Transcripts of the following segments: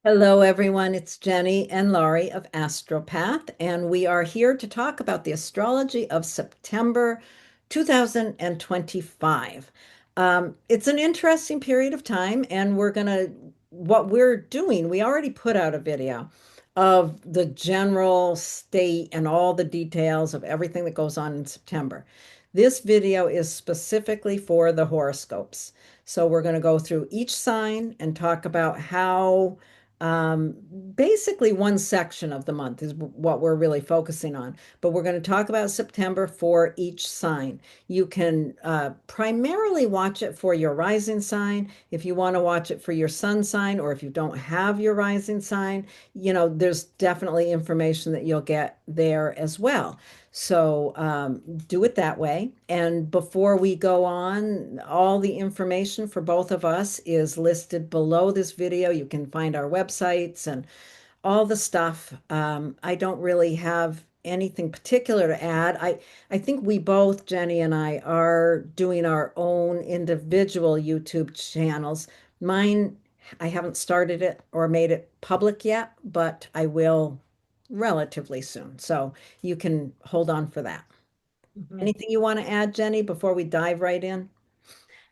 Hello, everyone. It's Jenny and Laurie of AstroPath, and we are here to talk about the astrology of September 2025. It's an interesting period of time, and what we're doing, we already put out a video of the general state and all the details of everything that goes on in September. This video is specifically for the horoscopes. So we're going to go through each sign and talk about how um, basically, one section of the month is what we're really focusing on, but we're going to talk about September for each sign. You can primarily watch it for your rising sign. If you want to watch it for your sun sign, or if you don't have your rising sign, there's definitely information that you'll get there as well. So do it that way. And before we go on, all the information for both of us is listed below this video. You can find our websites and all the stuff. I don't really have anything particular to add. I think we both, Jenny and I, are doing our own individual YouTube channels. Mine, I haven't started it or made it public yet, but I will relatively soon. So you can hold on for that. Mhm. Anything you want to add, Jenny, before we dive right in?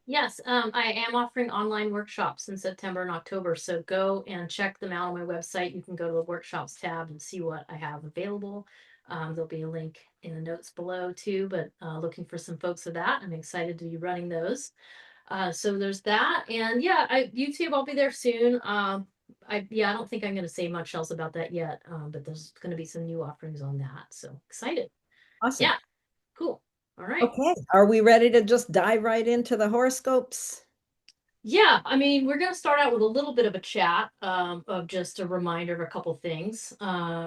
Yes, I am offering online workshops in September and October, so go and check them out on my website. You can go to the workshops tab and see what I have available. There'll be a link in the notes below too, but looking for some folks for that. I'm excited to be running those. So there's that, and yeah, YouTube, I'll be there soon. I don't think I'm going to say much else about that yet, but there's going to be some new offerings on that. So excited. Awesome. Yeah, cool. All right. Okay. Are we ready to just dive right into the horoscopes? Yeah, I mean, we're going to start out with a little bit of a chat of just a reminder of a couple things.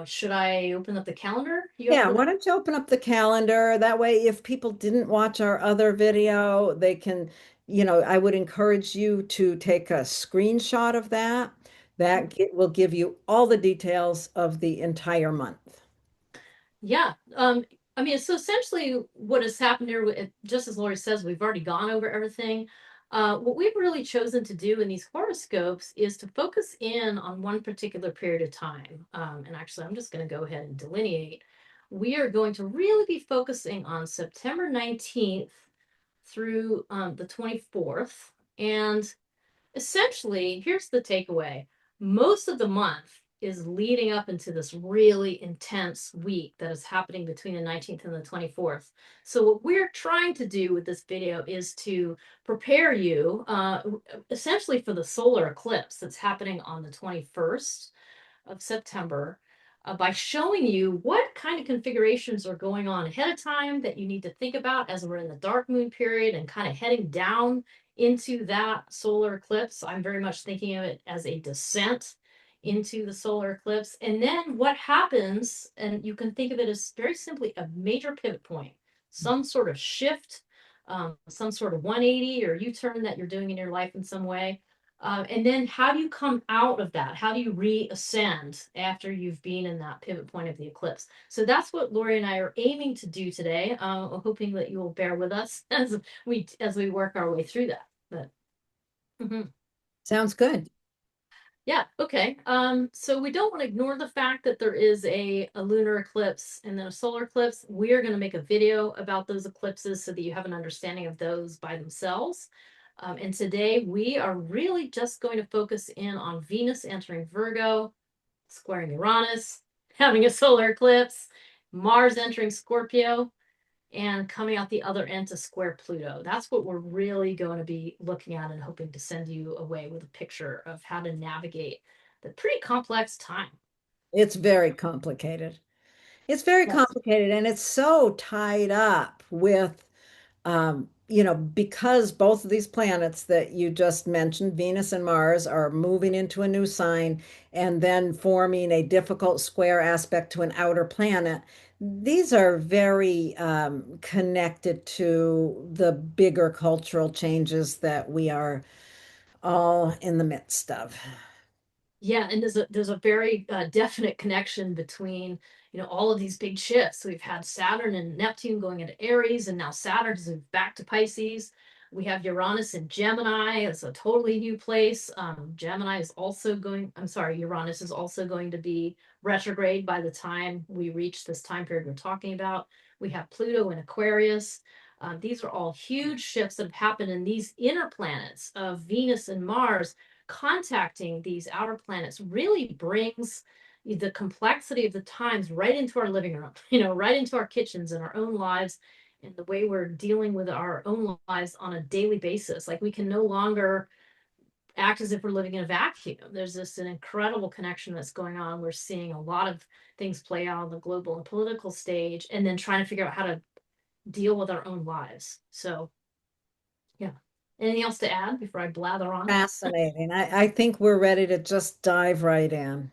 Should I open up the calendar? You have Yeah, the why don't you open up the calendar? That way, if people didn't watch our other video, they can, I would encourage you to take a screenshot of that. Will give you all the details of the entire month. Yeah. I mean, so essentially what has happened here, just as Lori says, we've already gone over everything. What we've really chosen to do in these horoscopes is to focus in on one particular period of time. And actually, I'm just going to go ahead and delineate. We are going to really be focusing on September 19th through the 24th. And essentially, here's the takeaway: most of the month is leading up into this really intense week that is happening between the 19th and the 24th. So, what we're trying to do with this video is to prepare you essentially for the solar eclipse that's happening on the 21st of September. By showing you what kind of configurations are going on ahead of time that you need to think about as we're in the dark moon period and kind of heading down into that solar eclipse. I'm very much thinking of it as a descent into the solar eclipse. And then what happens, and you can think of it as very simply a major pivot point, some sort of shift, some sort of 180 or U-turn that you're doing in your life in some way. And then how do you come out of that? How do you reascend after you've been in that pivot point of the eclipse? So that's what Lori and I are aiming to do today. Hoping that you will bear with us as we work our way through that. But mhm. Sounds good. Yeah, okay. So we don't want to ignore the fact that there is a lunar eclipse and then a solar eclipse. We are going to make a video about those eclipses so that you have an understanding of those by themselves. And today we are really just going to focus in on Venus entering Virgo, squaring Uranus, having a solar eclipse, Mars entering Scorpio, and coming out the other end to square Pluto. That's what we're really going to be looking at and hoping to send you away with a picture of how to navigate the pretty complex time. It's very complicated. It's very Yes. complicated, and it's so tied up with because both of these planets that you just mentioned, Venus and Mars, are moving into a new sign and then forming a difficult square aspect to an outer planet. These are very connected to the bigger cultural changes that we are all in the midst of. Yeah, and there's a very definite connection between all of these big shifts. We've had Saturn and Neptune going into Aries, and now Saturn is back to Pisces. We have Uranus in Gemini. It's a totally new place. Gemini is also going, I'm sorry, Uranus is also going to be retrograde by the time we reach this time period we're talking about. We have Pluto in Aquarius. These are all huge shifts that have happened in these inner planets of Venus and Mars. Contacting these outer planets really brings the complexity of the times right into our living room, right into our kitchens and our own lives and the way we're dealing with our own lives on a daily basis. Like we can no longer act as if we're living in a vacuum. There's just an incredible connection that's going on. We're seeing a lot of things play out on the global and political stage, and then trying to figure out how to deal with our own lives. So, yeah. Anything else to add before I blather on? Fascinating. I think we're ready to just dive right in.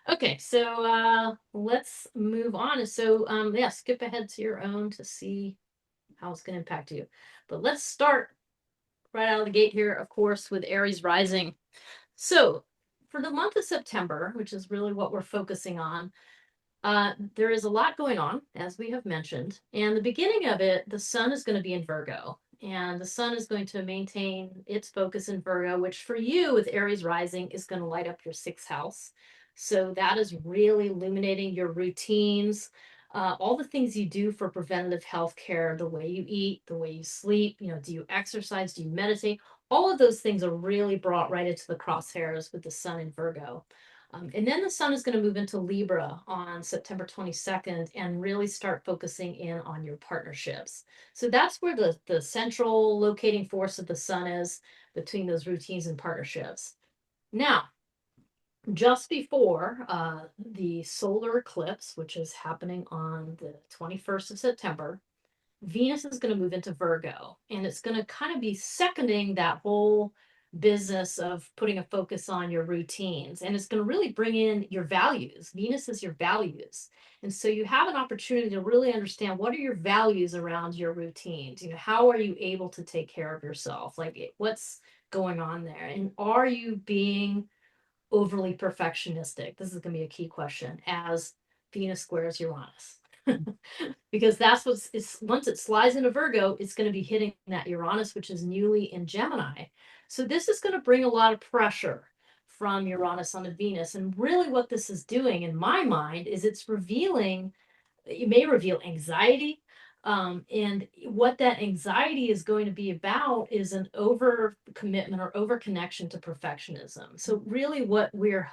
Okay, so let's move on. So yeah, skip ahead to your own to see how it's going to impact you. But let's start right out of the gate here, of course, with Aries rising. So for the month of September, which is really what we're focusing on, there is a lot going on, as we have mentioned. And the beginning of it, the sun is going to be in Virgo. And the sun is going to maintain its focus in Virgo, which for you with Aries rising is going to light up your sixth house. So that is really illuminating your routines, all the things you do for preventative health care, the way you eat, the way you sleep, do you exercise, do you meditate? All of those things are really brought right into the crosshairs with the sun in Virgo. And then the sun is going to move into Libra on September 22nd and really start focusing in on your partnerships. So that's where the central locating force of the sun is between those routines and partnerships. Now, just before the solar eclipse, which is happening on the 21st of September, Venus is going to move into Virgo, and it's going to kind of be seconding that whole business of putting a focus on your routines. And it's going to really bring in your values. Venus is your values. And so you have an opportunity to really understand what are your values around your routines? How are you able to take care of yourself? Like what's going on there? And are you being overly perfectionistic? This is going to be a key question as Venus squares Uranus. Because that's once it slides into Virgo, it's going to be hitting that Uranus, which is newly in Gemini. So this is going to bring a lot of pressure from Uranus onto Venus. And really what this is doing in my mind is it's revealing, it may reveal anxiety. And what that anxiety is going to be about is an over commitment or over connection to perfectionism. So really what we're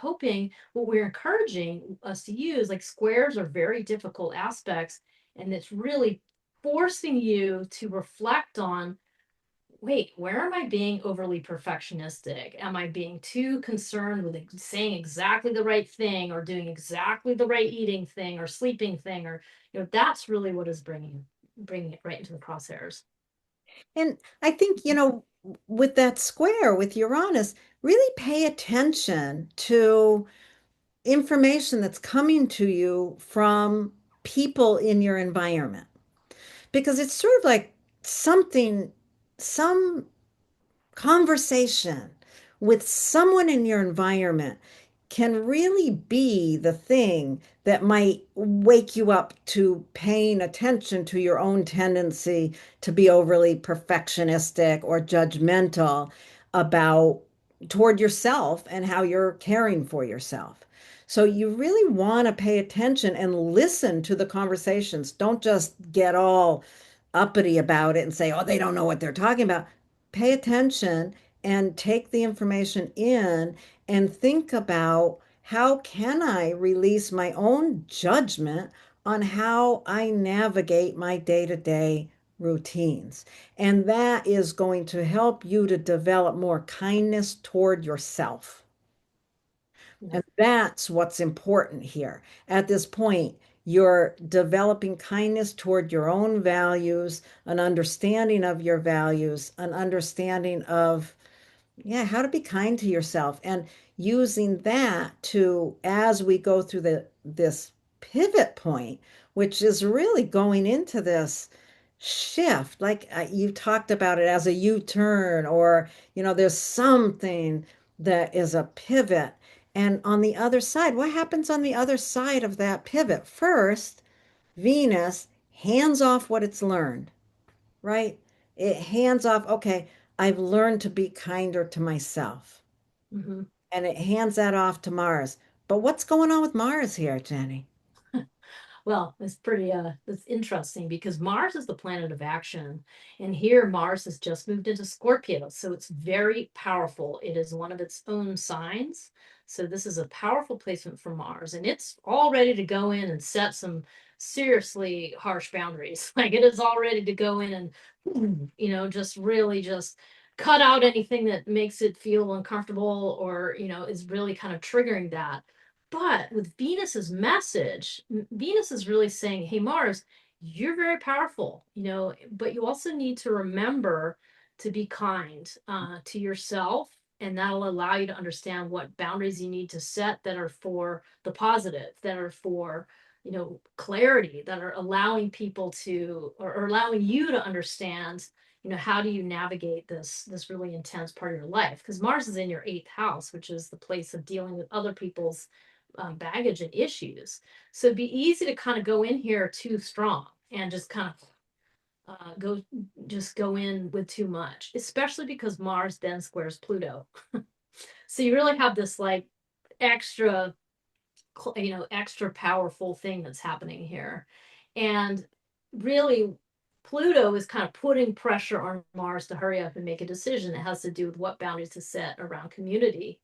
encouraging us to use, like squares are very difficult aspects, and it's really forcing you to reflect on, wait, where am I being overly perfectionistic? Am I being too concerned with saying exactly the right thing or doing exactly the right eating thing or sleeping thing? Or, that's really what is bringing it right into the crosshairs. And I think, with that square with Uranus, really pay attention to information that's coming to you from people in your environment. Because it's sort of like some conversation with someone in your environment can really be the thing that might wake you up to paying attention to your own tendency to be overly perfectionistic or judgmental about toward yourself and how you're caring for yourself. So you really want to pay attention and listen to the conversations. Don't just get all uppity about it and say, oh, they don't know what they're talking about. Pay attention and take the information in and think about how can I release my own judgment on how I navigate my day-to-day routines. And that is going to help you to develop more kindness toward yourself. Yeah. And that's what's important here. At this point, you're developing kindness toward your own values, an understanding of your values, an understanding of, yeah, how to be kind to yourself, and using that to, as we go through this pivot point, which is really going into this shift, like you talked about it as a U-turn, or, there's something that is a pivot. And on the other side, what happens on the other side of that pivot? First, Venus hands off what it's learned, right? It hands off, okay, I've learned to be kinder to myself. Hmm. And it hands that off to Mars. But what's going on with Mars here, Jenny? Well, it's pretty it's interesting because Mars is the planet of action, and here Mars has just moved into Scorpio, so it's very powerful. It is one of its own signs. So this is a powerful placement for Mars, and it's all ready to go in and set some seriously harsh boundaries. Like it is all ready to go in and just really just cut out anything that makes it feel uncomfortable or is really kind of triggering that. But with Venus's message, Venus is really saying, hey, Mars, you're very powerful, but you also need to remember to be kind to yourself. And that'll allow you to understand what boundaries you need to set that are for the positive, that are for, clarity, that are allowing people to, or allowing you to understand, how do you navigate this really intense part of your life? Because Mars is in your eighth house, which is the place of dealing with other people's baggage and issues. So it'd be easy to kind of go in here too strong and just kind of go in with too much, especially because Mars then squares Pluto. So you really have this like extra, extra powerful thing that's happening here. And really, Pluto is kind of putting pressure on Mars to hurry up and make a decision. It has to do with what boundaries to set around community.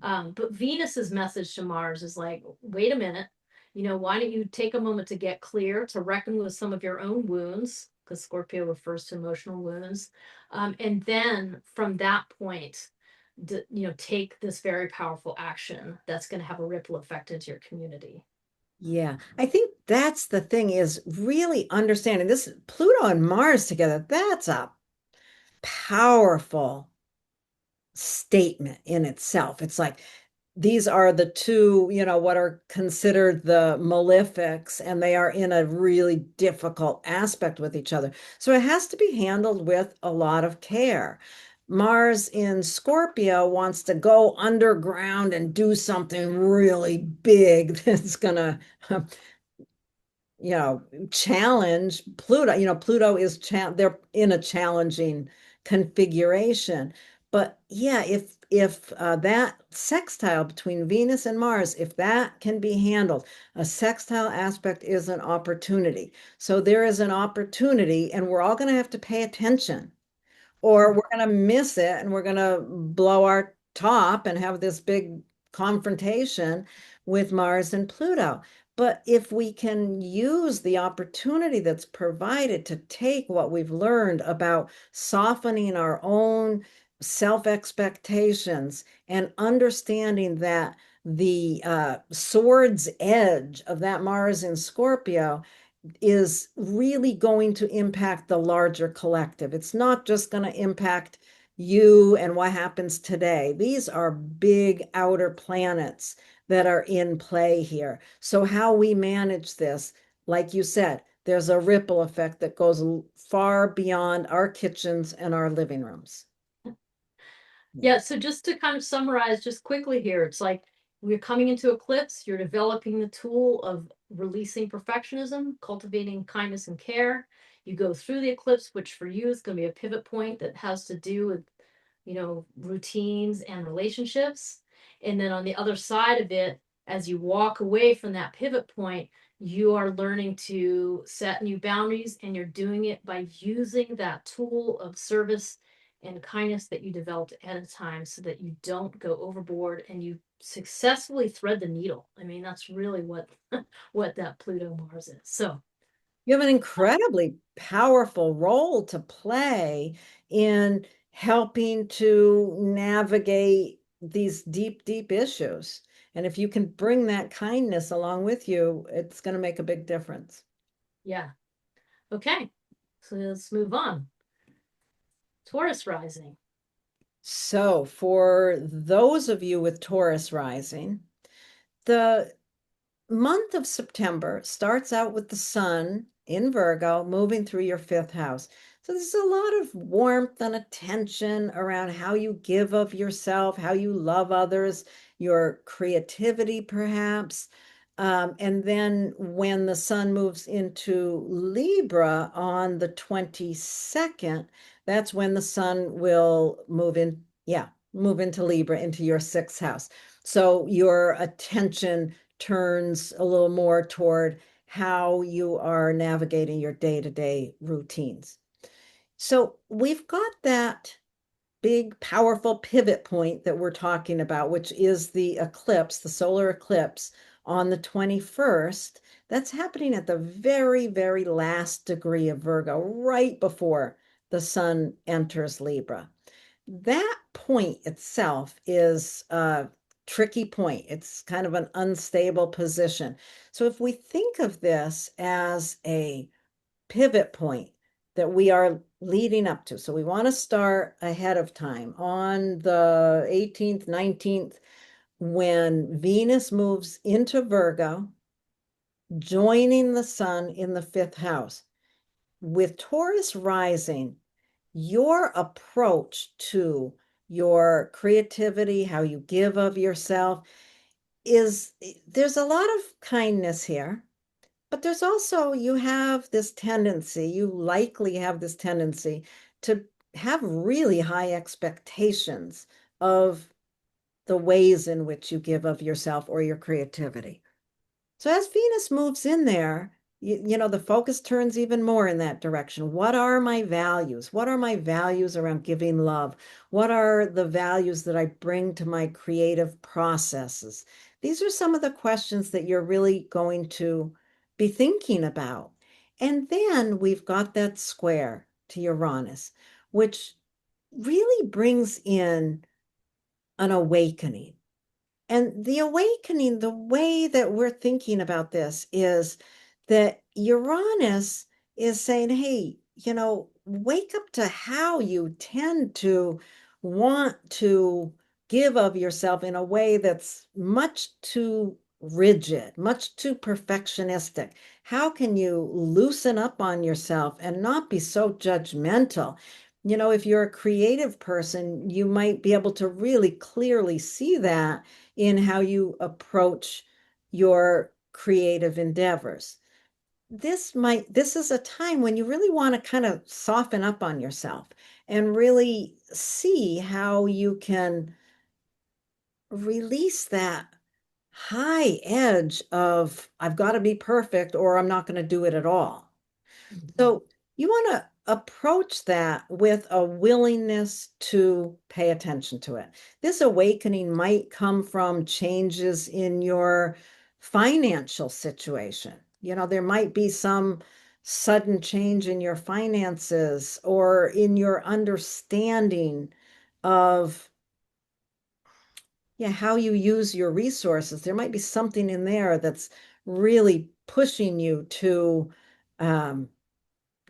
But Venus's message to Mars is like, wait a minute, why don't you take a moment to get clear, to reckon with some of your own wounds, because Scorpio refers to emotional wounds. And then from that point, take this very powerful action that's going to have a ripple effect into your community. Yeah, I think that's the thing is really understanding this Pluto and Mars together. That's a powerful statement in itself. It's like these are the two, what are considered the malefics, and they are in a really difficult aspect with each other. So it has to be handled with a lot of care. Mars in Scorpio wants to go underground and do something really big that's going to challenge Pluto. Pluto is they're in a challenging configuration. But yeah, if that sextile between Venus and Mars, if that can be handled, a sextile aspect is an opportunity. So there is an opportunity, and we're all going to have to pay attention or we're going to miss it and we're going to blow our top and have this big confrontation with Mars and Pluto. But if we can use the opportunity that's provided to take what we've learned about softening our own self expectations and understanding that the sword's edge of that Mars in Scorpio is really going to impact the larger collective. It's not just going to impact you and what happens today. These are big outer planets that are in play here. So, how we manage this, like you said, there's a ripple effect that goes far beyond our kitchens and our living rooms. Yeah, so just to kind of summarize just quickly here, it's like we're coming into eclipse, you're developing the tool of releasing perfectionism, cultivating kindness and care. You go through the eclipse, which for you is going to be a pivot point that has to do with, routines and relationships. And then on the other side of it, as you walk away from that pivot point, you are learning to set new boundaries, and you're doing it by using that tool of service and kindness that you developed ahead of time so that you don't go overboard and you successfully thread the needle. I mean, that's really what what that Pluto Mars is. So You have an incredibly powerful role to play in helping to navigate these deep, deep issues. And if you can bring that kindness along with you, it's going to make a big difference. yeah. Okay. So let's move on. Taurus rising. So, for those of you with Taurus rising, the month of September starts out with the sun in Virgo moving through your fifth house. So there's a lot of warmth and attention around how you give of yourself, how you love others, your creativity, perhaps. And then when the sun moves into Libra on the 22nd, that's when the sun will move in, yeah, move into Libra, into your sixth house. So your attention turns a little more toward how you are navigating your day-to-day routines. So we've got that big, powerful pivot point that we're talking about, which is the eclipse, the solar eclipse on the 21st. That's happening at the very, very last degree of Virgo, right before the sun enters Libra. That point itself is a tricky point. It's kind of an unstable position. So if we think of this as a pivot point that we are leading up to. So we want to start ahead of time on the 18th, 19th, when Venus moves into Virgo, joining the sun in the fifth house. With Taurus rising, your approach to your creativity, how you give of yourself, is there's a lot of kindness here. But there's also, you have this tendency, you likely have this tendency to have really high expectations of the ways in which you give of yourself or your creativity. So as Venus moves in there, you know, the focus turns even more in that direction. What are my values? What are my values around giving love? What are the values that I bring to my creative processes? These are some of the questions that you're really going to be thinking about. And then we've got that square to Uranus, which really brings in an awakening. And the awakening, the way that we're thinking about this is that Uranus is saying, hey, you know, wake up to how you tend to want to give of yourself in a way that's much too rigid, much too perfectionistic. How can you loosen up on yourself and not be so judgmental? You know, if you're a creative person, you might be able to really clearly see that in how you approach your creative endeavors. This is a time when you really want to kind of soften up on yourself and really see how you can release that high edge of I've got to be perfect or I'm not going to do it at all. Mhm. So you want to approach that with a willingness to pay attention to it. This awakening might come from changes in your financial situation. You know, there might be some sudden change in your finances or in your understanding of, yeah, how you use your resources. There might be something in there that's really pushing you um,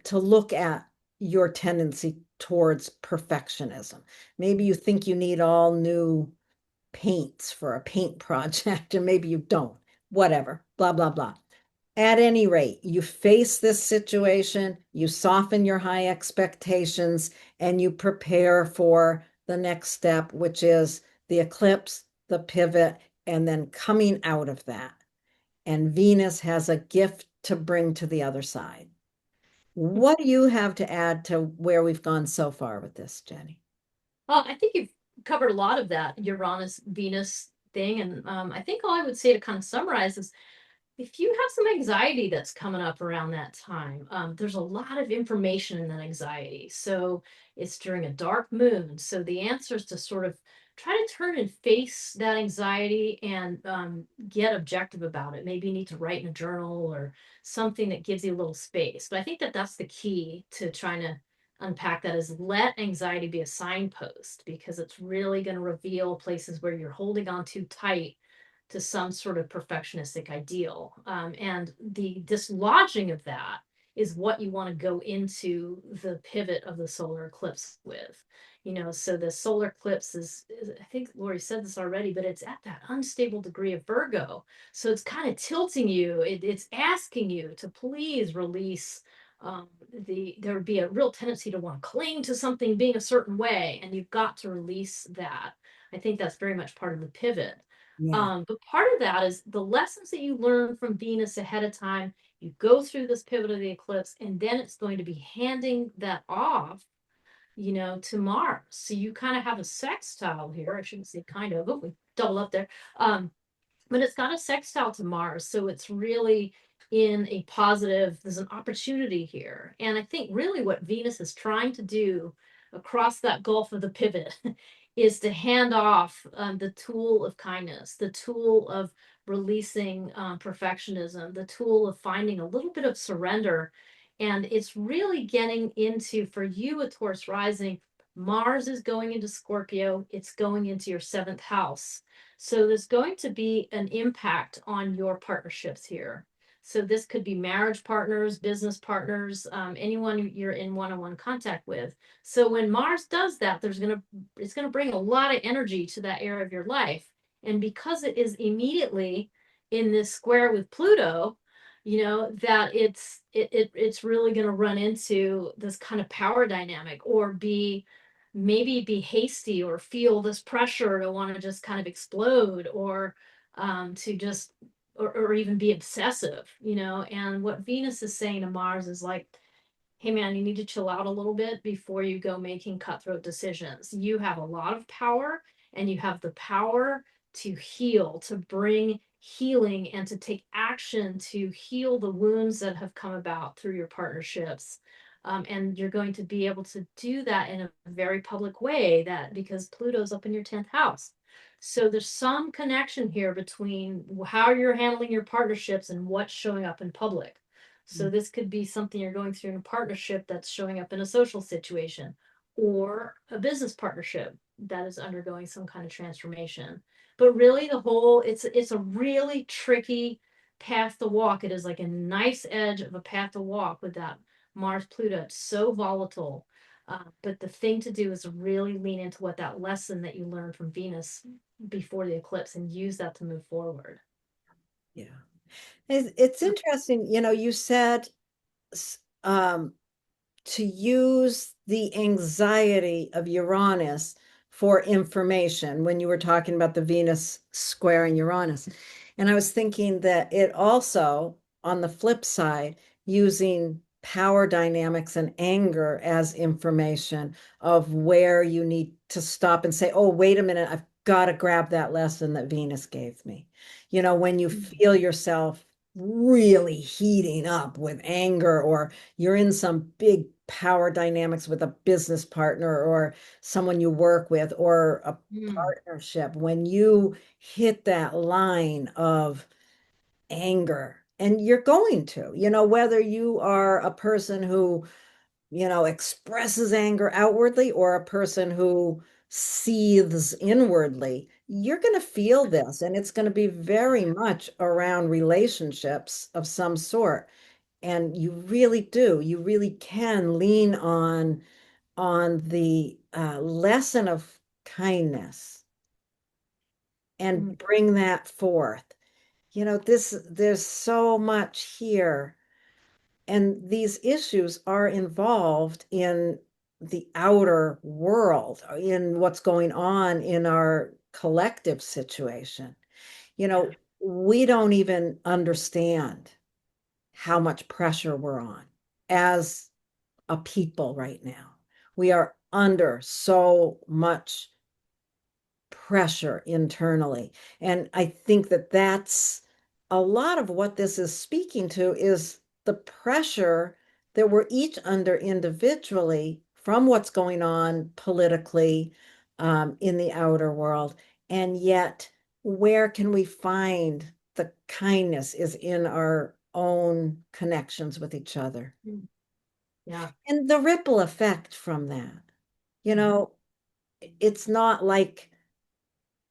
to look at your tendency towards perfectionism. Maybe you think you need all new paints for a paint project, and maybe you don't. Whatever, blah, blah, blah. At any rate, you face this situation, you soften your high expectations, and you prepare for the next step, which is the eclipse, the pivot, and then coming out of that. And Venus has a gift to bring to the other side. What do you have to add to where we've gone so far with this, Jenny? Well, I think you've covered a lot of that Uranus Venus thing, and I think all I would say to kind of summarize is if you have some anxiety that's coming up around that time, there's a lot of information in that anxiety. So it's during a dark moon. So the answer is to sort of try to turn and face that anxiety and get objective about it. Maybe you need to write in a journal or something that gives you a little space. But I think that that's the key to trying to unpack that is let anxiety be a signpost because it's really going to reveal places where you're holding on too tight to some sort of perfectionistic ideal. And the dislodging of that is what you want to go into the pivot of the solar eclipse with. You know, so the solar eclipse is I think Laurie said this already, but it's at that unstable degree of Virgo. So it's kind of tilting you, it's asking you to please release there would be a real tendency to want to cling to something being a certain way, and you've got to release that. I think that's very much part of the pivot. Yeah. But part of that is the lessons that you learn from Venus ahead of time. You go through this pivot of the eclipse, and then it's going to be handing that off, to Mars. So you kind of have a sextile here. I shouldn't say kind of, but we double up there. Um, but it's got a sextile to Mars. So it's really in a positive, there's an opportunity here. And I think really what Venus is trying to do across that gulf of the pivot is to hand off the tool of kindness, the tool of releasing perfectionism, the tool of finding a little bit of surrender. And it's really getting into, for you, a Taurus rising, Mars is going into Scorpio, it's going into your seventh house. So there's going to be an impact on your partnerships here. So this could be marriage partners, business partners, anyone you're in one-on-one contact with. So when Mars does that, it's gonna bring a lot of energy to that area of your life. And because it is immediately in this square with Pluto, that it's really gonna run into this kind of power dynamic, or maybe be hasty, or feel this pressure to want to just kind of explode, or to just or even be obsessive. And what Venus is saying to Mars is like, hey man, you need to chill out a little bit before you go making cutthroat decisions. You have a lot of power, and you have the power to heal, to bring healing, and to take action to heal the wounds that have come about through your partnerships. And you're going to be able to do that in a very public way, that because Pluto's up in your 10th house. So there's some connection here between how you're handling your partnerships and what's showing up in public. So this could be something you're going through in a partnership that's showing up in a social situation, or a business partnership that is undergoing some kind of transformation. But really it's a really tricky path to walk. It is like a nice edge of a path to walk with that Mars Pluto. It's so volatile. But the thing to do is really lean into what that lesson that you learned from Venus before the eclipse, and use that to move forward. Yeah. It's interesting, you said s- um, to use the anxiety of Uranus for information when you were talking about the Venus squaring Uranus. And I was thinking that it also, on the flip side, using power dynamics and anger as information of where you need to stop and say, oh, wait a minute, I've got to grab that lesson that Venus gave me. When you feel yourself really heating up with anger, or you're in some big power dynamics with a business partner or someone you work with, or a Mm. partnership, when you hit that line of anger, and you're going to, whether you are a person who, expresses anger outwardly, or a person who seethes inwardly, you're going to feel this, and it's going to be very much around relationships of some sort. And you really can lean on the lesson of kindness and Mm. bring that forth. There's so much here, and these issues are involved in the outer world, in what's going on in our collective situation. Yeah. We don't even understand how much pressure we're on as a people right now. We are under so much pressure internally. And I think that that's a lot of what this is speaking to, is the pressure that we're each under individually from what's going on politically, in the outer world. And yet, where can we find the kindness is in our own connections with each other. Mm. Yeah. And the ripple effect from that, you Mm. know, it's not like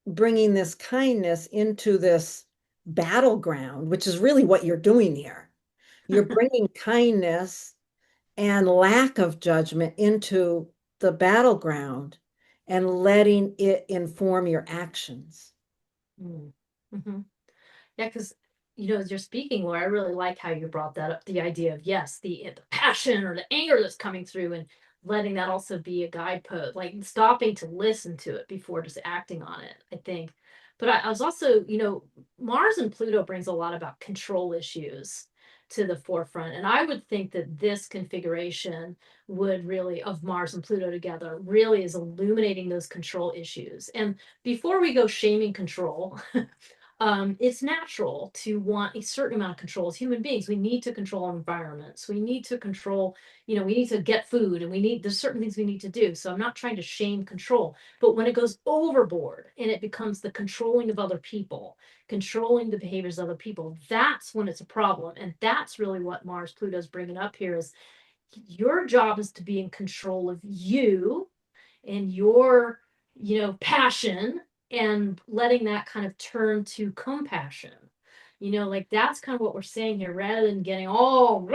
bringing this kindness into this battleground, which is really what you're doing here. You're bringing kindness and lack of judgment into the battleground and letting it inform your actions. Mm. Mhm. Yeah, because as you're speaking, Laura, I really like how you brought that up. The idea of, yes, the passion or the anger that's coming through, and letting that also be a guidepost, like stopping to listen to it before just acting on it, I think. But I was also, Mars and Pluto brings a lot about control issues to the forefront. And I would think that this configuration would really, of Mars and Pluto together, really is illuminating those control issues. And before we go shaming control, it's natural to want a certain amount of control. As human beings, we need to control our environments. We need to control, we need to get food, and there's certain things we need to do. So I'm not trying to shame control, but when it goes overboard and it becomes the controlling of other people, controlling the behaviors of other people, that's when it's a problem. And that's really what Mars Pluto is bringing up here is your job is to be in control of you and your, passion, and letting that kind of turn to compassion. Like that's kind of what we're saying here, rather than getting all,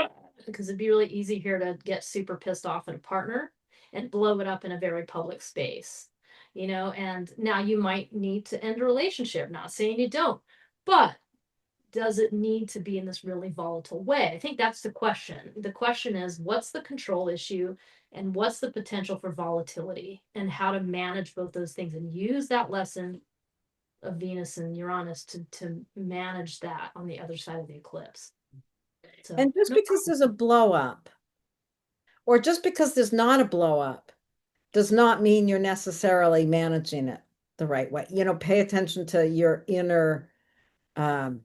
because it'd be really easy here to get super pissed off at a partner and blow it up in a very public space. And now you might need to end a relationship, not saying you don't, but does it need to be in this really volatile way? I think that's the question. The question is, what's the control issue and what's the potential for volatility, and how to manage both those things and use that lesson of Venus and Uranus to manage that on the other side of the eclipse. So, And just because there's a blow up, or just because there's not a blow up, does not mean you're necessarily managing it the right way. Pay attention to your inner, um,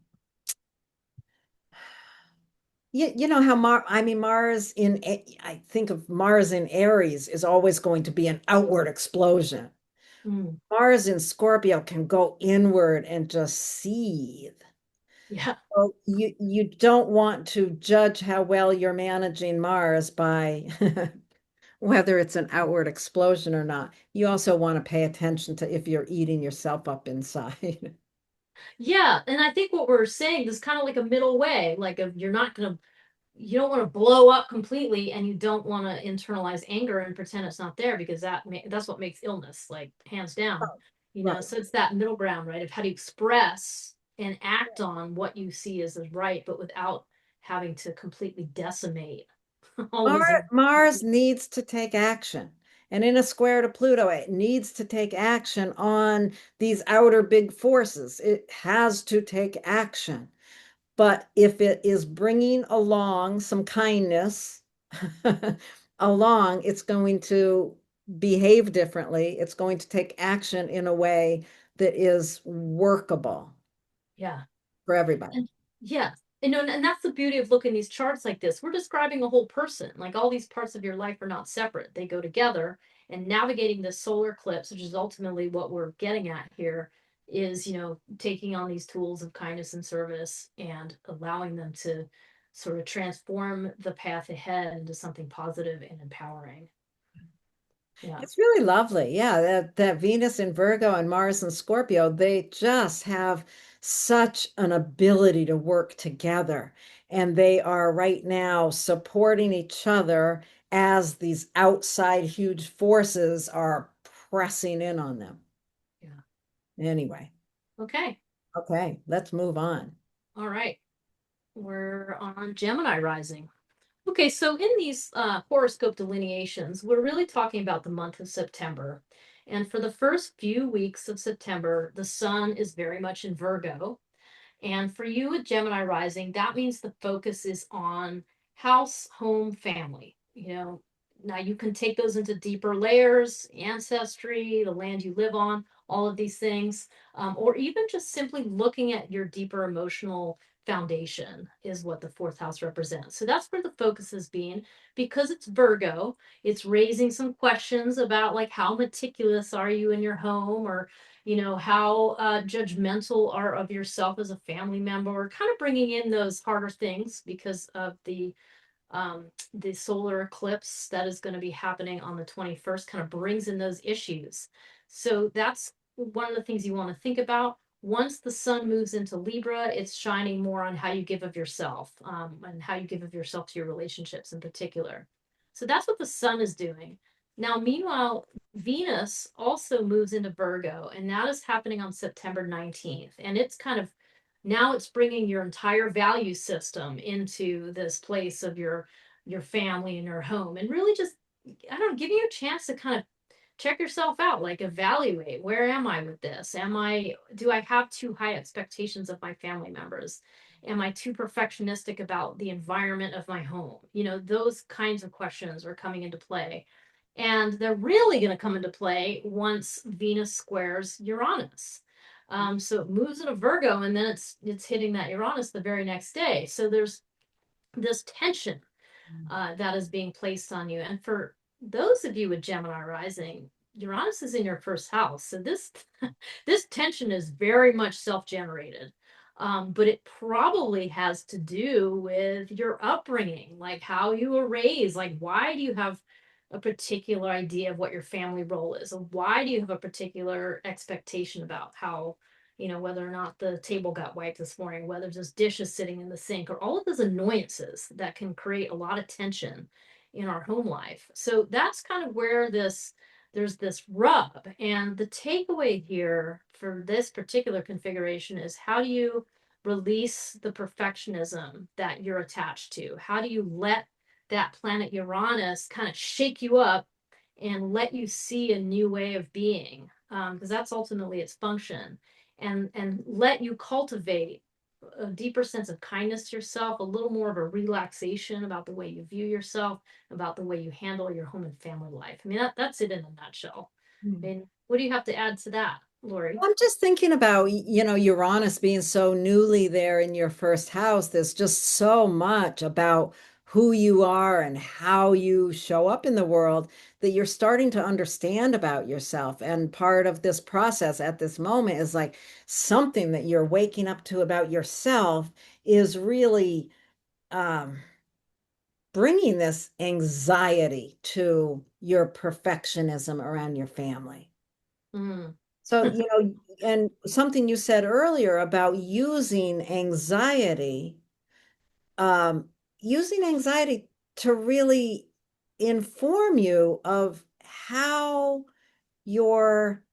you know how Mars I think of Mars in Aries is always going to be an outward explosion. mm, Mars in Scorpio can go inward and just seethe. yeah. So you don't want to judge how well you're managing Mars by whether it's an outward explosion or not. You also want to pay attention to if you're eating yourself up inside. Yeah. And I think what we're saying is kind of like a middle way. Like, you're not going to, you don't want to blow up completely, and you don't want to internalize anger and pretend it's not there, because that's what makes illness, like hands down. Right. So it's that middle ground, right, of how to express and act on what you see as right, but without having to completely decimate all these. Mars needs to take action. And in a square to Pluto, it needs to take action on these outer big forces. It has to take action. But if it is bringing along some kindness along, it's going to behave differently. It's going to take action in a way that is workable Yeah. for everybody. And yeah. And that's the beauty of looking at these charts like this. We're describing a whole person. Like, all these parts of your life are not separate. They go together. And navigating the solar eclipse, which is ultimately what we're getting at here, is, taking on these tools of kindness and service and allowing them to sort of transform the path ahead into something positive and empowering. Yeah. It's really lovely. Yeah, that Venus in Virgo and Mars in Scorpio, they just have such an ability to work together. And they are right now supporting each other as these outside huge forces are pressing in on them. Yeah. Anyway, Okay. okay, let's move on. All right. We're on Gemini rising. Okay, so in these horoscope delineations, we're really talking about the month of September. And for the first few weeks of September, the sun is very much in Virgo. And for you with Gemini rising, that means the focus is on house, home, family. Now you can take those into deeper layers, ancestry, the land you live on, all of these things, or even just simply looking at your deeper emotional foundation is what the fourth house represents. So that's where the focus has been, because it's Virgo. It's raising some questions about, like, how meticulous are you in your home, or how judgmental are of yourself as a family member, or kind of bringing in those harder things because of the solar eclipse that is going to be happening on the 21st, kind of brings in those issues. So that's one of the things you want to think about. Once the sun moves into Libra, it's shining more on how you give of yourself, and how you give of yourself to your relationships in particular. So that's what the sun is doing. Now, meanwhile, Venus also moves into Virgo, and that is happening on September 19th. And it's kind of, now it's bringing your entire value system into this place of your family and your home, and really just I don't know, giving you a chance to kind of check yourself out, like evaluate, where am I with this? Do I have too high expectations of my family members? Am I too perfectionistic about the environment of my home? Those kinds of questions are coming into play. And they're really going to come into play once Venus squares Uranus. So it moves into Virgo, and then it's hitting that Uranus the very next day. So there's this tension that is being placed on you. And for those of you with Gemini rising, Uranus is in your first house. So this this tension is very much self-generated. But it probably has to do with your upbringing, like how you were raised. Like, why do you have a particular idea of what your family role is? Or why do you have a particular expectation about how, whether or not the table got wiped this morning, whether there's dishes sitting in the sink, or all of those annoyances that can create a lot of tension in our home life. So that's kind of where there's this rub. And the takeaway here for this particular configuration is, how do you release the perfectionism that you're attached to? How do you let that planet Uranus kind of shake you up and let you see a new way of being? Because that's ultimately its function. And let you cultivate a deeper sense of kindness to yourself, a little more of a relaxation about the way you view yourself, about the way you handle your home and family life. I mean, that's it in a nutshell. I Hmm. mean, what do you have to add to that, Lori? I'm just thinking about, Uranus being so newly there in your first house. There's just so much about who you are and how you show up in the world that you're starting to understand about yourself. And part of this process at this moment is like something that you're waking up to about yourself is really bringing this anxiety to your perfectionism around your family. Mm. So, and something you said earlier about um, using anxiety to really inform you of how your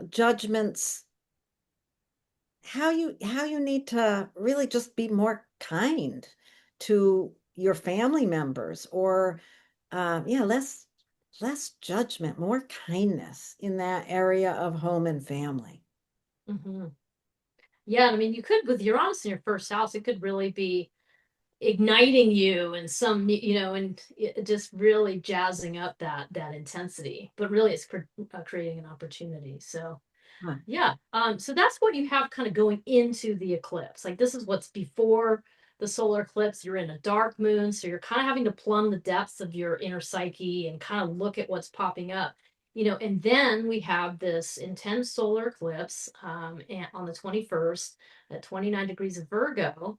judgments, how you need to really just be more kind to your family members, or yeah, less judgment, more kindness in that area of home and family. Hmm. Yeah, I mean, you could, with Uranus in your first house, it could really be igniting you and some, and just really jazzing up that intensity. But really, it's creating an opportunity. So Huh. yeah. So that's what you have kind of going into the eclipse. Like, this is what's before the solar eclipse. You're in a dark moon, so you're kind of having to plumb the depths of your inner psyche and kind of look at what's popping up. And then we have this intense solar eclipse on the 21st at 29 degrees of Virgo.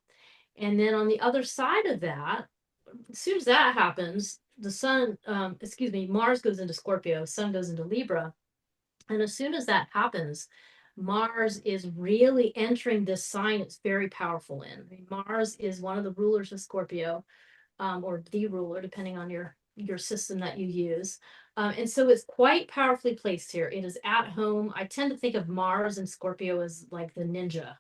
And then on the other side of that, as soon as that happens, the sun, excuse me, Mars goes into Scorpio, sun goes into Libra. And as soon as that happens, Mars is really entering this sign it's very powerful in. I mean, Mars is one of the rulers of Scorpio, or the ruler, depending on your system that you use. And so it's quite powerfully placed here. It is at home. I tend to think of Mars and Scorpio as like the ninja,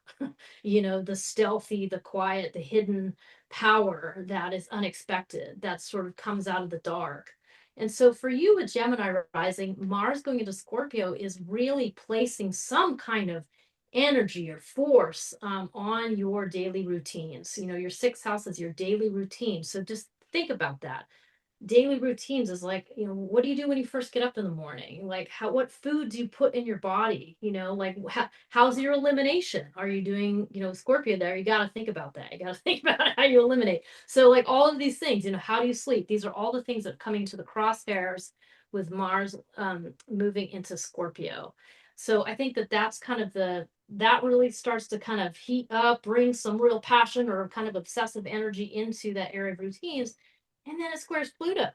the stealthy, the quiet, the hidden power that is unexpected, that sort of comes out of the dark. And so for you with Gemini rising, Mars going into Scorpio is really placing some kind of energy or force on your daily routines. Your sixth house is your daily routine. So just think about that. Daily routines is like, what do you do when you first get up in the morning? Like, what food do you put in your body? Like, how's your elimination? Are you doing, Scorpio there? You got to think about that. You got to think about how you eliminate. So like all of these things, how do you sleep? These are all the things that are coming to the crosshairs with Mars moving into Scorpio. So I think that's kind of that really starts to kind of heat up, bring some real passion or kind of obsessive energy into that area of routines. And then it squares Pluto.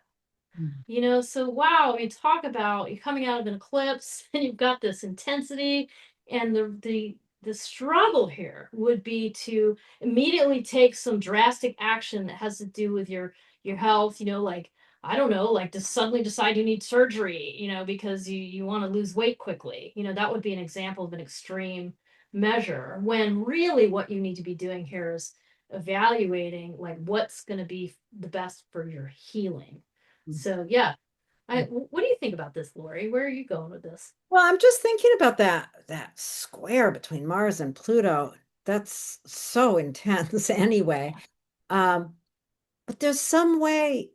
So wow, I mean, talk about you coming out of an eclipse and you've got this intensity, and the struggle here would be to immediately take some drastic action that has to do with your health, like, I don't know, like to suddenly decide you need surgery, because you want to lose weight quickly. That would be an example of an extreme measure, when really what you need to be doing here is evaluating like what's going to be the best for your healing. So yeah, what do you think about this, Lori? Where are you going with this? Well, I'm just thinking about that square between Mars and Pluto. That's so intense anyway. Um, but there's some way,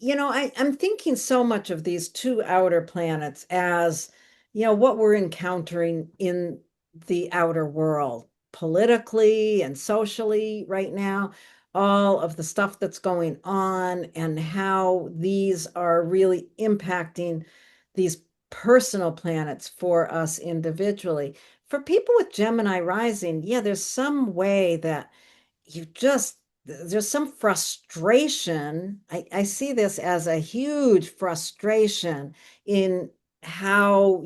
I'm thinking so much of these two outer planets as, what we're encountering in the outer world, politically and socially right now, all of the stuff that's going on and how these are really impacting these personal planets for us individually. For people with Gemini rising, yeah, there's some way that you just there's some frustration. I see this as a huge frustration in how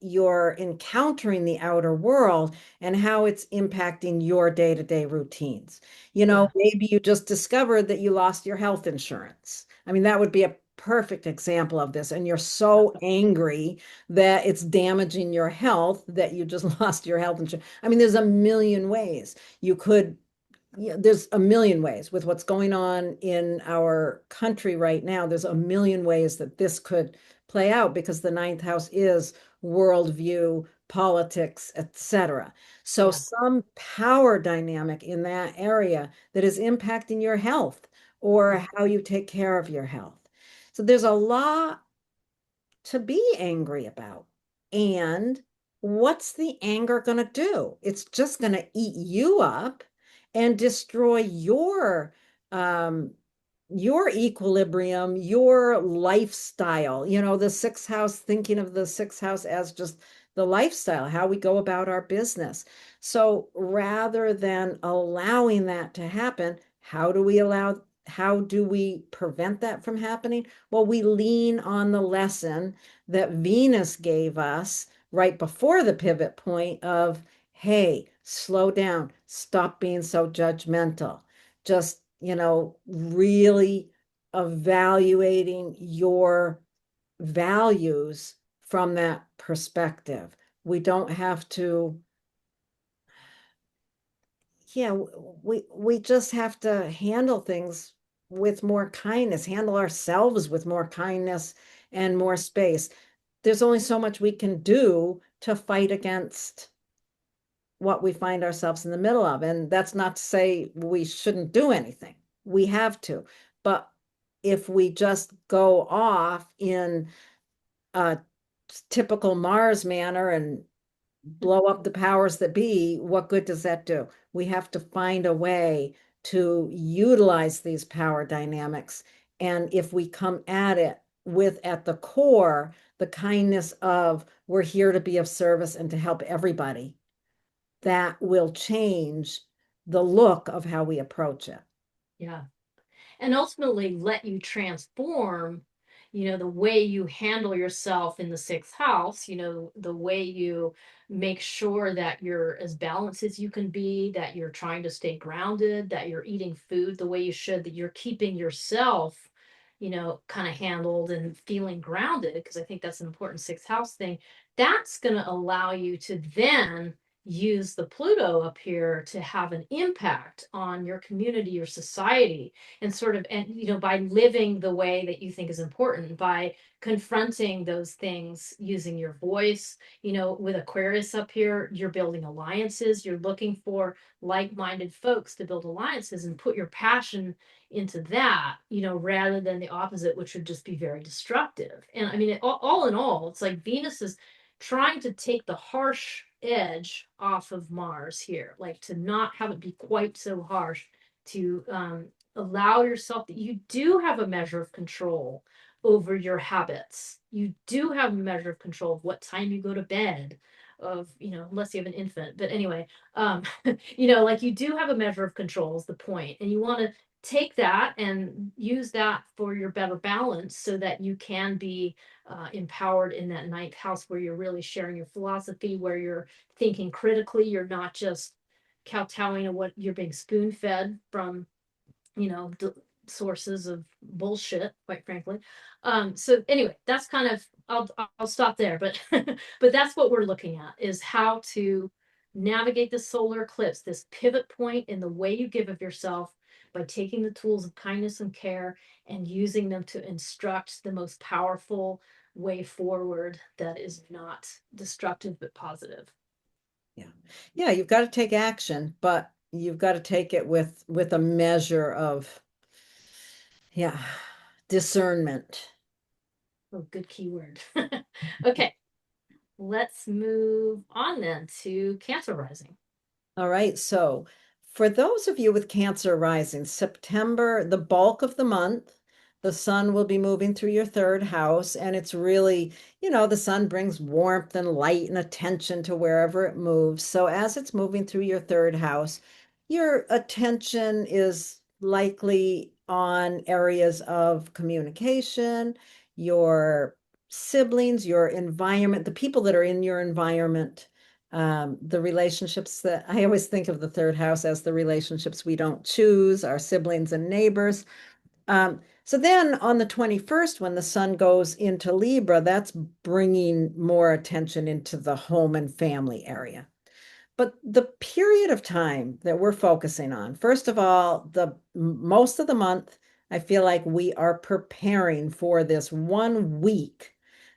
you're encountering the outer world and how it's impacting your day-to-day routines. Yeah, Maybe you just discovered that you lost your health insurance. I mean, that would be a perfect example of this. And you're so angry that it's damaging your health that you just lost your health insurance. I mean, there's a million ways you could there's a million ways with what's going on in our country right now. There's a million ways that this could play out because the ninth house is worldview, politics, etc. So yeah, some power dynamic in that area that is impacting your health or how you take care of your health. So there's a lot to be angry about. And what's the anger going to do? It's just going to eat you up and destroy um your equilibrium, your lifestyle. The sixth house, thinking of the sixth house as just the lifestyle, how we go about our business. So rather than allowing that to happen, how do we prevent that from happening? Well, we lean on the lesson that Venus gave us right before the pivot point of, hey, slow down, stop being so judgmental. Just, really evaluating your values from that perspective. We don't have to, yeah, we just have to handle things with more kindness, handle ourselves with more kindness and more space. There's only so much we can do to fight against what we find ourselves in the middle of. And that's not to say we shouldn't do anything. We have to. But if we just go off in a typical Mars manner and blow up the powers that be, what good does that do? We have to find a way to utilize these power dynamics. And if we come at it with, at the core, the kindness of we're here to be of service and to help everybody, that will change the look of how we approach it. yeah. And ultimately let you transform, the way you handle yourself in the sixth house, the way you make sure that you're as balanced as you can be, that you're trying to stay grounded, that you're eating food the way you should, that you're keeping yourself, kind of handled and feeling grounded, because I think that's an important sixth house thing. That's going to allow you to then use the Pluto up here to have an impact on your community, your society, and sort of, and by living the way that you think is important, by confronting those things using your voice. With Aquarius up here, you're building alliances, you're looking for like-minded folks to build alliances and put your passion into that, rather than the opposite, which would just be very destructive. And I mean, all in all, it's like Venus is trying to take the harsh edge off of Mars here, like to not have it be quite so harsh, to allow yourself that you do have a measure of control over your habits. You do have a measure of control of what time you go to bed, of, unless you have an infant. But anyway, like you do have a measure of control is the point. And you want to take that and use that for your better balance so that you can be empowered in that ninth house where you're really sharing your philosophy, where you're thinking critically, you're not just kowtowing to what you're being spoon fed from, sources of bullshit, quite frankly. So anyway, that's kind of, I'll stop there, but but that's what we're looking at, is how to navigate the solar eclipse, this pivot point in the way you give of yourself, by taking the tools of kindness and care and using them to instruct the most powerful way forward that is not destructive but positive. Yeah. Yeah, you've got to take action, but you've got to take it with a measure of, yeah, discernment. Oh, good keyword. Okay, let's move on then to Cancer rising. All right. So for those of you with Cancer rising, September, the bulk of the month, the sun will be moving through your third house. And it's really, the sun brings warmth and light and attention to wherever it moves. So as it's moving through your third house, your attention is likely on areas of communication, your siblings, your environment, the people that are in your environment, the relationships that I always think of the third house as the relationships we don't choose, our siblings and neighbors. So then on the 21st, when the sun goes into Libra, that's bringing more attention into the home and family area. But the period of time that we're focusing on, first of all, the most of the month, I feel like we are preparing for this 1 week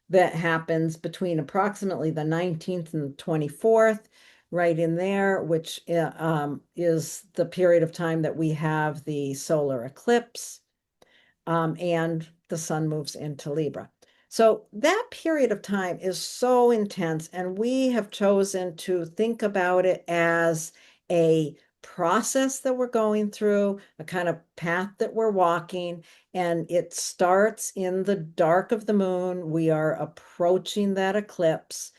that happens between approximately the 19th and 24th, right in there, which is the period of time that we have the solar eclipse, and the sun moves into Libra. So that period of time is so intense, and we have chosen to think about it as a process that we're going through, a kind of path that we're walking, and it starts in the dark of the moon. We are approaching that eclipse.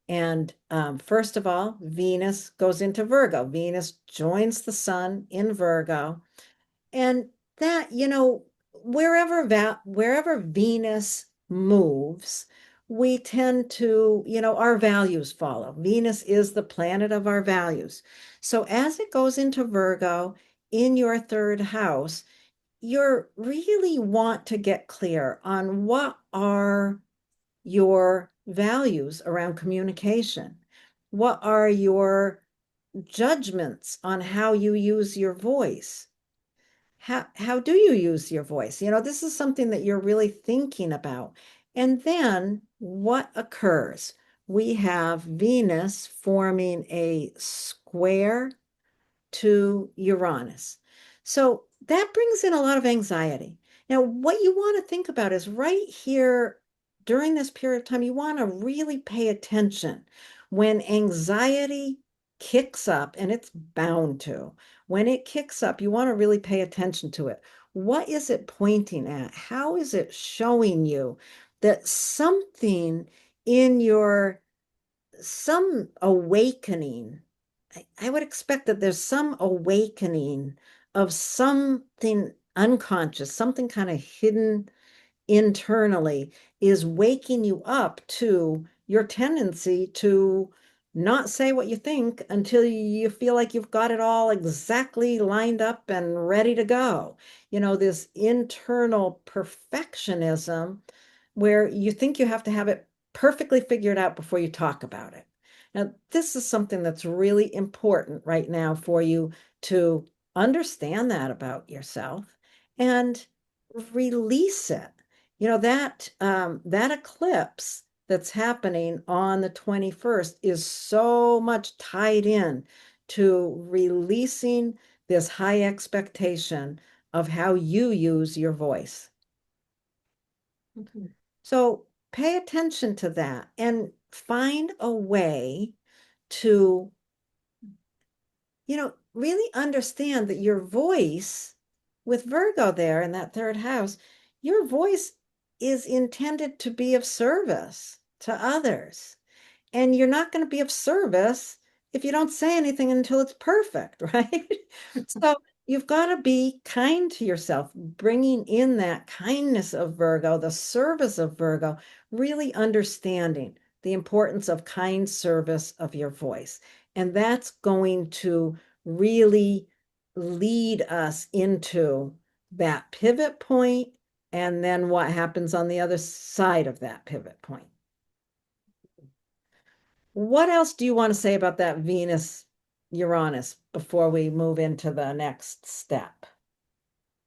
And first of all, Venus goes into Virgo. Venus joins the sun in Virgo. And that, wherever Venus moves, we tend to, our values follow. Venus is the planet of our values. So as it goes into Virgo in your third house, you really want to get clear on what are your values around communication. What are your judgments on how you use your voice? How do you use your voice? This is something that you're really thinking about. And then what occurs? We have Venus forming a square to Uranus. So that brings in a lot of anxiety. Now, what you want to think about is right here during this period of time, you want to really pay attention when anxiety kicks up, and it's bound to. When it kicks up, you want to really pay attention to it. What is it pointing at? How is it showing you that something in some awakening? I would expect that there's some awakening of something unconscious, something kind of hidden internally is waking you up to your tendency to not say what you think until you feel like you've got it all exactly lined up and ready to go. This internal perfectionism where you think you have to have it perfectly figured out before you talk about it. Now, this is something that's really important right now for you to understand that about yourself and release it. That eclipse that's happening on the 21st is so much tied in to releasing this high expectation of how you use your voice. Mhm. So pay attention to that and find a way to, really understand that your voice with Virgo there in that third house, your voice is intended to be of service to others. And you're not going to be of service if you don't say anything until it's perfect, right? So you've got to be kind to yourself, bringing in that kindness of Virgo, the service of Virgo, really understanding the importance of kind service of your voice. And that's going to really lead us into that pivot point and then what happens on the other side of that pivot point. What else do you want to say about that Venus Uranus before we move into the next step?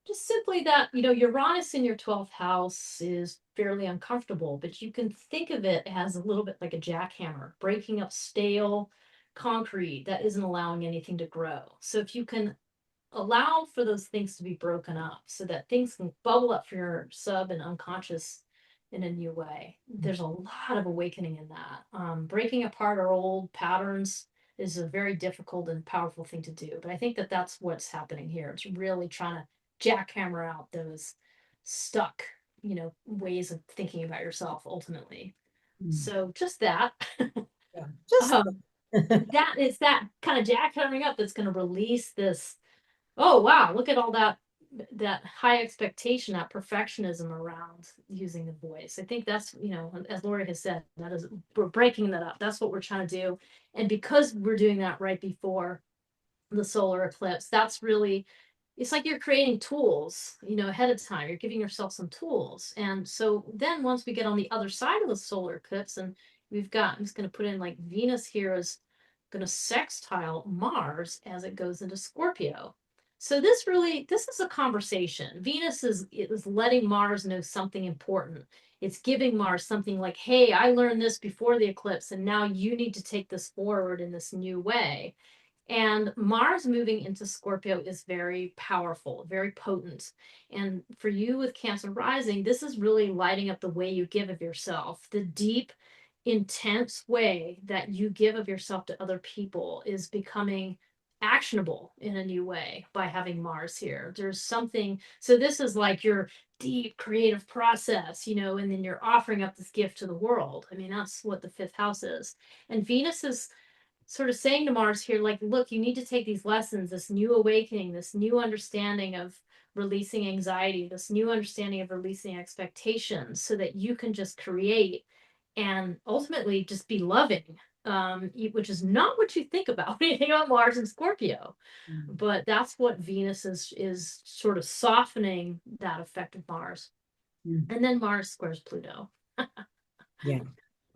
Just simply that, Uranus in your 12th house is fairly uncomfortable, but you can think of it as a little bit like a jackhammer, breaking up stale concrete that isn't allowing anything to grow. So if you can allow for those things to be broken up so that things can bubble up for your sub and unconscious in a new way, there's a lot of awakening in that. Breaking apart our old patterns is a very difficult and powerful thing to do, but I think that that's what's happening here. It's really trying to jackhammer out those stuck, ways of thinking about yourself ultimately. Mm. So just that. Yeah. Just um, that is that kind of jackhammering up that's going to release this, oh wow, look at all that high expectation, that perfectionism around using the voice. I think that's, as Laurie has said, that is, we're breaking that up. That's what we're trying to do. And because we're doing that right before the solar eclipse, that's really, it's like you're creating tools, ahead of time. You're giving yourself some tools. And so then once we get on the other side of the solar eclipse, and I'm just going to put in like Venus here is going to sextile Mars as it goes into Scorpio. So this is a conversation. Venus is letting Mars know something important. It's giving Mars something like, hey, I learned this before the eclipse, and now you need to take this forward in this new way. And Mars moving into Scorpio is very powerful, very potent. And for you with Cancer rising, this is really lighting up the way you give of yourself. The deep, intense way that you give of yourself to other people is becoming actionable in a new way by having Mars here. There's something, so this is like your deep creative process, and then you're offering up this gift to the world. I mean, that's what the fifth house is. And Venus is sort of saying to Mars here, like, look, you need to take these lessons, this new awakening, this new understanding of releasing anxiety, this new understanding of releasing expectations so that you can just create and ultimately just be loving, which is not what you think about when you think about Mars and Scorpio. Mm. But that's what Venus is sort of softening that effect of Mars. Mm. And then Mars squares Pluto. Yeah.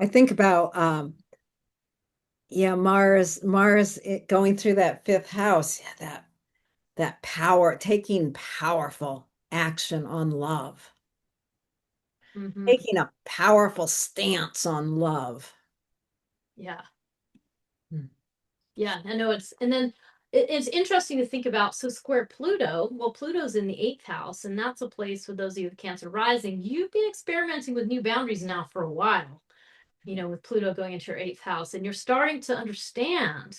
I think about yeah, Mars going through that fifth house, yeah, that power, taking powerful action on love, Mm-hmm. taking a powerful stance on love. Yeah. Mm. Yeah, I know and then it's interesting to think about. So square Pluto, well, Pluto's in the eighth house, and that's a place for those of you with Cancer rising. You've been experimenting with new boundaries now for a while, with Pluto going into your eighth house, and you're starting to understand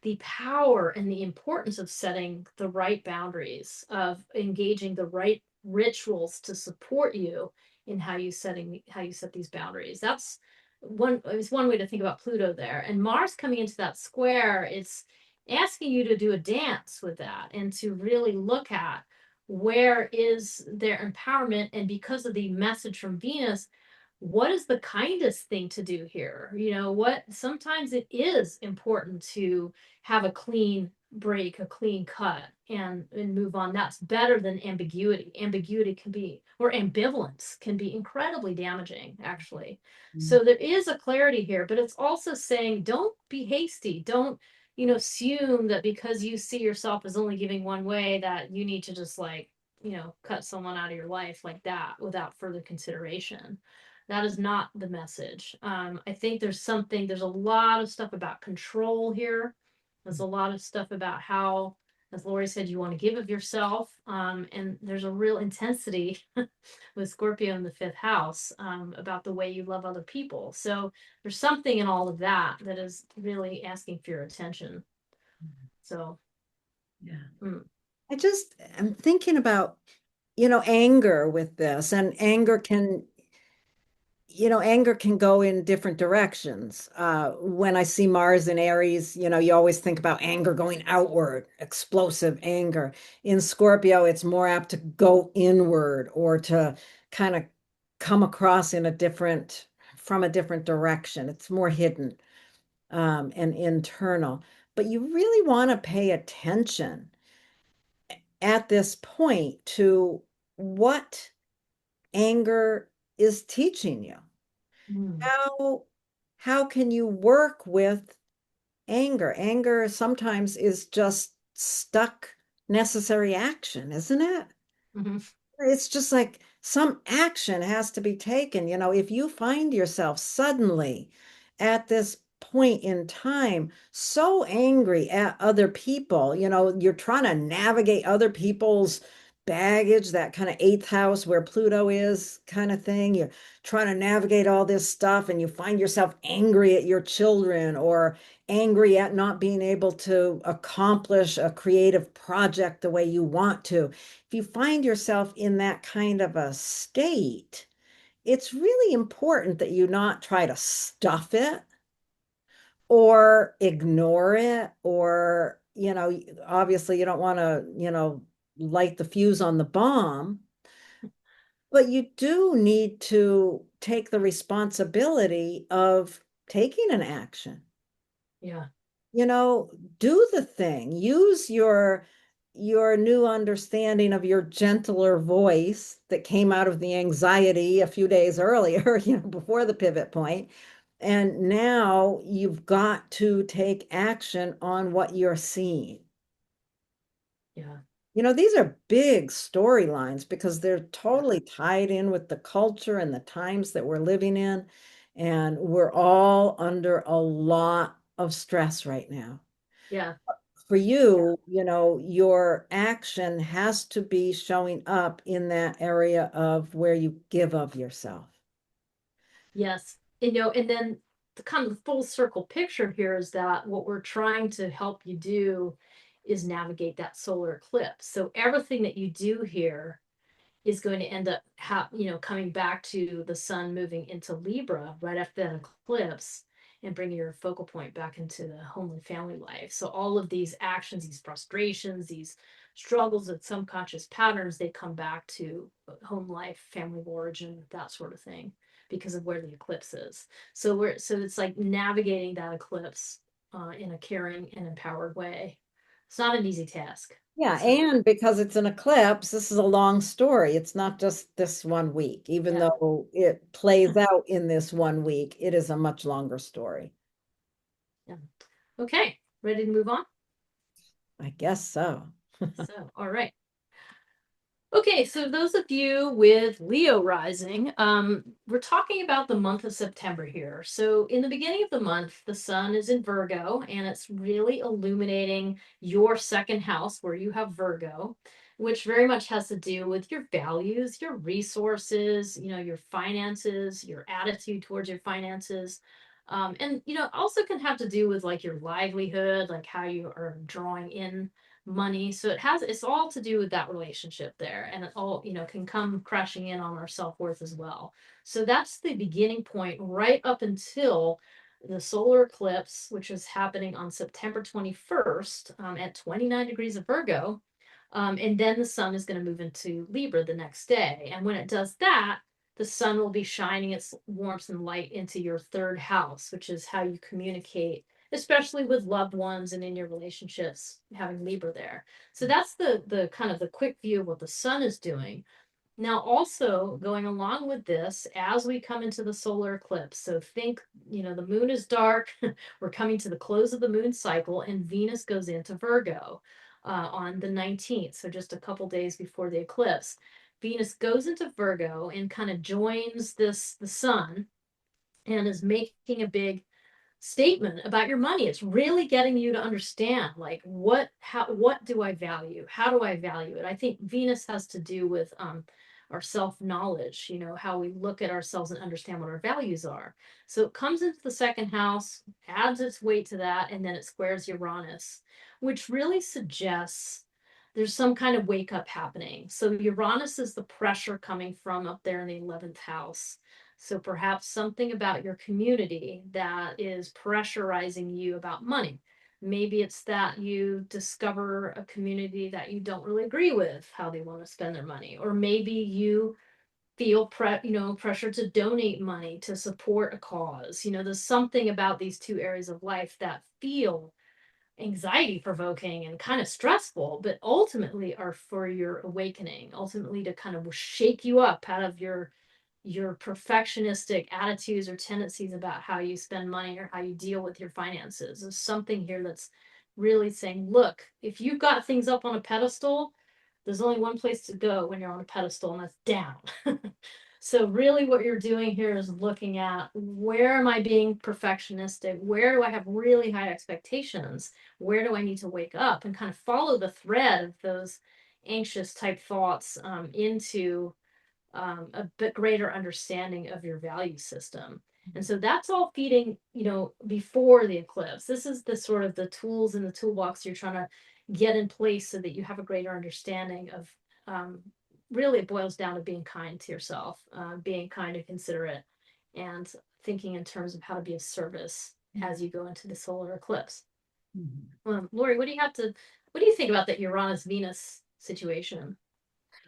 the power and the importance of setting the right boundaries, of engaging the right rituals to support you in how you set these boundaries. That's one way to think about Pluto there. And Mars coming into that square, it's asking you to do a dance with that and to really look at where is their empowerment. And because of the message from Venus, what is the kindest thing to do here? What sometimes it is important to have a clean break, a clean cut, and move on. That's better than ambiguity. Ambiguity can be, or ambivalence can be incredibly damaging, actually. Mm. So there is a clarity here, but it's also saying don't be hasty. Don't, assume that because you see yourself as only giving one way that you need to just like, cut someone out of your life like that without further consideration. That is not the message. I think there's a lot of stuff about control here. There's a lot of stuff about how, as Laurie said, you want to give of yourself. And there's a real intensity with Scorpio in the fifth house, about the way you love other people. So there's something in all of that that is really asking for your attention. So, Yeah. mm, I'm thinking about, anger with this, and anger can go in different directions. When I see Mars in Aries, you always think about anger going outward, explosive anger. In Scorpio, it's more apt to go inward or to kind of come across from a different direction. It's more hidden, and internal. But you really want to pay attention at this point to what anger is teaching you. mm, How how can you work with anger? Anger sometimes is just stuck necessary action, isn't it? Mhm. It's just like some action has to be taken. If you find yourself suddenly at this point in time so angry at other people, you're trying to navigate other people's baggage, that kind of eighth house where Pluto is kind of thing. You're trying to navigate all this stuff and you find yourself angry at your children or angry at not being able to accomplish a creative project the way you want to. If you find yourself in that kind of a state, it's really important that you not try to stuff it or ignore it, or, obviously you don't want to, light the fuse on the bomb, but you do need to take the responsibility of taking an action. Yeah. you know, do the thing. Use your new understanding of your gentler voice that came out of the anxiety a few days earlier, before the pivot point. And now you've got to take action on what you're seeing. Yeah. These are big storylines because they're totally tied in with the culture and the times that we're living in. And we're all under a lot of stress right now. Yeah. For Yeah. you, your action has to be showing up in that area of where you give of yourself. Yes. And then the kind of full circle picture here is that what we're trying to help you do is navigate that solar eclipse. So everything that you do here is going to end up coming back to the sun moving into Libra right after that eclipse and bringing your focal point back into the home and family life. So all of these actions, these frustrations, these struggles with subconscious patterns, they come back to home life, family of origin, that sort of thing, because of where the eclipse is. So it's like navigating that eclipse in a caring and empowered way. It's not an easy task. Yeah, So and because it's an eclipse, this is a long story. It's not just this one week. Even yeah. though it plays out in this one week, it is a much longer story. Yeah. Okay, ready to move on? I guess so. So, all right. Okay, so those of you with Leo rising, we're talking about the month of September here. So, in the beginning of the month, the sun is in Virgo and it's really illuminating your second house where you have Virgo, which very much has to do with your values, your resources, your finances, your attitude towards your finances. And also can have to do with like your livelihood, like how you are drawing in money. So it's all to do with that relationship there. And it all, can come crashing in on our self-worth as well. So that's the beginning point right up until the solar eclipse, which is happening on September 21st at 29 degrees of Virgo. And then the sun is going to move into Libra the next day. And when it does that, the sun will be shining its warmth and light into your third house, which is how you communicate, especially with loved ones and in your relationships, having Libra there. So that's the kind of the quick view of what the sun is doing. Now, also going along with this, as we come into the solar eclipse, so think, the moon is dark, we're coming to the close of the moon cycle, and Venus goes into Virgo on the 19th, so just a couple days before the eclipse. Venus goes into Virgo and kind of joins the sun and is making a big statement about your money. It's really getting you to understand like what do I value? How do I value it? I think Venus has to do with our self-knowledge, how we look at ourselves and understand what our values are. So it comes into the second house, adds its weight to that, and then it squares Uranus, which really suggests there's some kind of wake up happening. So Uranus is the pressure coming from up there in the 11th house. So perhaps something about your community that is pressurizing you about money. Maybe it's that you discover a community that you don't really agree with how they want to spend their money, or maybe you feel pressure to donate money to support a cause. There's something about these two areas of life that feel anxiety provoking and kind of stressful, but ultimately are for your awakening, ultimately to kind of shake you up out of your perfectionistic attitudes or tendencies about how you spend money or how you deal with your finances. There's something here that's really saying, look, if you've got things up on a pedestal, There's only one place to go when you're on a pedestal, and that's down. So really what you're doing here is looking at, where am I being perfectionistic? Where do I have really high expectations? Where do I need to wake up and kind of follow the thread of those anxious type thoughts into a bit greater understanding of your value system. And so that's all feeding, before the eclipse. This is the sort of the tools in the toolbox you're trying to get in place so that you have a greater understanding of, really it boils down to being kind to yourself, being kind and considerate, and thinking in terms of how to be of service as you go into the solar eclipse. Lori, what do you think about that Uranus Venus situation?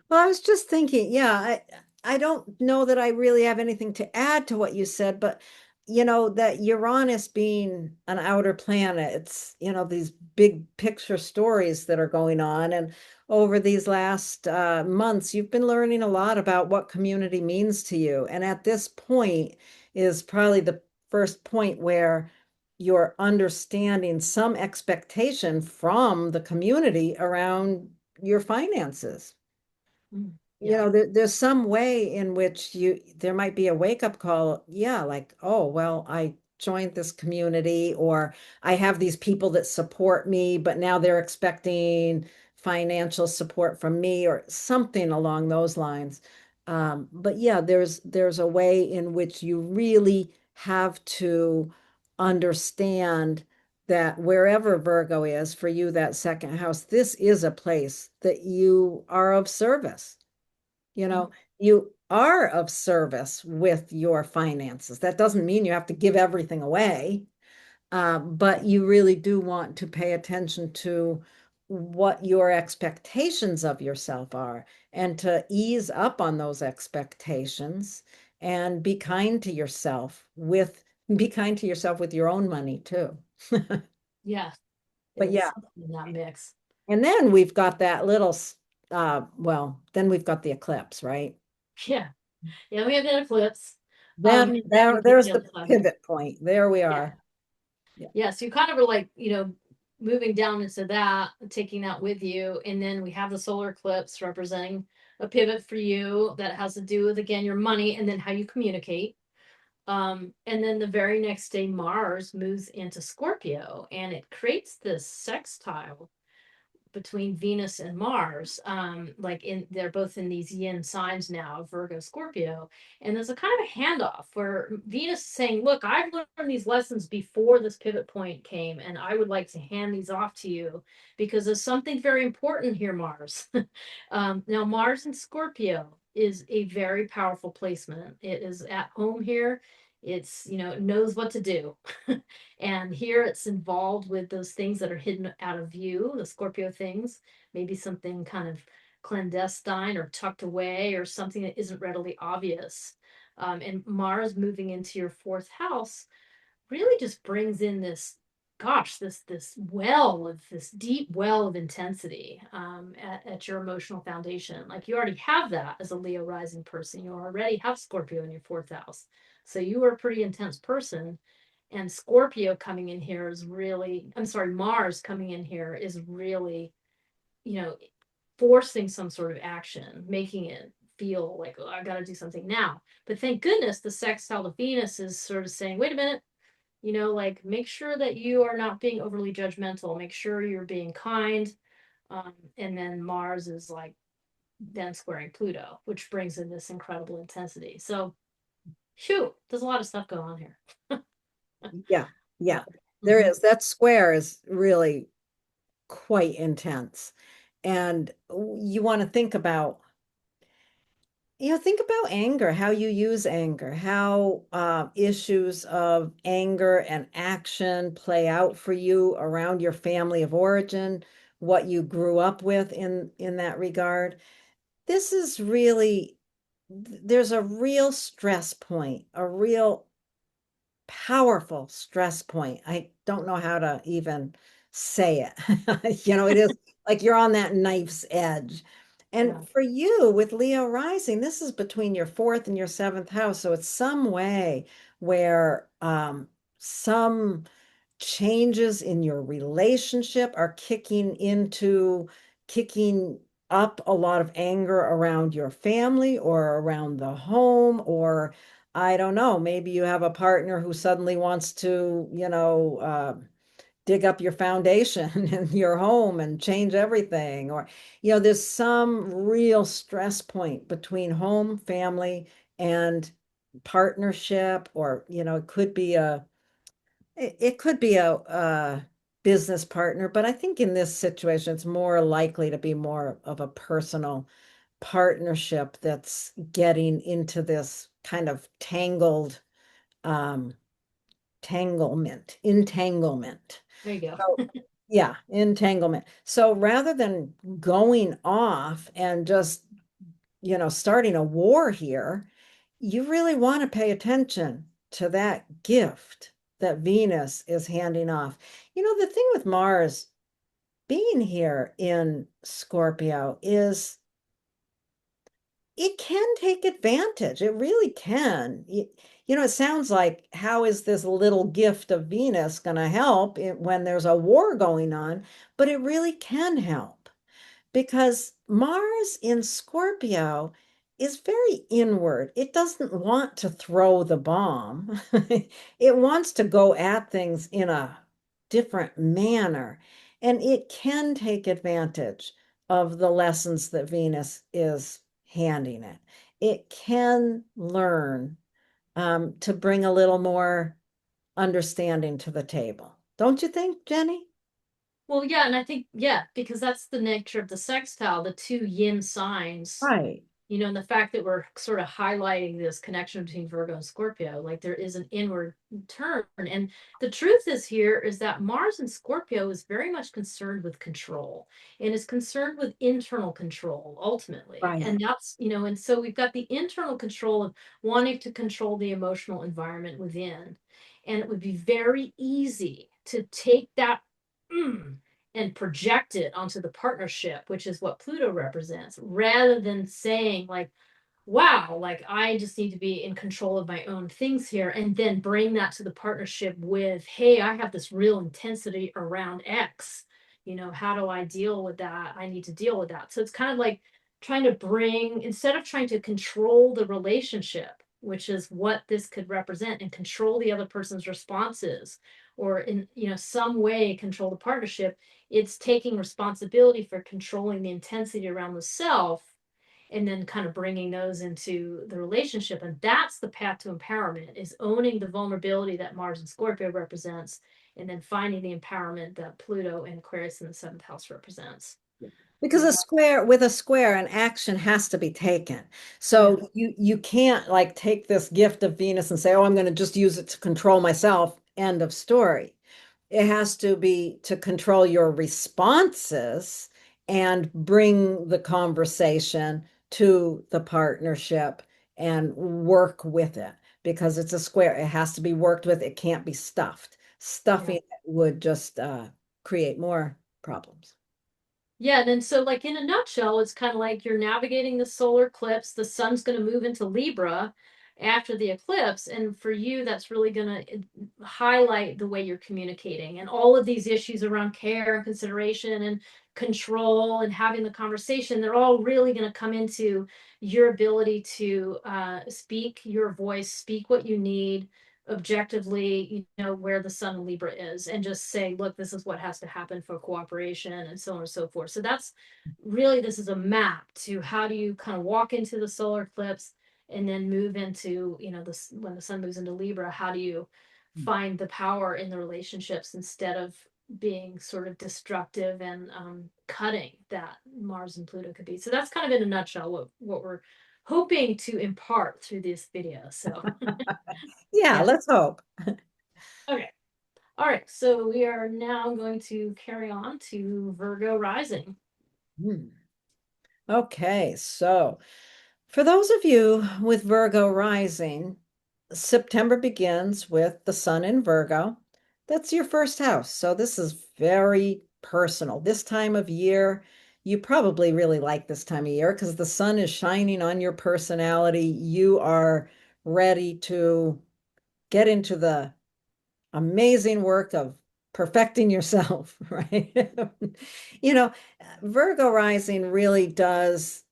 Well, I was just thinking, yeah, I don't know that I really have anything to add to what you said, but that Uranus being an outer planet, it's, these big picture stories that are going on. And over these last months, you've been learning a lot about what community means to you. And at this point is probably the first point where you're understanding some expectation from the community around your finances. Yeah. There's some way in which there might be a wake-up call. Yeah, like, oh, well, I joined this community, or I have these people that support me, but now they're expecting financial support from me, or something along those lines. But yeah, there's a way in which you really have to understand that wherever Virgo is for you, that second house, this is a place that you are of service. You know, you are of service with your finances. That doesn't mean you have to give everything away, but you really do want to pay attention to what your expectations of yourself are, and to ease up on those expectations and be kind to yourself with your own money too. Yeah. But There's yeah, something in that mix. and then we've got that little well, then we've got the eclipse, right? Yeah. Yeah, we have that eclipse. Then And then we get there's the other the side of it. pivot point. There we Yeah. are. Yeah. Yeah. So you kind of are like, moving down into that, taking that with you. And then we have the solar eclipse representing a pivot for you that has to do with, again, your money and then how you communicate. And then the very next day, Mars moves into Scorpio, and it creates this sextile between Venus and Mars. They're both in these yin signs now, Virgo, Scorpio. And there's a kind of a handoff where Venus is saying, look, I've learned these lessons before this pivot point came, and I would like to hand these off to you because there's something very important here, Mars. Now, Mars in Scorpio is a very powerful placement. It is at home here. It knows what to do. And here it's involved with those things that are hidden out of view, the Scorpio things, maybe something kind of clandestine or tucked away or something that isn't readily obvious. And Mars moving into your fourth house really just brings in this deep well of intensity at your emotional foundation. Like you already have that as a Leo rising person. You already have Scorpio in your fourth house. So you are a pretty intense person. And Scorpio coming in here is really, I'm sorry, Mars coming in here is really, you know, forcing some sort of action, making it feel like, oh, I got to do something now. But thank goodness the sextile to Venus is sort of saying, wait a minute, like make sure that you are not being overly judgmental, make sure you're being kind. And then Mars is like then squaring Pluto, which brings in this incredible intensity. So, shoot, there's a lot of stuff going on here. Yeah. Yeah. There Mhm. is. That square is really quite intense. And you want to think about anger, how you use anger, how issues of anger and action play out for you around your family of origin, what you grew up with in that regard. This is really, there's a real stress point, a real powerful stress point. I don't know how to even say it. It is like you're on that knife's edge. Yeah. And for you with Leo rising, this is between your fourth and your seventh house. So it's some way where some changes in your relationship are kicking up a lot of anger around your family or around the home, or I don't know, maybe you have a partner who suddenly wants to, dig up your foundation in your home and change everything, or, there's some real stress point between home, family, and partnership, or, it could be a business partner, but I think in this situation, it's more likely to be more of a personal partnership that's getting into this kind of um, entanglement. There you go. So, yeah, entanglement. So rather than going off and just, starting a war here, you really want to pay attention to that gift that Venus is handing off. The thing with Mars being here in Scorpio is it can take advantage. It really can. It sounds like how is this little gift of Venus going to help when there's a war going on? But it really can help because Mars in Scorpio is very inward. It doesn't want to throw the bomb. It wants to go at things in a different manner. And it can take advantage of the lessons that Venus is handing it. It can learn to bring a little more understanding to the table. Don't you think, Jenny? Well, yeah, and I think, yeah, because that's the nature of the sextile, the two yin signs, Right. and the fact that we're sort of highlighting this connection between Virgo and Scorpio, like there is an inward turn. And the truth is here is that Mars in Scorpio is very much concerned with control and is concerned with internal control ultimately. Right. And that's, and so we've got the internal control of wanting to control the emotional environment within. And it would be very easy to take that and project it onto the partnership, which is what Pluto represents, rather than saying, like, wow, like I just need to be in control of my own things here, and then bring that to the partnership with, hey, I have this real intensity around X. How do I deal with that? I need to deal with that. So it's kind of like trying to bring, instead of trying to control the relationship, which is what this could represent, and control the other person's responses, or in some way control the partnership, it's taking responsibility for controlling the intensity around the self, and then kind of bringing those into the relationship. And that's the path to empowerment, is owning the vulnerability that Mars and Scorpio represents, and then finding the empowerment that Pluto and Aquarius in the seventh house represents. Because with a square, an action has to be taken. Yeah. So you can't like take this gift of Venus and say, "Oh, I'm going to just use it to control myself." End of story. It has to be to control your responses and bring the conversation to the partnership and work with it because it's a square. It has to be worked with. It can't be stuffed. Yeah. Stuffing it would just create more problems. Yeah, and then so like in a nutshell, it's kind of like you're navigating the solar eclipse. The sun's going to move into Libra after the eclipse, and for you, that's really going to highlight the way you're communicating, and all of these issues around care and consideration and control and having the conversation. They're all really going to come into your ability to speak your voice, speak what you need objectively, where the sun in Libra is, and just say, look, this is what has to happen for cooperation, and so on and so forth. So that's really, this is a map to how do you kind of walk into the solar eclipse, and then move into, this, when the sun moves into Libra, how do you find the power in the relationships instead of being sort of destructive and cutting that Mars and Pluto could be. So that's kind of in a nutshell what we're hoping to impart through this video. So Yeah, yeah. let's hope. Okay. All right. So we are now going to carry on to Virgo rising. Hmm. Okay, so for those of you with Virgo rising, September begins with the sun in Virgo. That's your first house. So this is very personal. This time of year, you probably really like this time of year because the sun is shining on your personality. You are ready to get into the amazing work of perfecting yourself, right? You know, Virgo rising really does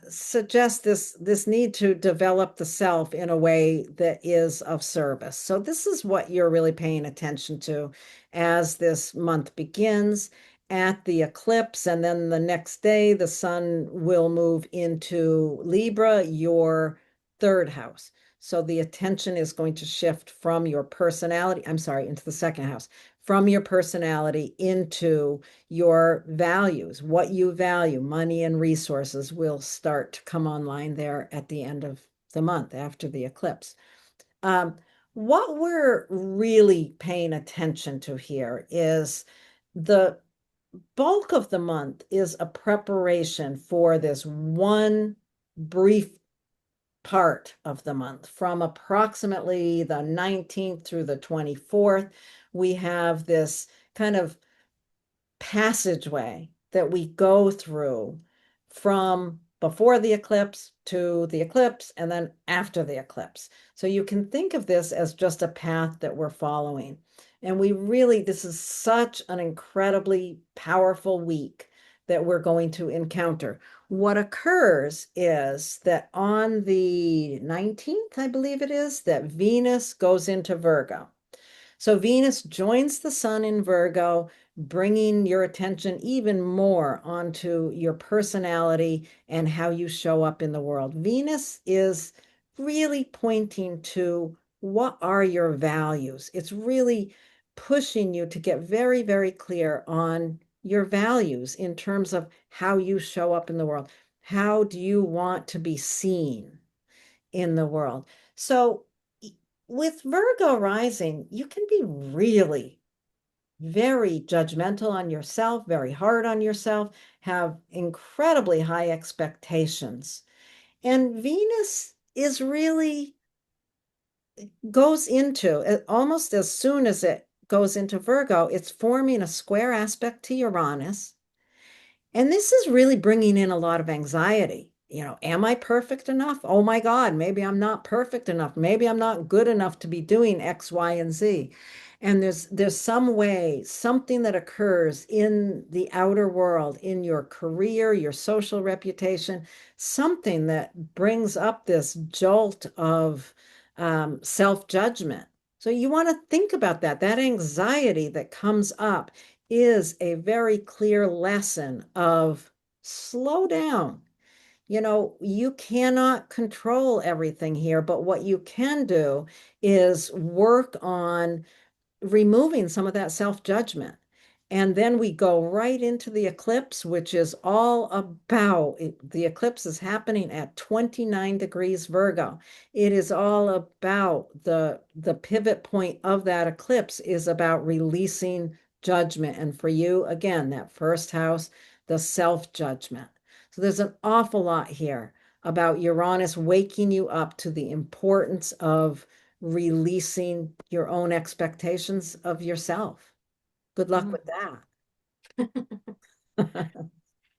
suggest this need to develop the self in a way that is of service. So this is what you're really paying attention to as this month begins at the eclipse, and then the next day the sun will move into Libra, your third house. So the attention is going to shift from your personality, I'm sorry, into the second house, from your personality into your values, what you value, money and resources will start to come online there at the end of the month after the eclipse. Um, what we're really paying attention to here is the bulk of the month is a preparation for this one brief part of the month from approximately the 19th through the 24th. We have this kind of passageway that we go through from before the eclipse to the eclipse and then after the eclipse. So you can think of this as just a path that we're following. And we really, this is such an incredibly powerful week that we're going to encounter. What occurs is that on the 19th, I believe it is, that Venus goes into Virgo. So Venus joins the sun in Virgo, bringing your attention even more onto your personality and how you show up in the world. Venus is really pointing to what are your values. It's really pushing you to get very, very clear on your values in terms of how you show up in the world. How do you want to be seen in the world? So with Virgo rising, you can be really very judgmental on yourself, very hard on yourself, have incredibly high expectations. And Venus is really goes into almost as soon as it goes into Virgo, it's forming a square aspect to Uranus. And this is really bringing in a lot of anxiety. Am I perfect enough? Oh my God, maybe I'm not perfect enough. Maybe I'm not good enough to be doing X, Y, and Z. And there's some way, something that occurs in the outer world, in your career, your social reputation, something that brings up this jolt of self-judgment. So you want to think about that, that anxiety that comes up is a very clear lesson of slow down. You cannot control everything here, but what you can do is work on removing some of that self-judgment. And then we go right into the eclipse, which is all about the eclipse is happening at 29 degrees Virgo. It is all about the pivot point of that eclipse is about releasing judgment. And for you, again, that first house, the self-judgment. So there's an awful lot here about Uranus waking you up to the importance of releasing your own expectations of yourself. Good luck Mhm. with that.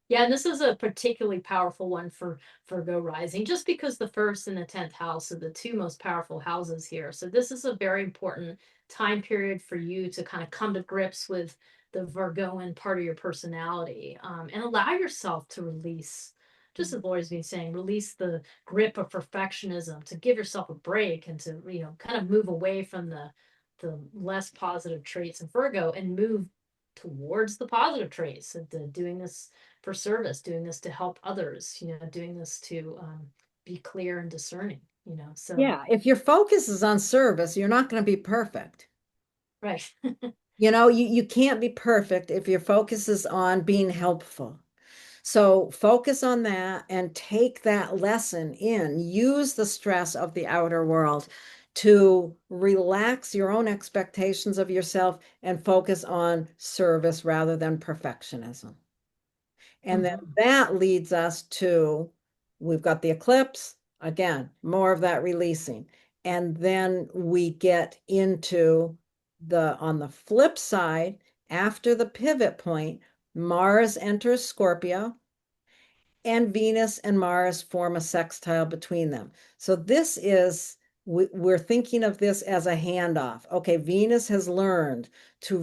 Yeah, and this is a particularly powerful one for Virgo rising, just because the first and the 10th house are the two most powerful houses here. So this is a very important time period for you to kind of come to grips with the Virgoan part of your personality, and allow yourself to release, just as Laura's been saying, release the grip of perfectionism, to give yourself a break and to, kind of move away from the less positive traits of Virgo and move towards the positive traits of doing this for service, doing this to help others, doing this to be clear and discerning, so Yeah, if your focus is on service, you're not going to be perfect. right. You can't be perfect if your focus is on being helpful. So focus on that and take that lesson in. Use the stress of the outer world to relax your own expectations of yourself and focus on service rather than perfectionism. And then Mhm. that leads us to, we've got the eclipse, again, more of that releasing. And then we get into on the flip side, after the pivot point, Mars enters Scorpio and Venus and Mars form a sextile between them. So this is we're thinking of this as a handoff. Okay, Venus has learned to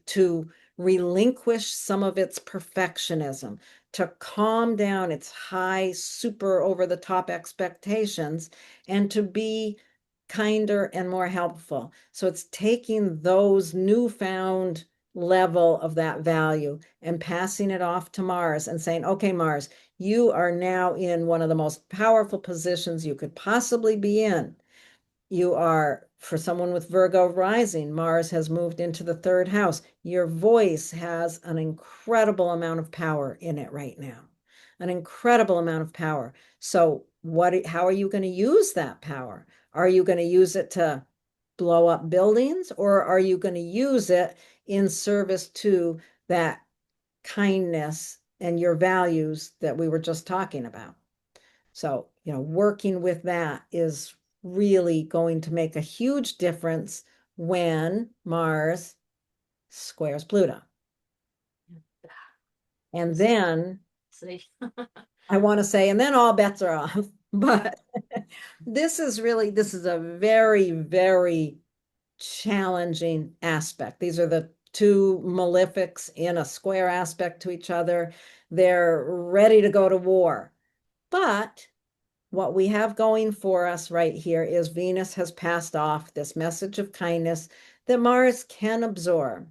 to relinquish some of its perfectionism, to calm down its high, super over the top expectations, and to be kinder and more helpful. So it's taking those newfound level of that value and passing it off to Mars and saying, okay, Mars, you are now in one of the most powerful positions you could possibly be in. You are, for someone with Virgo rising, Mars has moved into the third house. Your voice has an incredible amount of power in it right now, an incredible amount of power. So, how are you going to use that power? Are you going to use it to blow up buildings, or are you going to use it in service to that kindness and your values that we were just talking about? So, working with that is really going to make a huge difference when Mars squares Pluto. And then See. I want to say, and then all bets are off. But this is a very, very challenging aspect. These are the two malefics in a square aspect to each other. They're ready to go to war. But what we have going for us right here is Venus has passed off this message of kindness that Mars can absorb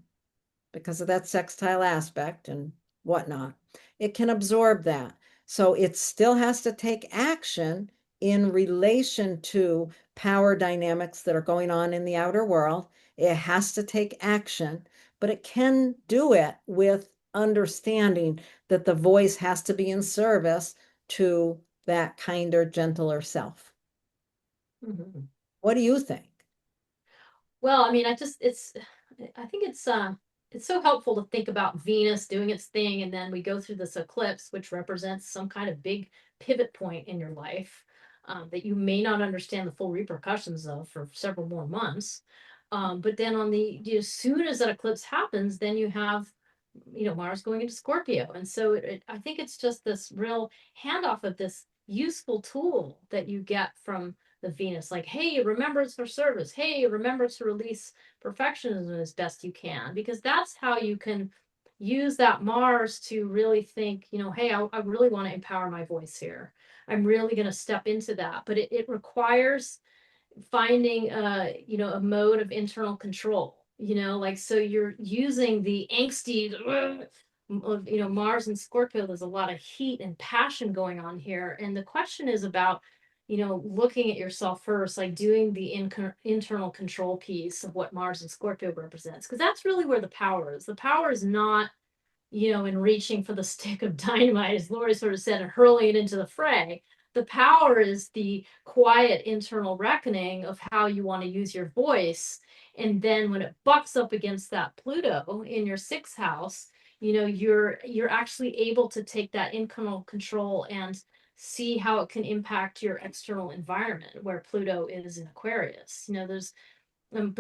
because of that sextile aspect and whatnot. It can absorb that. So it still has to take action in relation to power dynamics that are going on in the outer world. It has to take action, but it can do it with understanding that the voice has to be in service to that kinder, gentler self. Mhm. What do you think? Well, I mean, I think it's so helpful to think about Venus doing its thing, and then we go through this eclipse, which represents some kind of big pivot point in your life, that you may not understand the full repercussions of for several more months. But then as soon as that eclipse happens, then you have, Mars going into Scorpio. And so I think it's just this real handoff of this useful tool that you get from the Venus, like, hey, remembrance for service. Hey, remember to release perfectionism as best you can, because that's how you can use that Mars to really think, hey, I really want to empower my voice here. I'm really going to step into that. But it requires finding a mode of internal control, like, so you're using the angsty of, Mars and Scorpio. There's a lot of heat and passion going on here, and the question is about, looking at yourself first, like doing the internal control piece of what Mars and Scorpio represents, because that's really where the power is. The power is not, in reaching for the stick of dynamite, as Laurie sort of said, and hurling it into the fray. The power is the quiet internal reckoning of how you want to use your voice. And then when it bucks up against that Pluto in your sixth house, you're actually able to take that internal control and see how it can impact your external environment, where Pluto is in Aquarius. But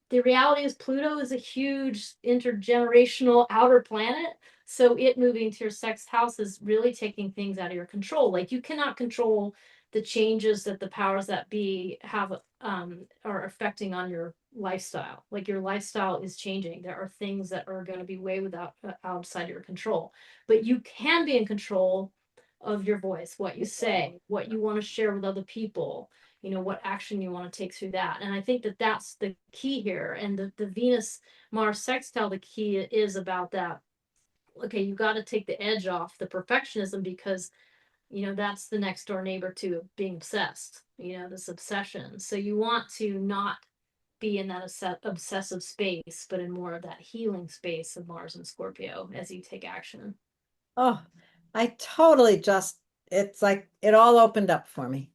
the reality is Pluto is a huge intergenerational outer planet. So it moving to your sixth house is really taking things out of your control. Like, you cannot control the changes that the powers that be have are affecting on your lifestyle. Like, your lifestyle is changing. There are things that are going to be way without outside your control. But you can be in control of your voice, what you say, what you want to share with other people, what action you want to take through that. And I think that that's the key here. And the Venus Mars sextile, the key is about that. Okay, you got to take the edge off the perfectionism, because that's the next door neighbor to being obsessed, this obsession. So you want to not be in that obsessive space, but in more of that healing space of Mars and Scorpio as you take action. Oh, I totally just, it's like it all opened up for me,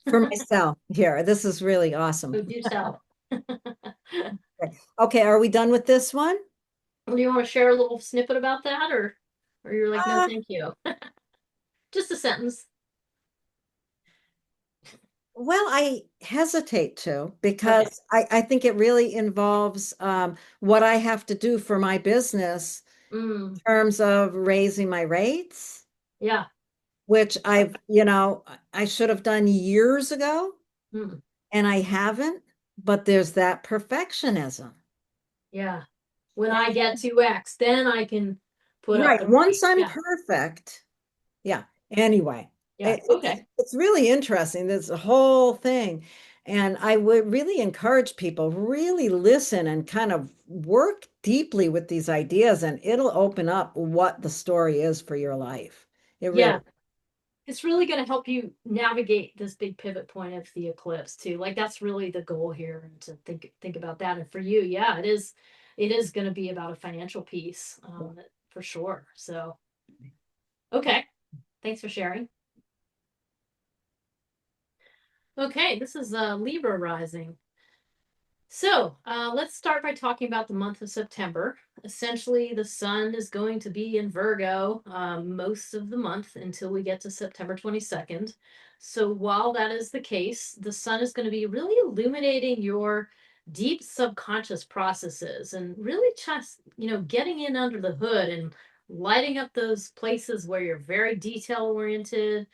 for myself here. This is really awesome. So do tell. Okay, are we done with this one? Do you want to share a little snippet about that, or you're like, no, Uh, thank you? Just a sentence. well, I hesitate to Okay. because I think it really involves what I have to do for my business Mm, in terms of raising my rates, yeah. which I should have done years ago. Hmm. And I haven't, but there's that perfectionism. Yeah. When I get to X, then I can put up Right. the Once ring. I'm Yeah. perfect. Yeah. Anyway, Yeah. Okay. it's really interesting, this whole thing. And I would really encourage people, really listen and kind of work deeply with these ideas, and it'll open up what the story is for your life. It really, Yeah. It's really going to help you navigate this big pivot point of the eclipse too. Like that's really the goal here, and to think about that. And for you, yeah, it is going to be about a financial piece, for sure. So, okay. Thanks for sharing. Okay, this is Libra rising. So let's start by talking about the month of September. Essentially, the sun is going to be in Virgo most of the month until we get to September 22nd. So while that is the case, the sun is going to be really illuminating your deep subconscious processes and really just, getting in under the hood and lighting up those places where you're very detail oriented.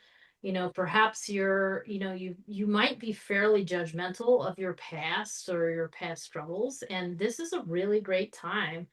Perhaps you might be fairly judgmental of your past or your past struggles, and this is a really great time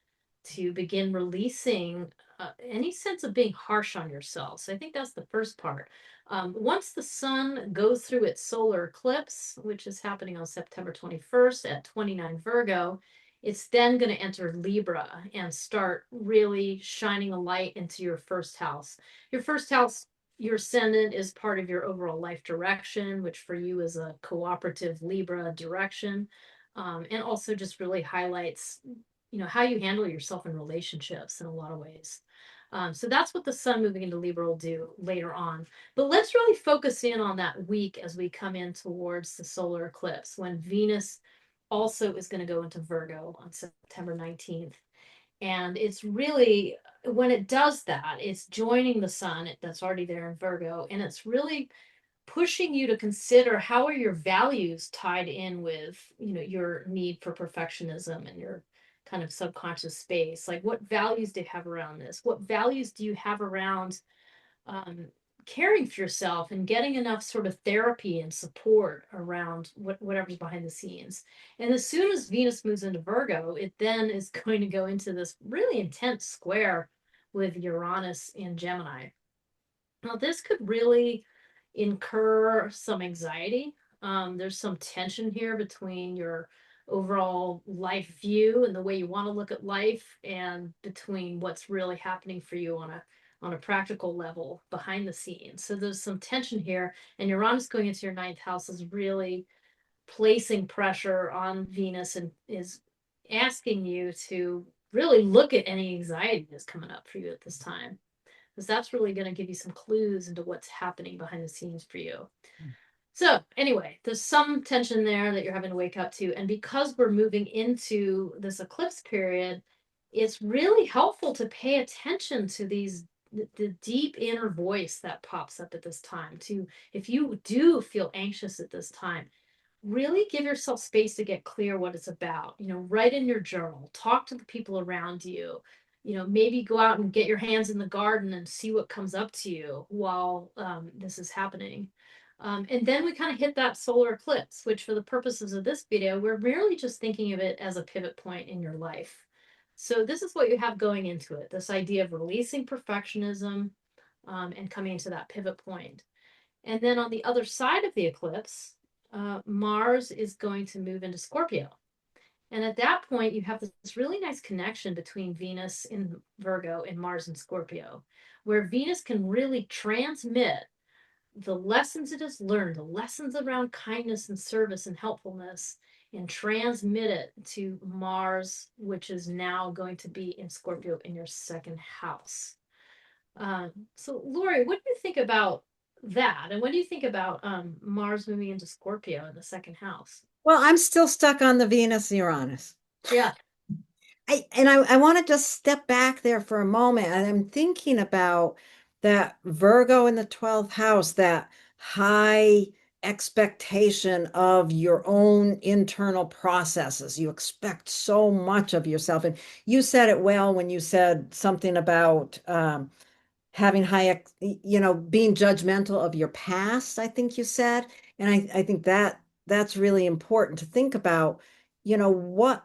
to begin releasing any sense of being harsh on yourself. So I think that's the first part. Once the sun goes through its solar eclipse, which is happening on September 21st at 29 Virgo, it's then going to enter Libra and start really shining a light into your first house. Your first house, your ascendant, is part of your overall life direction, which for you is a cooperative Libra direction. And also just really highlights, how you handle yourself in relationships in a lot of ways. So that's what the sun moving into Libra will do later on. But let's really focus in on that week as we come in towards the solar eclipse, when Venus also is going to go into Virgo on September 19th. And it's really, when it does that, it's joining the sun that's already there in Virgo, and it's really pushing you to consider how are your values tied in with, your need for perfectionism and your kind of subconscious space. Like, what values do you have around this? What values do you have around um, caring for yourself and getting enough sort of therapy and support around whatever's behind the scenes? And as soon as Venus moves into Virgo, it then is going to go into this really intense square with Uranus in Gemini. Now, this could really incur some anxiety. There's some tension here between your overall life view and the way you want to look at life, and between what's really happening for you on a practical level behind the scenes. So there's some tension here, and Uranus going into your ninth house is really placing pressure on Venus and is asking you to really look at any anxiety that's coming up for you at this time, because that's really going to give you some clues into what's happening behind the scenes for you. So, anyway, there's some tension there that you're having to wake up to. And because we're moving into this eclipse period, it's really helpful to pay attention to the deep inner voice that pops up at this time. To, if you do feel anxious at this time, really give yourself space to get clear what it's about. Write in your journal, talk to the people around you. Maybe go out and get your hands in the garden and see what comes up to you while this is happening. And then we kind of hit that solar eclipse, which for the purposes of this video, we're merely just thinking of it as a pivot point in your life. So this is what you have going into it, this idea of releasing perfectionism, and coming into that pivot point. And then on the other side of the eclipse, Mars is going to move into Scorpio. And at that point, you have this really nice connection between Venus in Virgo and Mars in Scorpio, where Venus can really transmit the lessons it has learned, the lessons around kindness and service and helpfulness, and transmit it to Mars, which is now going to be in Scorpio in your second house. So, Laurie, what do you think about that? And what do you think about Mars moving into Scorpio in the second house? well, I'm still stuck on the Venus Uranus. Yeah. I want to just step back there for a moment. And I'm thinking about that Virgo in the 12th house, that high expectation of your own internal processes. You expect so much of yourself. And you said it well when you said something about having being judgmental of your past, I think you said. And I think that that's really important to think about, what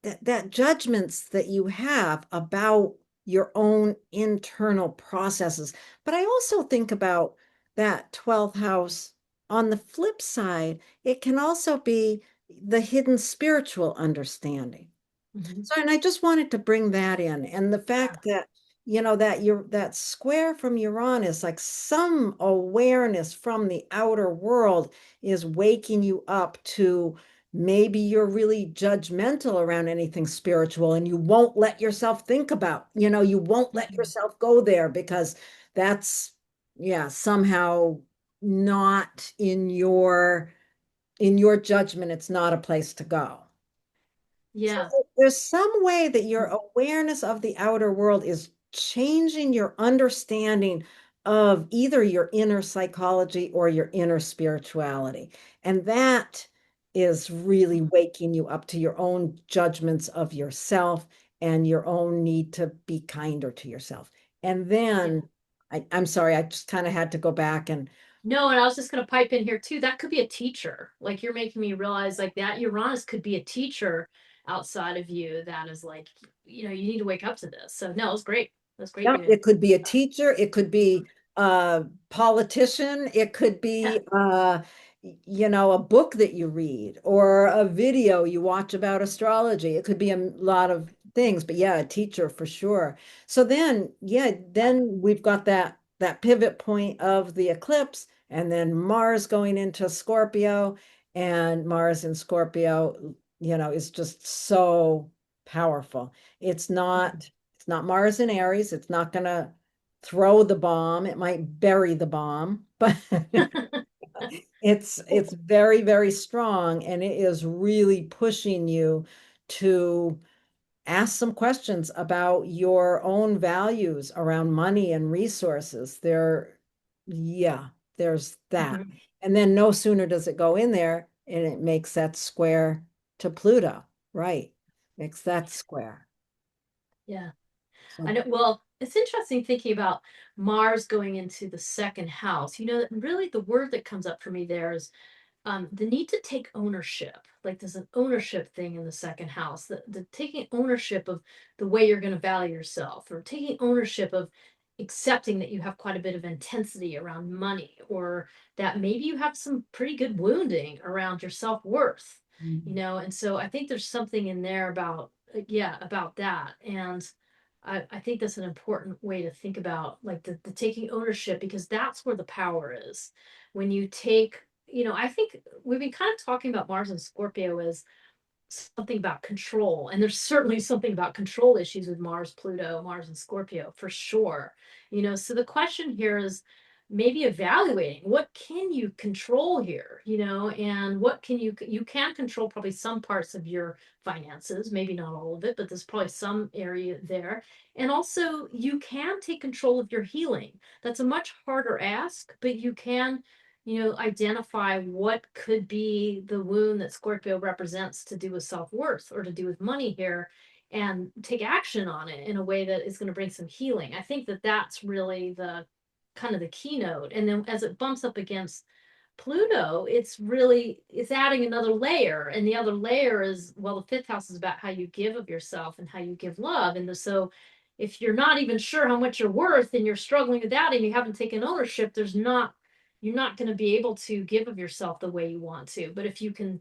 that judgments that you have about your own internal processes. But I also think about that 12th house. On the flip side, it can also be the hidden spiritual understanding. Mhm. So, and I just wanted to bring that in, and the Yeah. fact that, that you're that square from Uranus, like some awareness from the outer world is waking you up to maybe you're really judgmental around anything spiritual and you won't let yourself think about, you won't let Mhm. yourself go there because that's, yeah, somehow not in your judgment, it's not a place to go. So Yeah. there's some way that your awareness of the outer world is changing your understanding of either your inner psychology or your inner spirituality. And that is really waking you up to your own judgments of yourself and your own need to be kinder to yourself. And Yeah. then I'm sorry, I just kind of had to go back and No, and I was just going to pipe in here too. That could be a teacher. Like you're making me realize like that Uranus could be a teacher outside of you that is like, you need to wake up to this. So no, it's great. That's great. yeah, You it could be a teacher, it could be a politician, it could yeah. be a book that you read or a video you watch about astrology. It could be a lot of things, but yeah, a teacher for sure. So then, yeah, then we've got that pivot point of the eclipse, and then Mars going into Scorpio, and Mars in Scorpio, is just so powerful. It's Mhm. not it's not Mars in Aries. It's not going to throw the bomb. It might bury the bomb, but it's very, very strong, and it is really pushing you to ask some questions about your own values around money and resources. Yeah, there's that. Mhm. And then no sooner does it go in there, and it makes that square to Pluto, right? Makes that square. Yeah. I So know. Well, it's interesting thinking about Mars going into the second house. Really the word that comes up for me there is the need to take ownership. Like there's an ownership thing in the second house, the taking ownership of the way you're going to value yourself, or taking ownership of accepting that you have quite a bit of intensity around money, or that maybe you have some pretty good wounding around your self-worth, mm. and so I think there's something in there about yeah, about that. And I think that's an important way to think about like the taking ownership, because that's where the power is. When you take, I think we've been kind of talking about Mars and Scorpio as something about control. And there's certainly something about control issues with Mars, Pluto, Mars, and Scorpio for sure. So the question here is maybe evaluating what can you control here, and what you can control probably some parts of your finances, maybe not all of it, but there's probably some area there. And also you can take control of your healing. That's a much harder ask, but you can identify what could be the wound that Scorpio represents to do with self-worth or to do with money here, and take action on it in a way that is going to bring some healing. I think that that's really the kind of the keynote. And then as it bumps up against Pluto, it's adding another layer. And the other layer is, well, the fifth house is about how you give of yourself and how you give love. So if you're not even sure how much you're worth and you're struggling with that and you haven't taken ownership, you're not going to be able to give of yourself the way you want to. But if you can,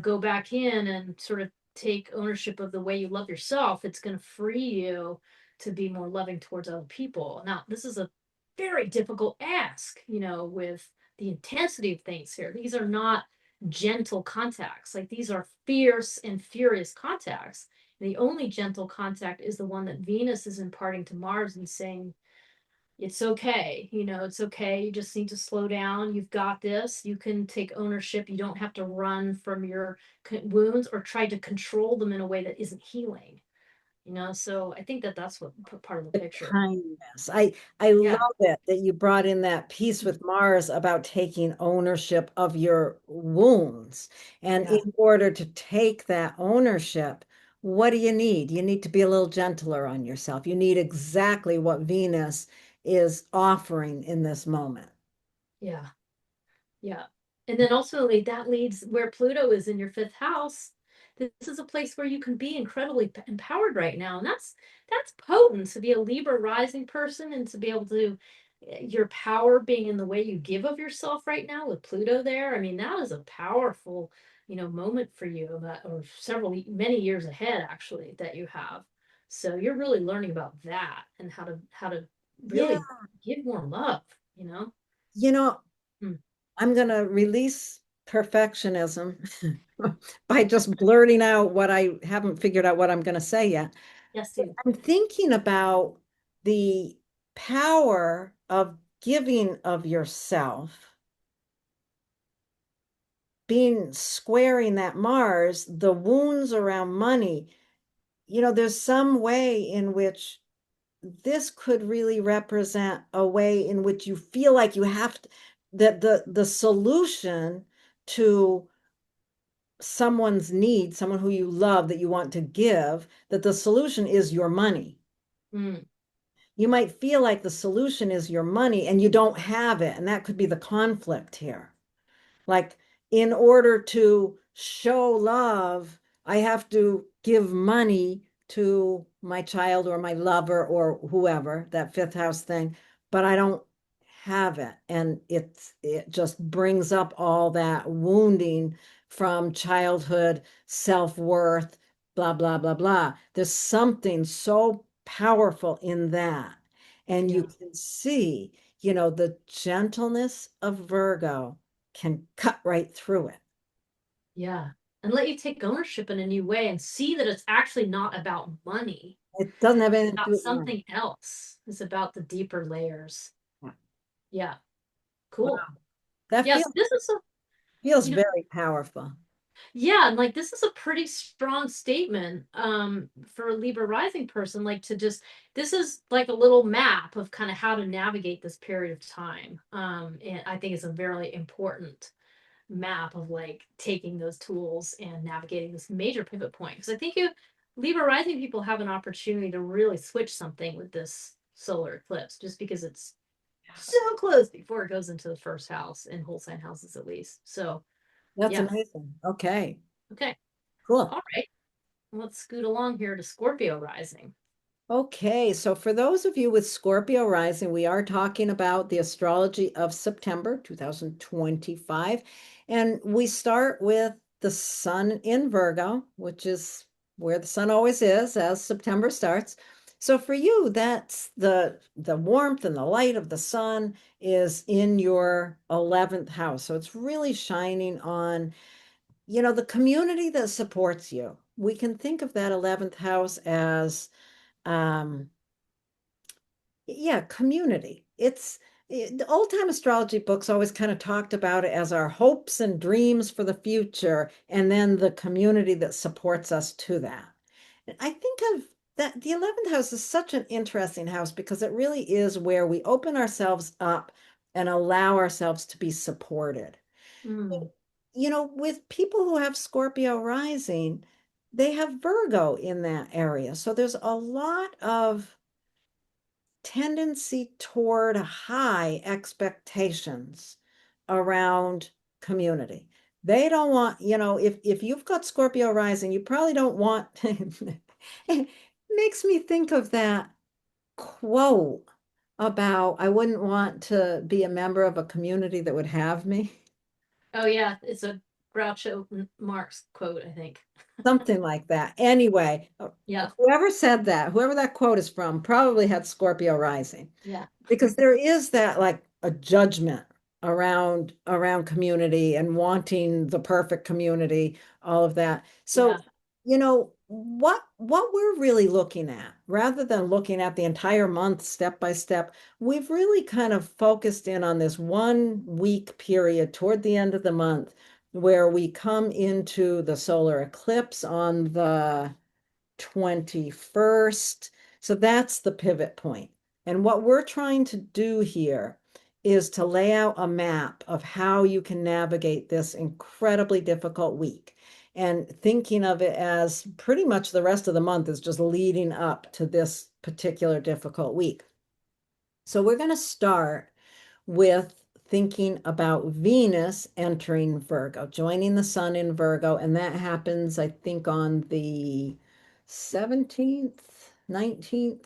go back in and sort of take ownership of the way you love yourself, it's going to free you to be more loving towards other people. Now, this is a very difficult ask, with the intensity of things here. These are not gentle contacts. Like these are fierce and furious contacts. And the only gentle contact is the one that Venus is imparting to Mars and saying, it's okay. It's okay. You just need to slow down. You've got this. You can take ownership. You don't have to run from your wounds or try to control them in a way that isn't healing. So I think that that's what part of the The picture. kindness. I love Yeah. it that you brought in that piece with Mars about taking ownership of your wounds. And Yeah. in order to take that ownership, what do you need? You need to be a little gentler on yourself. You need exactly what Venus is offering in this moment. Yeah. Yeah. And then ultimately that leads where Pluto is in your fifth house. This is a place where you can be incredibly empowered right now. And that's potent to be a Libra rising person and to be able to your power being in the way you give of yourself right now with Pluto there. I mean, that is a powerful, moment for you that or several many years ahead actually that you have. So you're really learning about that and how to Yeah, really give more love, you know? you know, Hmm. I'm going to release perfectionism by just blurting out what I haven't figured out what I'm going to say yet. Yes, dude. I'm thinking about the power of giving of yourself, being squaring that Mars, the wounds around money. There's some way in which this could really represent a way in which you feel like you have to, that the solution to someone's need, someone who you love that you want to give, that the solution is your money. Mm, You might feel like the solution is your money and you don't have it. And that could be the conflict here. Like, in order to show love, I have to give money to my child or my lover or whoever, that fifth house thing, but I don't have it. And it just brings up all that wounding from childhood, self-worth, blah, blah, blah, blah. There's something so powerful in that. And you yeah. can see, the gentleness of Virgo can cut right through it. Yeah. And let you take ownership in a new way and see that it's actually not about money. It doesn't have It's anything to do about with money. something else. It's about the deeper layers. Yeah. Yeah. Wow. Cool. That Yes, this is a, feels you know, very powerful. yeah, and like this is a pretty strong statement for a Libra rising person, like to just this is like a little map of kind of how to navigate this period of time. And I think it's a very important map of like taking those tools and navigating this major pivot point. Because I think you Libra rising people have an opportunity to really switch something with this solar eclipse, just because it's so close before it goes into the first house in whole sign houses at least. So That's yeah, amazing. Okay, okay, cool. all right. Let's scoot along here to Scorpio rising. Okay, so for those of you with Scorpio rising, we are talking about the astrology of September 2025. And we start with the sun in Virgo, which is where the sun always is as September starts. So for you, that's the warmth and the light of the sun is in your 11th house. So it's really shining on, the community that supports you. We can think of that 11th house as um yeah, community. The old time astrology books always kind of talked about it as our hopes and dreams for the future, and then the community that supports us to that. And I think of that the 11th house is such an interesting house because it really is where we open ourselves up and allow ourselves to be supported. Mm, With people who have Scorpio rising, they have Virgo in that area. So there's a lot of tendency toward high expectations around community. They don't want, if you've got Scorpio rising, you probably don't want it makes me think of that quote about I wouldn't want to be a member of a community that would have me. oh yeah, it's a Groucho Marx quote, I think. Something like that. Anyway, Yeah, whoever that quote is from, probably had Scorpio rising. yeah, Because there is that like a judgment around community and wanting the perfect community, all of that. So, yeah. what we're really looking at, rather than looking at the entire month step by step, we've really kind of focused in on this 1 week period toward the end of the month where we come into the solar eclipse on the 21st. So that's the pivot point. And what we're trying to do here is to lay out a map of how you can navigate this incredibly difficult week. And thinking of it as pretty much the rest of the month is just leading up to this particular difficult week. So we're going to start with thinking about Venus entering Virgo, joining the sun in Virgo, and that happens, I think, on the 17th, 19th.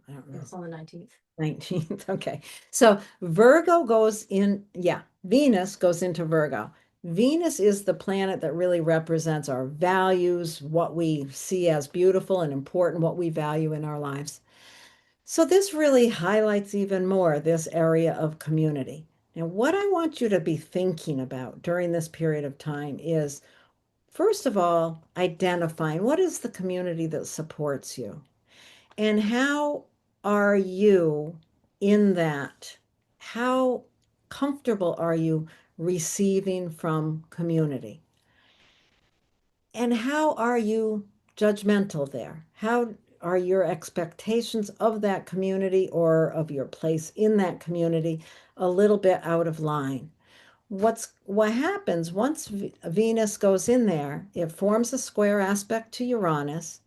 I don't know. It's on the 19th. 19th. Okay. So Virgo goes in, yeah, Venus goes into Virgo. Venus is the planet that really represents our values, what we see as beautiful and important, what we value in our lives. So this really highlights even more this area of community. And what I want you to be thinking about during this period of time is, first of all, identifying what is the community that supports you and how are you in that? How comfortable are you receiving from community? And how are you judgmental there? How are your expectations of that community or of your place in that community a little bit out of line? What happens once Venus goes in there, it forms a square aspect to Uranus,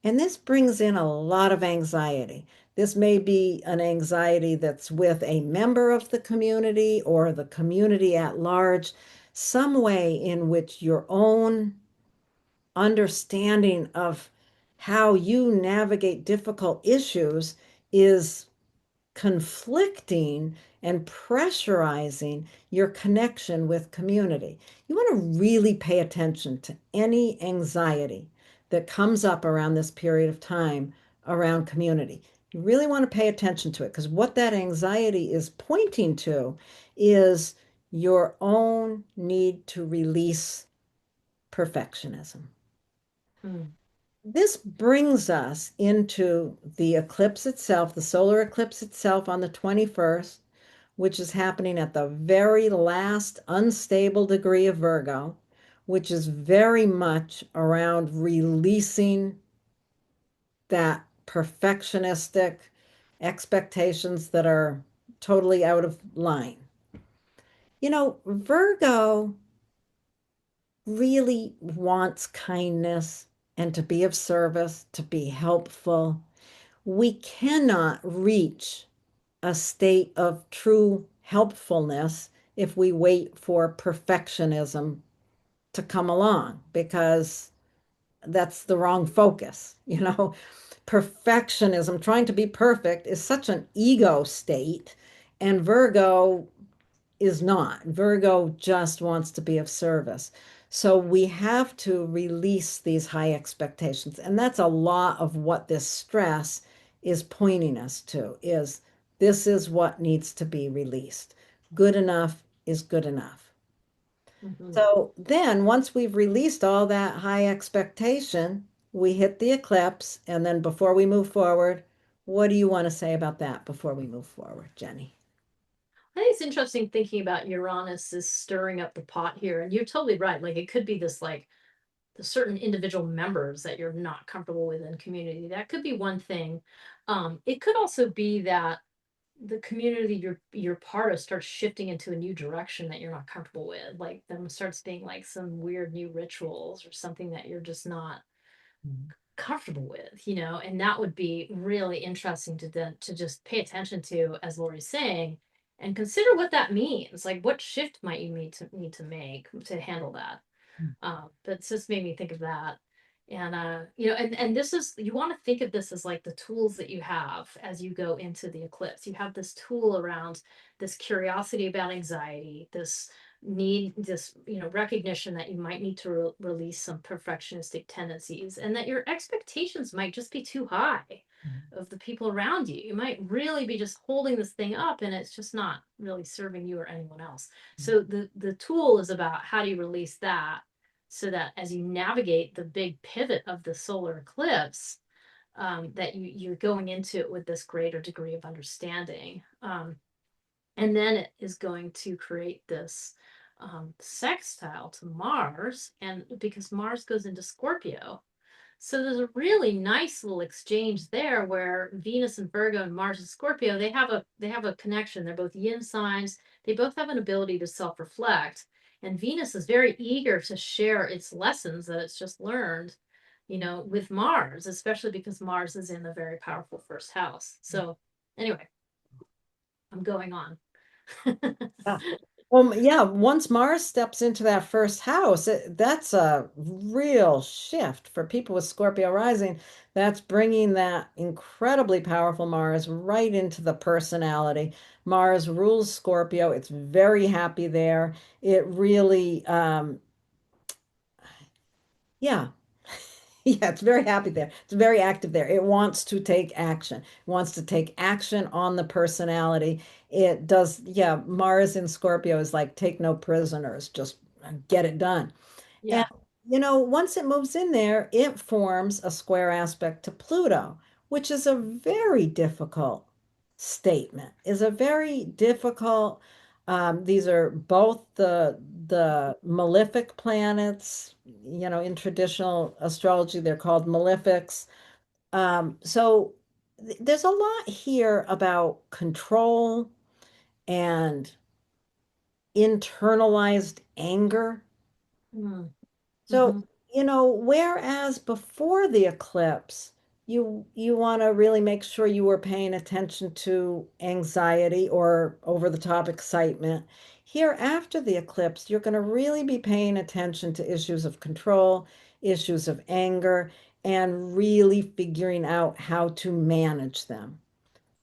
and this brings in a lot of anxiety. This may be an anxiety that's with a member of the community or the community at large, some way in which your own understanding of how you navigate difficult issues is conflicting and pressurizing your connection with community. You want to really pay attention to any anxiety that comes up around this period of time around community. You really want to pay attention to it because what that anxiety is pointing to is your own need to release perfectionism. Hmm. This brings us into the eclipse itself, the solar eclipse itself on the 21st, which is happening at the very last unstable degree of Virgo, which is very much around releasing that perfectionistic expectations that are totally out of line. You know, Virgo really wants kindness and to be of service, to be helpful. We cannot reach a state of true helpfulness if we wait for perfectionism to come along because that's the wrong focus. You know, perfectionism, trying to be perfect, is such an ego state, and Virgo is not. Virgo just wants to be of service. So we have to release these high expectations. And that's a lot of what this stress is pointing us to is this is what needs to be released. Good enough is good enough. Mhm. So then once we've released all that high expectation, we hit the eclipse. And then before we move forward, what do you want to say about that before we move forward, Jenny? I think it's interesting thinking about Uranus is stirring up the pot here, and you're totally right. Like it could be this like the certain individual members that you're not comfortable with in community. That could be one thing. It could also be that the community you're part of starts shifting into a new direction that you're not comfortable with. Like there starts being like some weird new rituals or something that you're just not comfortable with, and that would be really interesting to just pay attention to, as Laurie's saying, and consider what that means. Like what shift might you need to make to handle that. But it's just made me think of that. And and this is, you want to think of this as like the tools that you have as you go into the eclipse. You have this tool around this curiosity about anxiety, this recognition that you might need to release some perfectionistic tendencies, and that your expectations might just be too high of the people around you. You might really be just holding this thing up, and it's just not really serving you or anyone else. So the tool is about how do you release that, so that as you navigate the big pivot of the solar eclipse, that you're going into it with this greater degree of understanding. And then it is going to create this sextile to Mars, and because Mars goes into Scorpio. So there's a really nice little exchange there where Venus and Virgo and Mars and Scorpio, they have a connection. They're both yin signs. They both have an ability to self-reflect. And Venus is very eager to share its lessons that it's just learned, with Mars, especially because Mars is in the very powerful first house. So anyway, I'm going on. Yeah. Well, yeah, once Mars steps into that first house, that's a real shift for people with Scorpio rising. That's bringing that incredibly powerful Mars right into the personality. Mars rules Scorpio. It's very happy there. It really, yeah, yeah, it's very happy there. It's very active there. It wants to take action. It wants to take action on the personality. It does, yeah, Mars in Scorpio is like take no prisoners, just get it done. And, Yeah. once it moves in there, it forms a square aspect to Pluto, which is a very difficult statement, is a very difficult, these are both the malefic planets, in traditional astrology, they're called malefics. So there's a lot here about control and internalized anger. Mm. So, Hmm. whereas before the eclipse, you want to really make sure you were paying attention to anxiety or over the top excitement. Here, after the eclipse, you're going to really be paying attention to issues of control, issues of anger, and really figuring out how to manage them.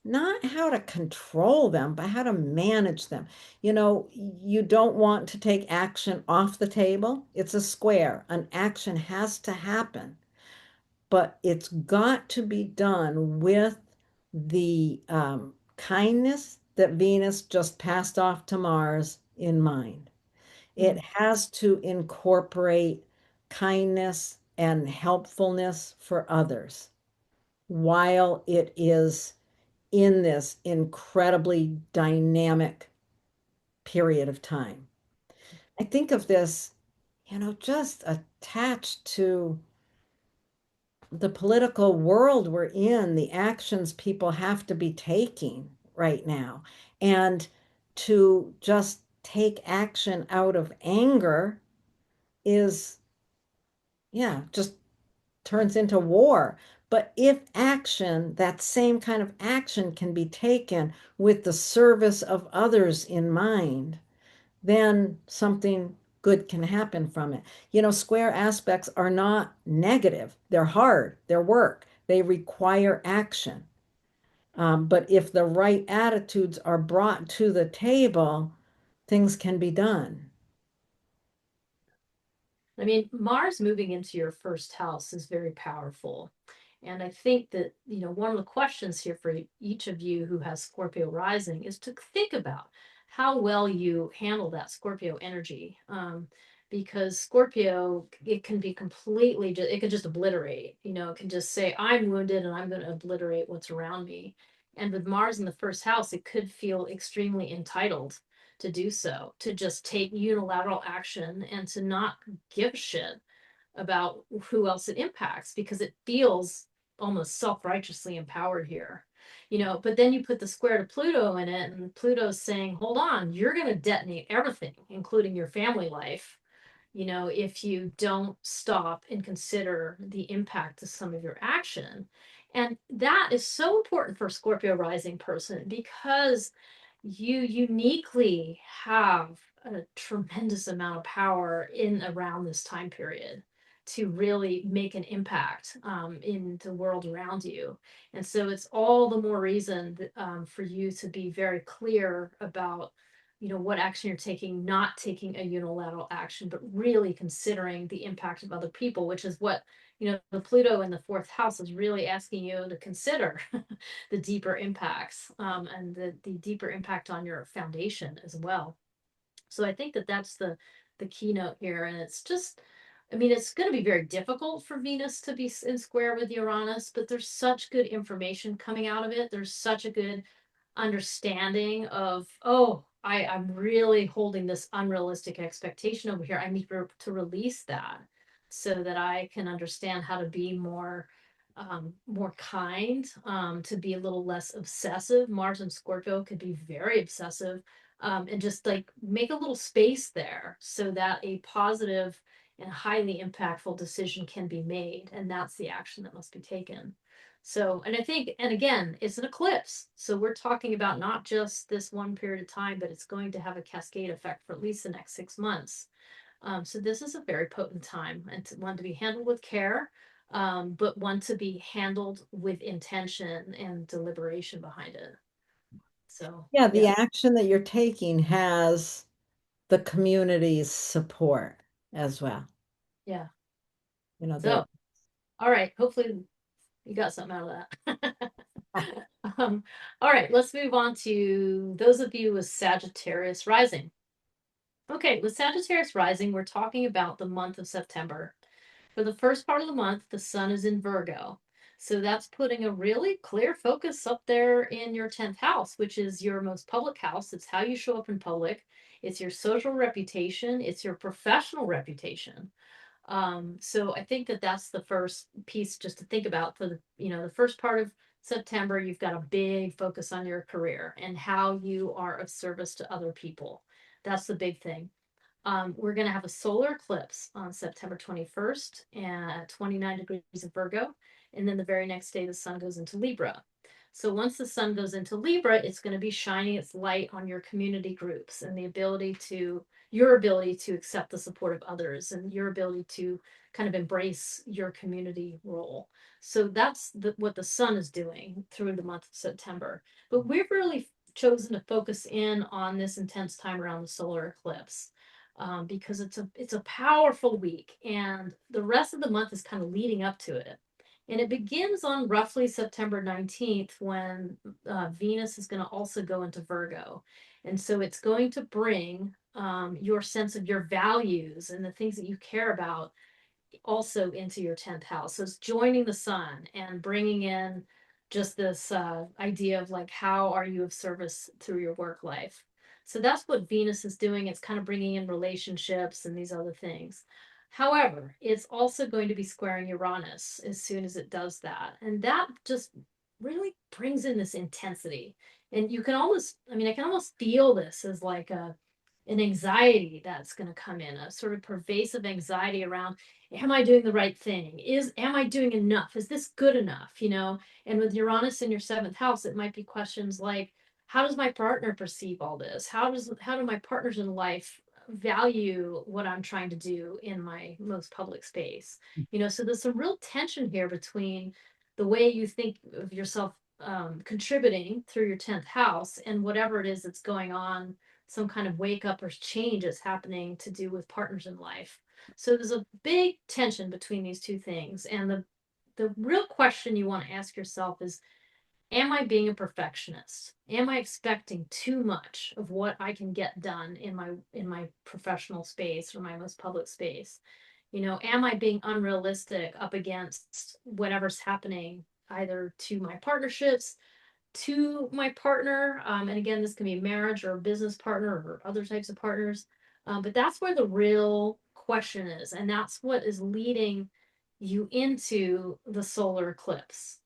Not how to control them, but how to manage them. You don't want to take action off the table. It's a square. An action has to happen, but it's got to be done with the kindness that Venus just passed off to Mars in mind. It Mm. has to incorporate kindness and helpfulness for others while it is in this incredibly dynamic period of time. I think of this, just attached to the political world we're in, the actions people have to be taking right now. And to just take action out of anger is, yeah, just turns into war. But if action, that same kind of action can be taken with the service of others in mind, then something good can happen from it. Square aspects are not negative. They're hard, they're work, they require action. But if the right attitudes are brought to the table, things can be done. I mean, Mars moving into your first house is very powerful. And I think that, one of the questions here for each of you who has Scorpio rising is to think about how well you handle that Scorpio energy. Because Scorpio, it can be completely, it can just obliterate, it can just say, I'm wounded and I'm going to obliterate what's around me. And with Mars in the first house, it could feel extremely entitled to do so, to just take unilateral action and to not give a shit about who else it impacts because it feels almost self-righteously empowered here. But then you put the square to Pluto in it, and Pluto's saying, hold on, you're going to detonate everything, including your family life, if you don't stop and consider the impact of some of your action. And that is so important for a Scorpio rising person because you uniquely have a tremendous amount of power in around this time period to really make an impact in the world around you. And so it's all the more reason that, for you to be very clear about what action you're taking, not taking a unilateral action, but really considering the impact of other people, which is what the Pluto in the fourth house is really asking you to consider the deeper impacts, and the deeper impact on your foundation as well. So I think that that's the keynote here, and it's just, I mean, it's going to be very difficult for Venus to be in square with Uranus, but there's such good information coming out of it. There's such a good understanding of, oh, I'm really holding this unrealistic expectation over here. I need to release that so that I can understand how to be more kind, to be a little less obsessive. Mars and Scorpio could be very obsessive, and just like make a little space there so that a positive and highly impactful decision can be made. And that's the action that must be taken. So, and I think, and again, it's an eclipse. So we're talking about not just this one period of time, but it's going to have a cascade effect for at least the next 6 months. So this is a very potent time, and one to be handled with care, but one to be handled with intention and deliberation behind it. So Yeah, the yeah, action that you're taking has the community's support as well. yeah. You know, there. So all right, hopefully you got something out of that. All right, let's move on to those of you with Sagittarius rising. Okay, with Sagittarius rising, we're talking about the month of September. For the first part of the month, the sun is in Virgo. So that's putting a really clear focus up there in your 10th house, which is your most public house. It's how you show up in public, it's your social reputation, it's your professional reputation. So I think that that's the first piece just to think about for the first part of September. You've got a big focus on your career and how you are of service to other people. That's the big thing. We're going to have a solar eclipse on September 21st at 29 degrees of Virgo. And then the very next day, the sun goes into Libra. So once the sun goes into Libra, it's going to be shining its light on your community groups and your ability to accept the support of others and your ability to kind of embrace your community role. So that's what the sun is doing through the month of September. But we've really chosen to focus in on this intense time around the solar eclipse, because it's a powerful week, and the rest of the month is kind of leading up to it. And it begins on roughly September 19th when Venus is going to also go into Virgo. And so it's going to bring your sense of your values and the things that you care about also into your 10th house. So it's joining the sun and bringing in just this idea of like, how are you of service through your work life? So that's what Venus is doing. It's kind of bringing in relationships and these other things. However, it's also going to be squaring Uranus as soon as it does that. And that just really brings in this intensity. And you can almost, I mean, I can almost feel this as like an anxiety that's going to come in, a sort of pervasive anxiety around, am I doing the right thing? Am I doing enough? Is this good enough? And with Uranus in your seventh house, it might be questions like, how does my partner perceive all this? How do my partners in life value what I'm trying to do in my most public space? So there's some real tension here between the way you think of yourself contributing through your 10th house and whatever it is that's going on, some kind of wake up or change that's happening to do with partners in life. So there's a big tension between these two things. And the real question you want to ask yourself is, am I being a perfectionist? Am I expecting too much of what I can get done in my professional space or my most public space? Am I being unrealistic up against whatever's happening either to my partnerships, to my partner? And again, this can be a marriage or a business partner or other types of partners. But that's where the real question is. And that's what is leading you into the solar eclipse,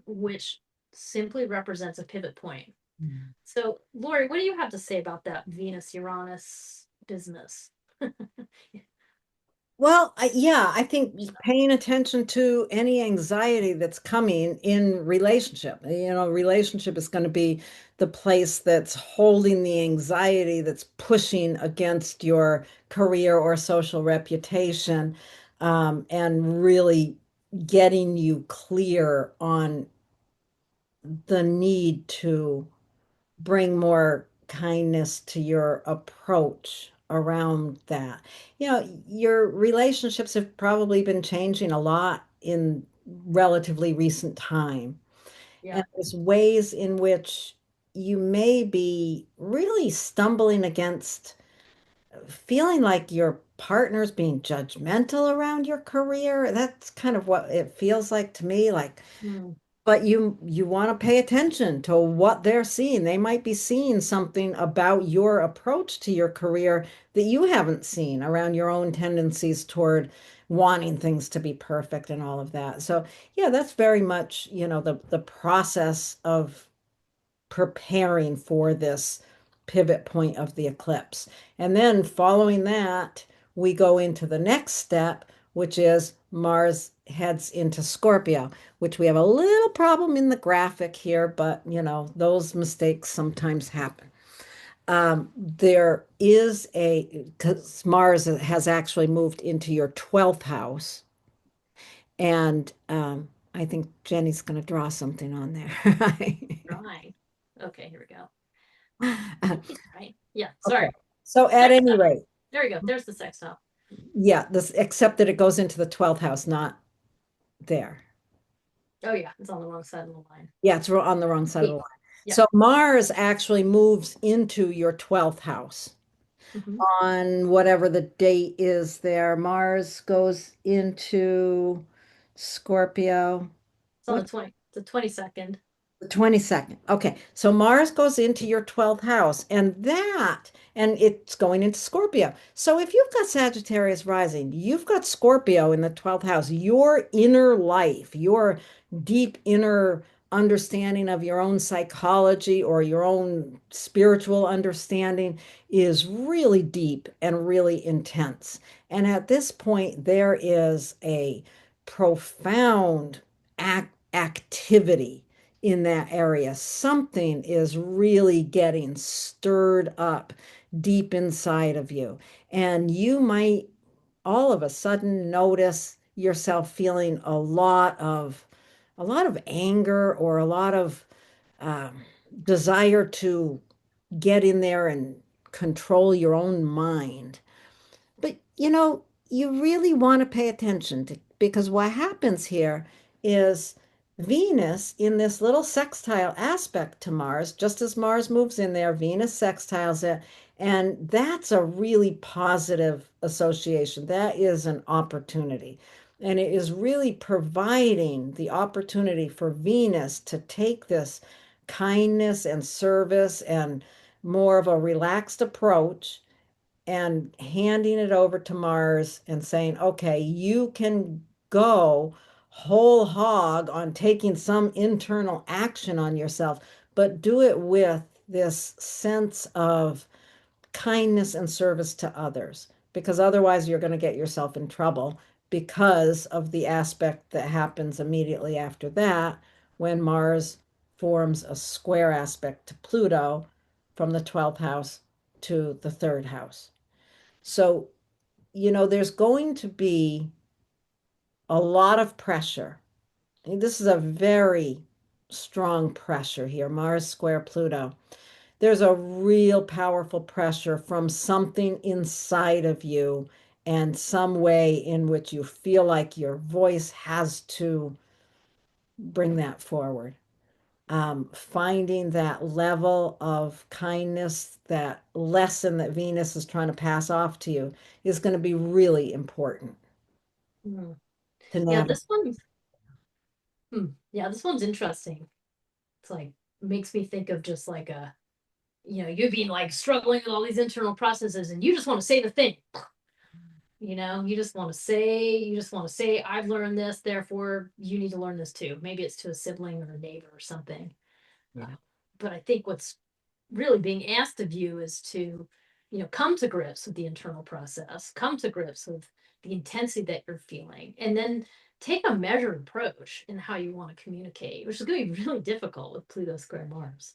which simply represents a pivot point. Mhm. So, Laurie, what do you have to say about that Venus Uranus business? Well, yeah, I think paying attention to any anxiety that's coming in relationship. Relationship is going to be the place that's holding the anxiety that's pushing against your career or social reputation, and really getting you clear on the need to bring more kindness to your approach around that. Your relationships have probably been changing a lot in relatively recent time. Yeah. And there's ways in which you may be really stumbling against feeling like your partner's being judgmental around your career. That's kind of what it feels like to me. Like, Hmm. but you want to pay attention to what they're seeing. They might be seeing something about your approach to your career that you haven't seen around your own tendencies toward wanting things to be perfect and all of that. So, yeah, that's very much, the process of preparing for this pivot point of the eclipse. And then following that, we go into the next step, which is Mars heads into Scorpio, which we have a little problem in the graphic here, but those mistakes sometimes happen. There is because Mars has actually moved into your 12th house. And I think Jenny's going to draw something on there. Right. Okay, here we go. Okay. Right. Yeah, sorry. So at any Sextile. rate, There we go. There's the sextile. yeah, this except that it goes into the 12th house, not there. Oh yeah, it's on the wrong side of the line. Yeah, it's on the wrong side of the Eight. line. Yeah. So Mars actually moves into your 12th house Hmm. on whatever the date is there. Mars goes into Scorpio. It's on What? the 22nd. The 22nd. Okay. So Mars goes into your 12th house and it's going into Scorpio. So if you've got Sagittarius rising, you've got Scorpio in the 12th house. Your inner life, your deep inner understanding of your own psychology or your own spiritual understanding is really deep and really intense. And at this point, there is a profound activity in that area. Something is really getting stirred up deep inside of you. And you might all of a sudden notice yourself feeling a lot of anger or a lot of um, desire to get in there and control your own mind. But you really want to pay attention to because what happens here is Venus in this little sextile aspect to Mars, just as Mars moves in there, Venus sextiles it, and that's a really positive association. That is an opportunity. And it is really providing the opportunity for Venus to take this kindness and service and more of a relaxed approach and handing it over to Mars and saying, okay, you can go whole hog on taking some internal action on yourself, but do it with this sense of kindness and service to others, because otherwise you're going to get yourself in trouble because of the aspect that happens immediately after that when Mars forms a square aspect to Pluto from the 12th house to the third house. So, there's going to be a lot of pressure. And this is a very strong pressure here, Mars square Pluto. There's a real powerful pressure from something inside of you and some way in which you feel like your voice has to bring that forward. Finding that level of kindness, that lesson that Venus is trying to pass off to you is going to be really important Hmm. to Yeah, navigate. yeah, this one's interesting. It's like makes me think of just like you being like struggling with all these internal processes and you just want to say the thing. You just want to say, I've learned this, therefore you need to learn this too. Maybe it's to a sibling or a neighbor or something. Uh, Yeah. but I think what's really being asked of you is to, come to grips with the internal process, come to grips with the intensity that you're feeling, and then take a measured approach in how you want to communicate, which is going to be really difficult with Pluto square Mars.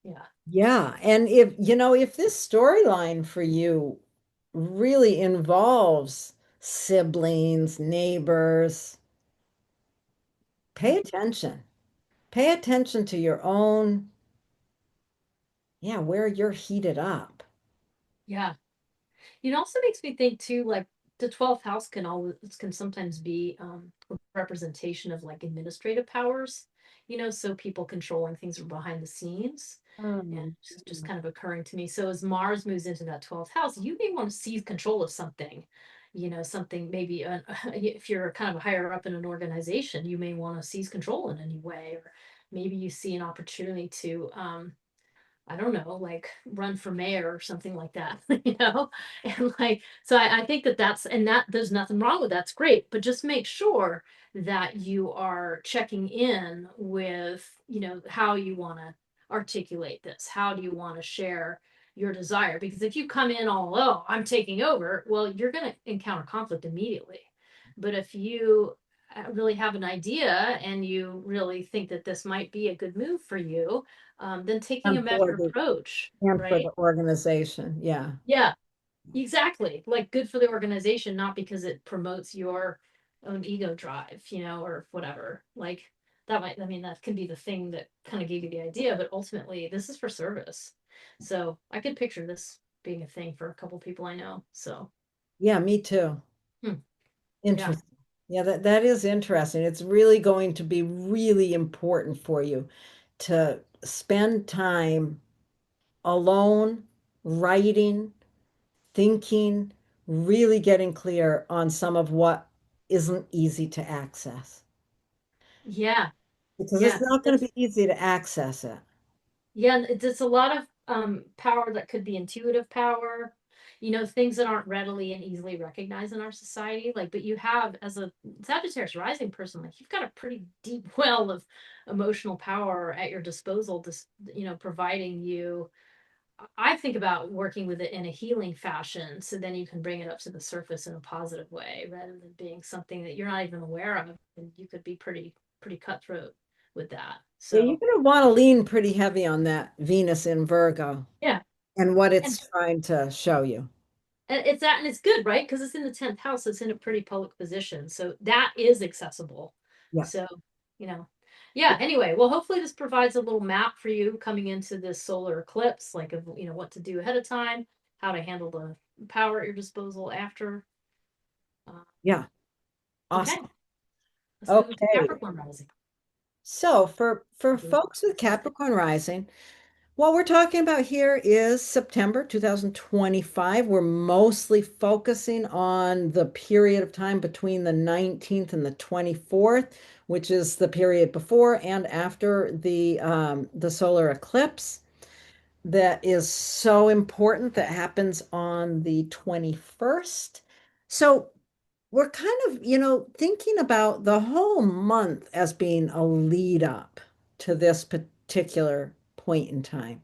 Yeah. Yeah. And if this storyline for you really involves siblings, neighbors, pay attention. Pay attention to your own, yeah, where you're heated up. Yeah. It also makes me think too, like the 12th house can sometimes be a representation of like administrative powers, so people controlling things from behind the scenes. And Um, it's just kind of occurring to me. So as Mars moves into that 12th house, you may want to seize control of something, something maybe if you're kind of higher up in an organization, you may want to seize control in any way, or maybe you see an opportunity to I don't know, like run for mayor or something like that, And like, so I think that there's nothing wrong with that's great, but just make sure that you are checking in with, how you want to articulate this. How do you want to share your desire? Because if you come in all, oh, I'm taking over, well, you're going to encounter conflict immediately. But if you really have an idea and you really think that this might be a good move for you, then taking a And for measured the approach, and for right? the organization. Yeah. Yeah, exactly. Like good for the organization, not because it promotes your own ego drive, or whatever. Like that might, I mean, that can be the thing that kind of gave you the idea, but ultimately this is for service. So I could picture this being a thing for a couple people I know. So, Yeah, me too. hmm, yeah. Interesting. Yeah, that is interesting. It's really going to be really important for you to spend time alone, writing, thinking, really getting clear on some of what isn't easy to access. Yeah. Because it's Yeah. not going to That's be easy to access it. Yeah, it's a lot of power that could be intuitive power, things that aren't readily and easily recognized in our society. Like, but you have, as a Sagittarius rising person, like you've got a pretty deep well of emotional power at your disposal, just providing you. I think about working with it in a healing fashion, so then you can bring it up to the surface in a positive way, rather than being something that you're not even aware of, and you could be pretty cutthroat with that. Yeah, you're So going to want to lean pretty heavy on that Venus in Virgo yeah. and what And it's trying to show you. and it's good, right? Because it's in the 10th house. It's in a pretty public position, so that is accessible. Yeah. So, you know, yeah. Anyway, well, hopefully this provides a little map for you coming into this solar eclipse, like of what to do ahead of time, how to handle the power at your disposal after. Uh, Yeah. okay, Awesome. let's move into Okay. Capricorn rising. So for folks with Capricorn rising, what we're talking about here is September 2025. We're mostly focusing on the period of time between the 19th and the 24th, which is the period before and after the solar eclipse. That is so important that happens on the 21st. So we're kind of, thinking about the whole month as being a lead up to this particular point in time.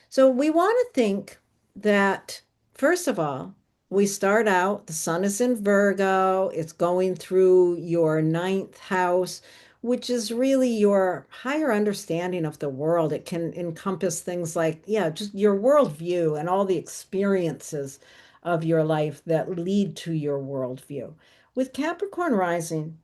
So we want to think that, first of all, we start out, the sun is in Virgo, it's going through your ninth house, which is really your higher understanding of the world. It can encompass things like, yeah, just your worldview and all the experiences of your life that lead to your worldview. With Capricorn rising,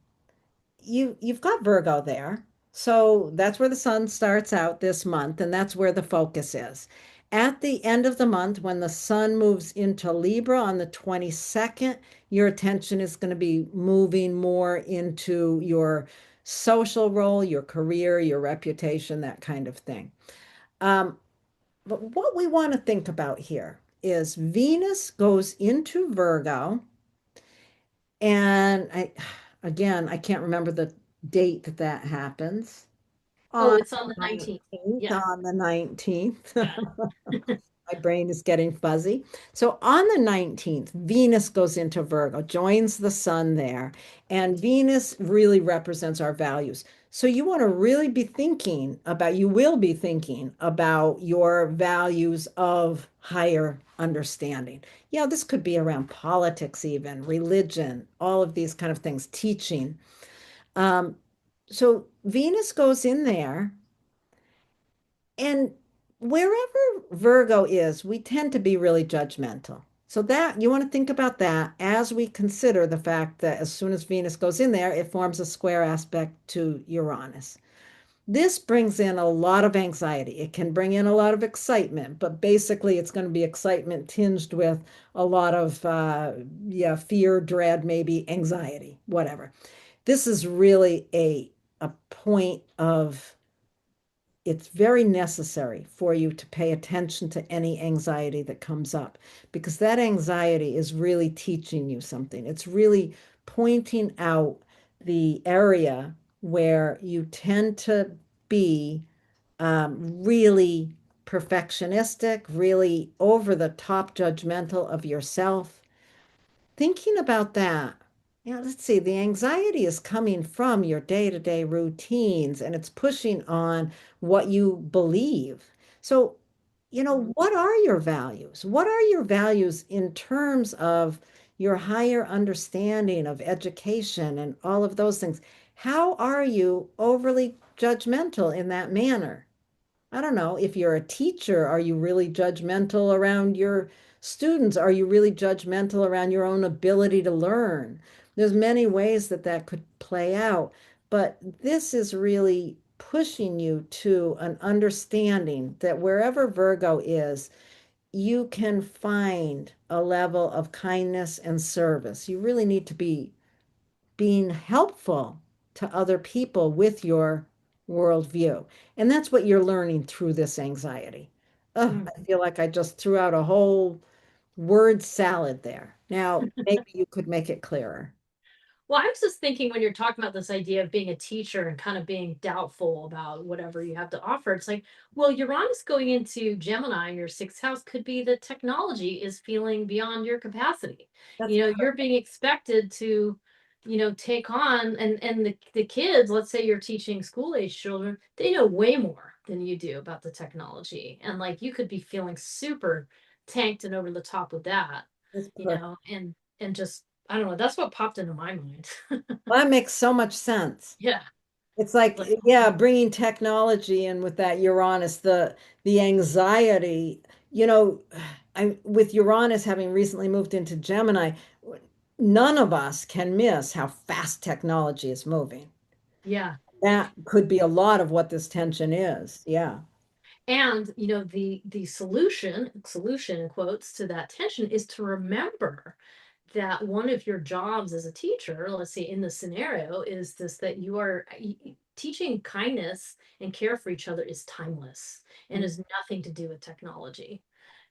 you've got Virgo there. So that's where the sun starts out this month, and that's where the focus is. At the end of the month, when the sun moves into Libra on the 22nd, your attention is going to be moving more into your social role, your career, your reputation, that kind of thing. Um, but what we want to think about here is Venus goes into Virgo, and again, I can't remember the date that that happens. Oh, On it's on the the 19th. 19th, Yeah, on the 19th. yeah. My brain is getting fuzzy. So on the 19th, Venus goes into Virgo, joins the sun there, and Venus really represents our values. So you want to really be thinking about, you will be thinking about your values of higher understanding. Yeah, this could be around politics, even religion, all of these kind of things, teaching. Um, so Venus goes in there, and wherever Virgo is, we tend to be really judgmental. So that you want to think about that as we consider the fact that as soon as Venus goes in there, it forms a square aspect to Uranus. This brings in a lot of anxiety. It can bring in a lot of excitement, but basically it's going to be excitement tinged with a lot of yeah, fear, dread, maybe anxiety, whatever. This is really a point of, it's very necessary for you to pay attention to any anxiety that comes up because that anxiety is really teaching you something. It's really pointing out the area where you tend to be really perfectionistic, really over the top judgmental of yourself. Thinking about that, let's see, the anxiety is coming from your day-to-day routines and it's pushing on what you believe. So, Mhm. what are your values? What are your values in terms of your higher understanding of education and all of those things. How are you overly judgmental in that manner? I don't know. If you're a teacher, are you really judgmental around your students? Are you really judgmental around your own ability to learn? There's many ways that that could play out, but this is really pushing you to an understanding that wherever Virgo is, you can find a level of kindness and service. You really need to be being helpful to other people with your worldview. And that's what you're learning through this anxiety. Oh, I feel like I just threw out a whole word salad there. Now, maybe you could make it clearer. Well, I was just thinking when you're talking about this idea of being a teacher and kind of being doubtful about whatever you have to offer, it's like, well, Uranus going into Gemini in your sixth house could be that technology is feeling beyond your capacity. That's You're being expected to, take on and the kids, let's say you're teaching school age children, they know way more than you do about the technology. And like you could be feeling super tanked and over the top with that, that's perfect. and just I don't know. That's what popped into my mind. Well, that makes so much sense. Yeah. It's like, Like, yeah, bringing technology in with that Uranus, the anxiety, you know, I with Uranus having recently moved into Gemini, none of us can miss how fast technology is moving. yeah. That could be a lot of what this tension is. Yeah. And the solution in quotes to that tension is to remember that one of your jobs as a teacher, let's say in the scenario, is this that you are teaching kindness and care for each other is timeless and has nothing to do with technology.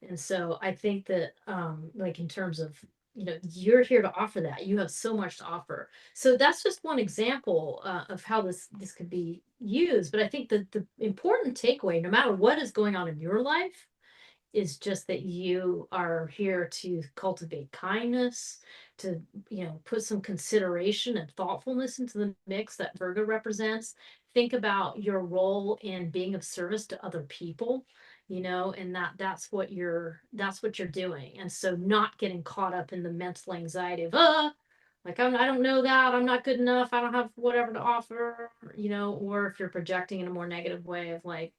And so I think that like in terms of you're here to offer that. You have so much to offer. So that's just one example of how this could be used. But I think that the important takeaway, no matter what is going on in your life, is just that you are here to cultivate kindness, to put some consideration and thoughtfulness into the mix that Virgo represents. Think about your role in being of service to other people, and that's what you're doing. And so not getting caught up in the mental anxiety of like I don't know that I'm not good enough, I don't have whatever to offer, or if you're projecting in a more negative way of like,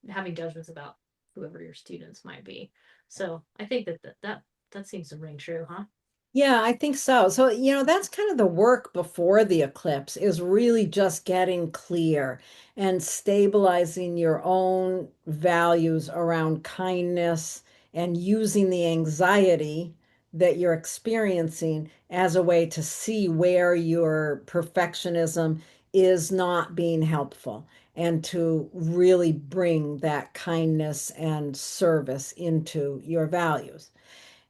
having judgments about whoever your students might be. So I think that seems to ring true, huh? Yeah, I think so. So, that's kind of the work before the eclipse is really just getting clear and stabilizing your own values around kindness and using the anxiety that you're experiencing as a way to see where your perfectionism is not being helpful and to really bring that kindness and service into your values.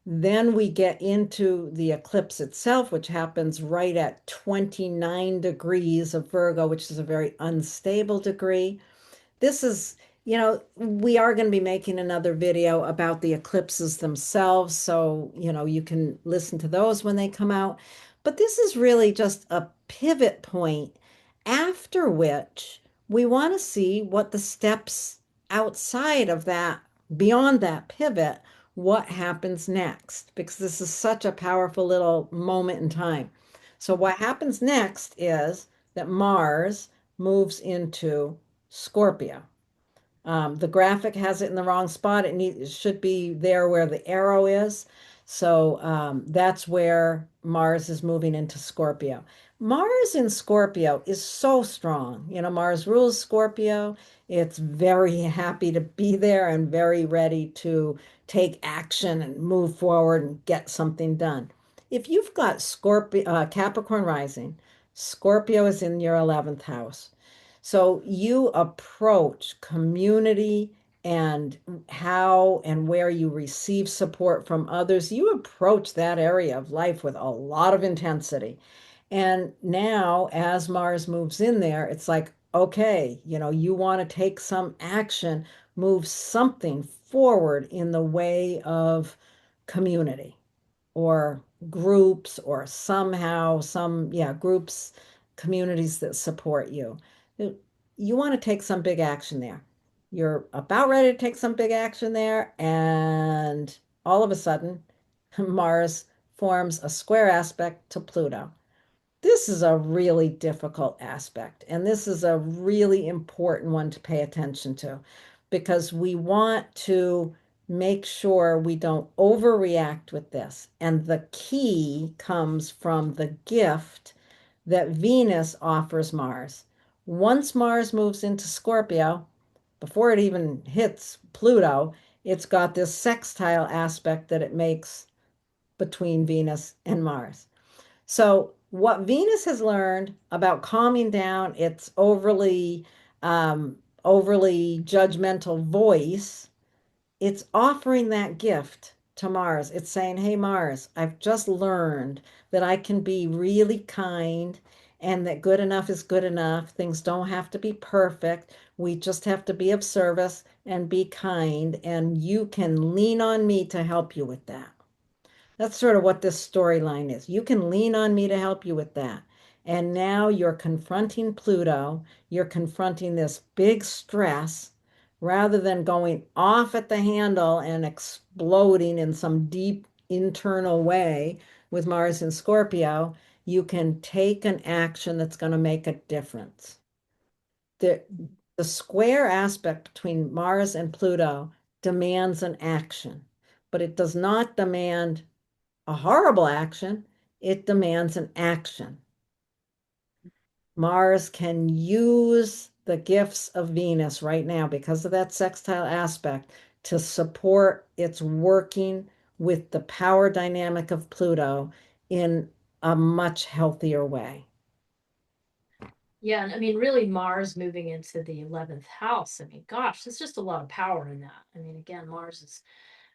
Then we get into the eclipse itself, which happens right at 29 degrees of Virgo, which is a very unstable degree. This is, we are going to be making another video about the eclipses themselves. So, you can listen to those when they come out. But this is really just a pivot point after which we want to see what the steps outside of that, beyond that pivot, what happens next, because this is such a powerful little moment in time. So, what happens next is that Mars moves into Scorpio. The graphic has it in the wrong spot. It should be there where the arrow is. So that's where Mars is moving into Scorpio. Mars in Scorpio is so strong. Mars rules Scorpio. It's very happy to be there and very ready to take action and move forward and get something done. If you've got Capricorn rising, Scorpio is in your 11th house. So you approach community and how and where you receive support from others. You approach that area of life with a lot of intensity. And now, as Mars moves in there, it's like, okay, you want to take some action, move something forward in the way of community or groups or somehow yeah, groups, communities that support you. You want to take some big action there. You're about ready to take some big action there, and all of a sudden, Mars forms a square aspect to Pluto. This is a really difficult aspect, and this is a really important one to pay attention to because we want to make sure we don't overreact with this. And the key comes from the gift that Venus offers Mars. Once Mars moves into Scorpio, before it even hits Pluto, it's got this sextile aspect that it makes between Venus and Mars. So, what Venus has learned about calming down its overly judgmental voice, it's offering that gift to Mars. It's saying, "Hey, Mars, I've just learned that I can be really kind and that good enough is good enough. Things don't have to be perfect. We just have to be of service and be kind, and you can lean on me to help you with that." That's sort of what this storyline is. You can lean on me to help you with that. And now you're confronting Pluto. You're confronting this big stress rather than going off at the handle and exploding in some deep internal way with Mars and Scorpio. You can take an action that's going to make a difference. The, the square aspect between Mars and Pluto demands an action, but it does not demand a horrible action, it demands an action. Mars can use the gifts of Venus right now because of that sextile aspect to support its working with the power dynamic of Pluto in a much healthier way. Yeah, and I mean, really, Mars moving into the 11th house. I mean, gosh, there's just a lot of power in that. I mean, again, Mars is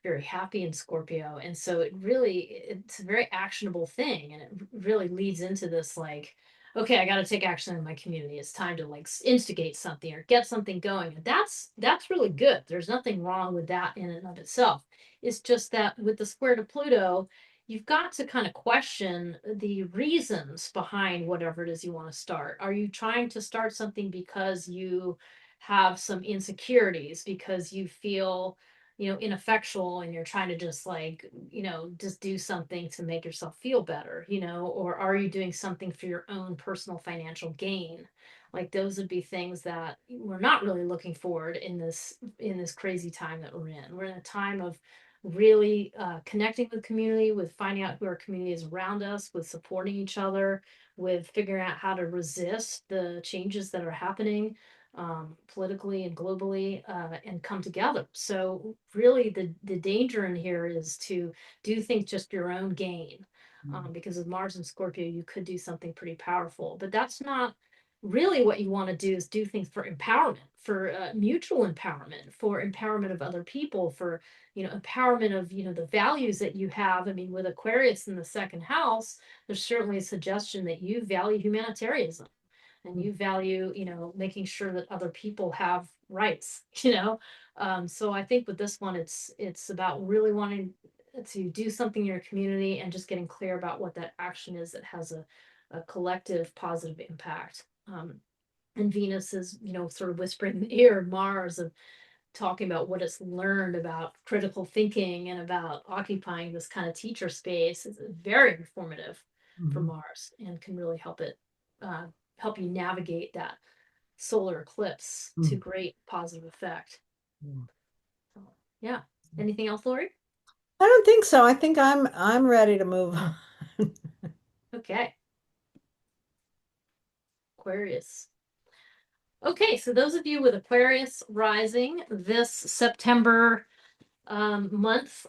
very happy in Scorpio. And so it's a very actionable thing. And it really leads into this like, okay, I got to take action in my community. It's time to like instigate something or get something going. And that's really good. There's nothing wrong with that in and of itself. It's just that with the square to Pluto, you've got to kind of question the reasons behind whatever it is you want to start. Are you trying to start something because you have some insecurities, because you feel ineffectual and you're trying to just like, just do something to make yourself feel better, or are you doing something for your own personal financial gain? Like those would be things that we're not really looking forward in this crazy time that we're in. We're in a time of really connecting with community, with finding out who our community is around us, with supporting each other, with figuring out how to resist the changes that are happening politically and globally, and come together. So really the danger in here is to do things just your own gain. Because with Mars and Scorpio, you could do something pretty powerful, but that's not really what you want to do. Is do things for empowerment, for mutual empowerment, for empowerment of other people, for empowerment of the values that you have. I mean, with Aquarius in the second house, there's certainly a suggestion that you value humanitarianism and you value making sure that other people have rights. So I think with this one, it's about really wanting to do something in your community and just getting clear about what that action is that has a collective positive impact. And Venus is sort of whispering in the ear of Mars of talking about what it's learned about critical thinking and about occupying this kind of teacher space is very informative for Mhm. Mars and can really uh, help you navigate that solar eclipse to Mm. great positive effect. Mm. So, yeah. Anything else, Lori? I don't think so. I think I'm ready to move on. Okay. Aquarius. Okay, so those of you with Aquarius rising this September month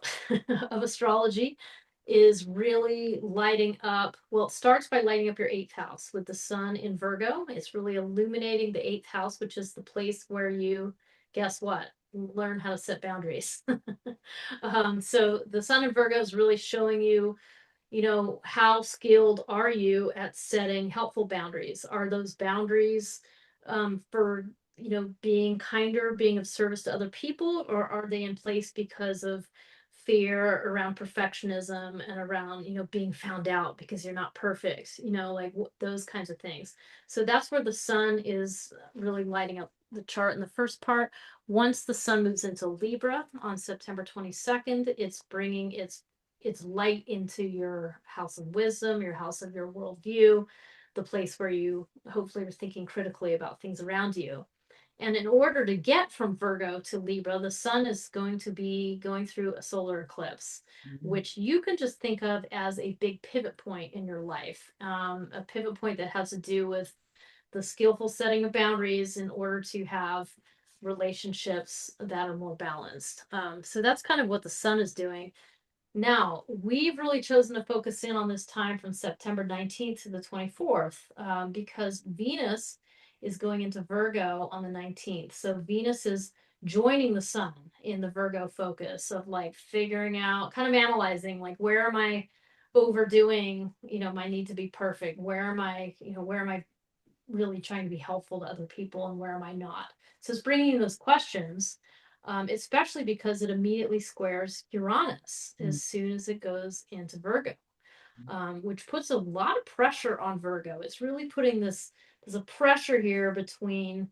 of astrology is really lighting up. Well, it starts by lighting up your eighth house with the sun in Virgo. It's really illuminating the eighth house, which is the place where you, guess what? Learn how to set boundaries. So the sun in Virgo is really showing you how skilled are you at setting helpful boundaries? Are those boundaries for, being kinder, being of service to other people, or are they in place because of fear around perfectionism and around, being found out because you're not perfect, like those kinds of things. So that's where the sun is really lighting up the chart in the first part. Once the sun moves into Libra on September 22nd, it's bringing its it's light into your house of wisdom, your house of your worldview, the place where you hopefully are thinking critically about things around you. And in order to get from Virgo to Libra, the sun is going to be going through a solar eclipse, Mhm. which you can just think of as a big pivot point in your life, a pivot point that has to do with the skillful setting of boundaries in order to have relationships that are more balanced. So that's kind of what the sun is doing. Now, we've really chosen to focus in on this time from September 19th to the 24th, because Venus is going into Virgo on the 19th. So Venus is joining the sun in the Virgo focus of like figuring out, kind of analyzing, like, where am I overdoing, my need to be perfect? Where am I really trying to be helpful to other people, and where am I not? So it's bringing those questions, especially because it immediately squares Uranus as soon as it goes into Virgo, which puts a lot of pressure on Virgo. It's really putting there's a pressure here between,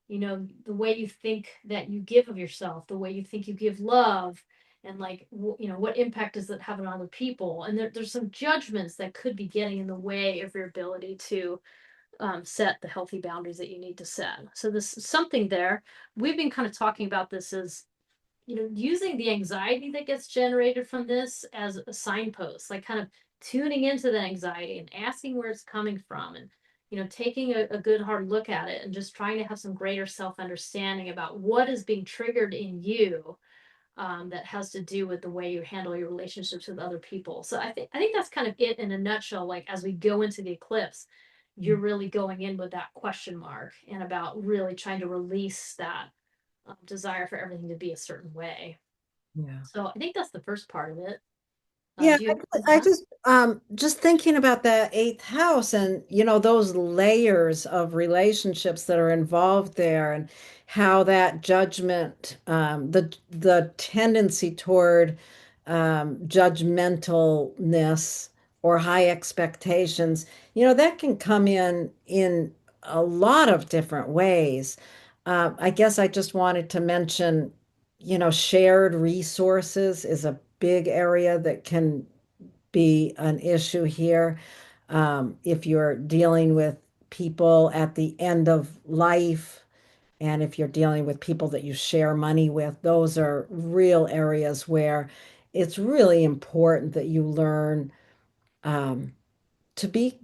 the way you think that you give of yourself, the way you think you give love, and like, what impact does it have on other people? And there's some judgments that could be getting in the way of your ability to set the healthy boundaries that you need to set. So this is something there. We've been kind of talking about this as, using the anxiety that gets generated from this as a signpost, like kind of tuning into the anxiety and asking where it's coming from, and taking a good hard look at it and just trying to have some greater self-understanding about what is being triggered in you, that has to do with the way you handle your relationships with other people. So I think that's kind of it in a nutshell. Like, as we go into the eclipse, you're really going in with that question mark and about really trying to release that desire for everything to be a certain way. Yeah. So I think that's the first part of it. Yeah, Do you? I Yeah. just thinking about that eighth house and those layers of relationships that are involved there and how that judgment, the tendency toward judgmentalness or high expectations, that can come in a lot of different ways. I guess I just wanted to mention, shared resources is a big area that can be an issue here. If you're dealing with people at the end of life, and if you're dealing with people that you share money with, those are real areas where it's really important that you learn um, to be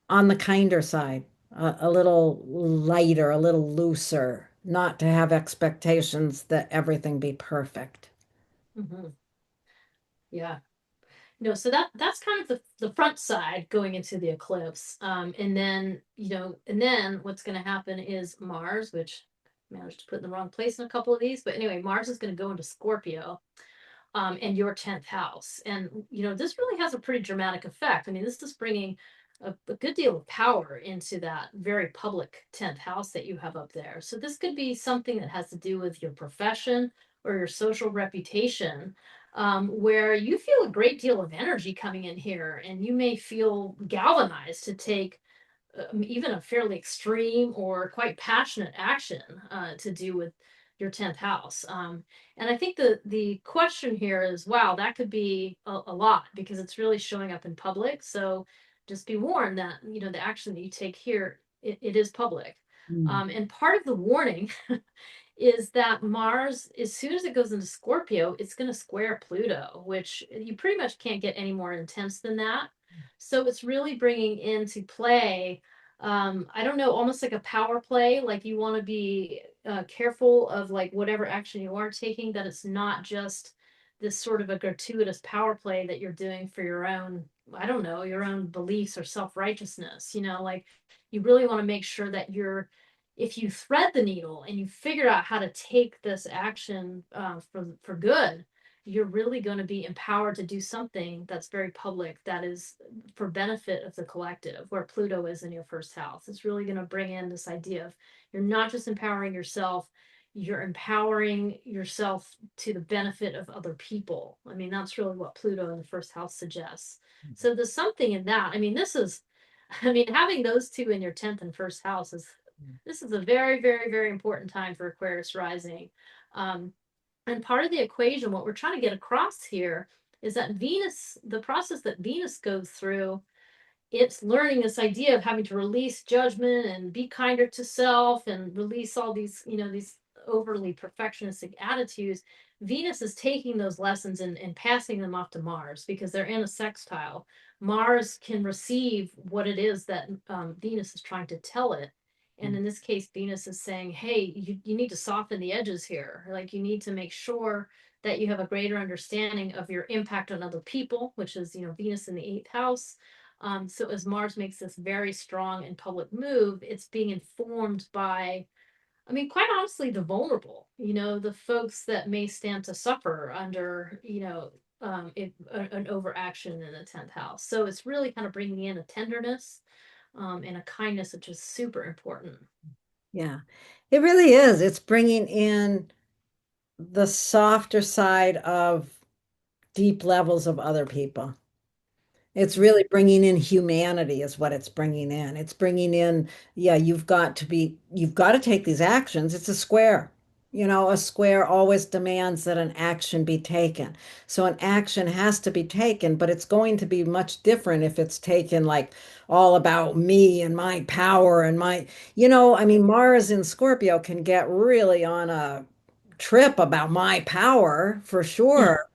on the kinder side, a little lighter, a little looser, not to have expectations that everything be perfect. Hmm. Yeah. No, so that's kind of the front side going into the eclipse. And then what's going to happen is Mars, which I managed to put in the wrong place in a couple of these, but anyway, Mars is going to go into Scorpio, and your 10th house. And, this really has a pretty dramatic effect. I mean, this is bringing a good deal of power into that very public 10th house that you have up there. So this could be something that has to do with your profession or your social reputation, where you feel a great deal of energy coming in here, and you may feel galvanized to take even a fairly extreme or quite passionate action, to do with your 10th house. And I think the question here is, wow, that could be a lot, because it's really showing up in public. So just be warned that, the action that you take here, it is public. Mm. And part of the warning is that Mars, as soon as it goes into Scorpio, it's going to square Pluto, which you pretty much can't get any more intense than that. So it's really bringing into play, I don't know, almost like a power play. Like, you want to be careful of like whatever action you are taking, that it's not just this sort of a gratuitous power play that you're doing for your own, I don't know, your own beliefs or self-righteousness. Like, you really want to make sure that if you thread the needle and you figure out how to take this action, for good, you're really going to be empowered to do something that's very public, that is for benefit of the collective, where Pluto is in your first house. It's really going to bring in this idea of, you're not just empowering yourself, you're empowering yourself to the benefit of other people. I mean, that's really what Pluto in the first house suggests. So there's something in that. I mean, having those two in your 10th and first house this is a very, very, very important time for Aquarius rising. And part of the equation, what we're trying to get across here, is that Venus, the process that Venus goes through, it's learning this idea of having to release judgment and be kinder to self and release all these, these overly perfectionistic attitudes. Venus is taking those lessons and passing them off to Mars because they're in a sextile. Mars can receive what it is that Venus is trying to tell it. And in this case, Venus is saying, hey, you need to soften the edges here. Like, you need to make sure that you have a greater understanding of your impact on other people, which is, Venus in the eighth house. So as Mars makes this very strong and public move, it's being informed by, I mean, quite honestly, the vulnerable, the folks that may stand to suffer under, an overaction in the 10th house. So it's really kind of bringing in a tenderness and a kindness, which is super important. Yeah, it really is. It's bringing in the softer side of deep levels of other people. It's really bringing in humanity is what it's bringing in. It's bringing in, yeah, you've got to take these actions. It's a square. A square always demands that an action be taken. So an action has to be taken, but it's going to be much different if it's taken like all about me and my power and I mean, Mars in Scorpio can get really on a trip about my power for sure.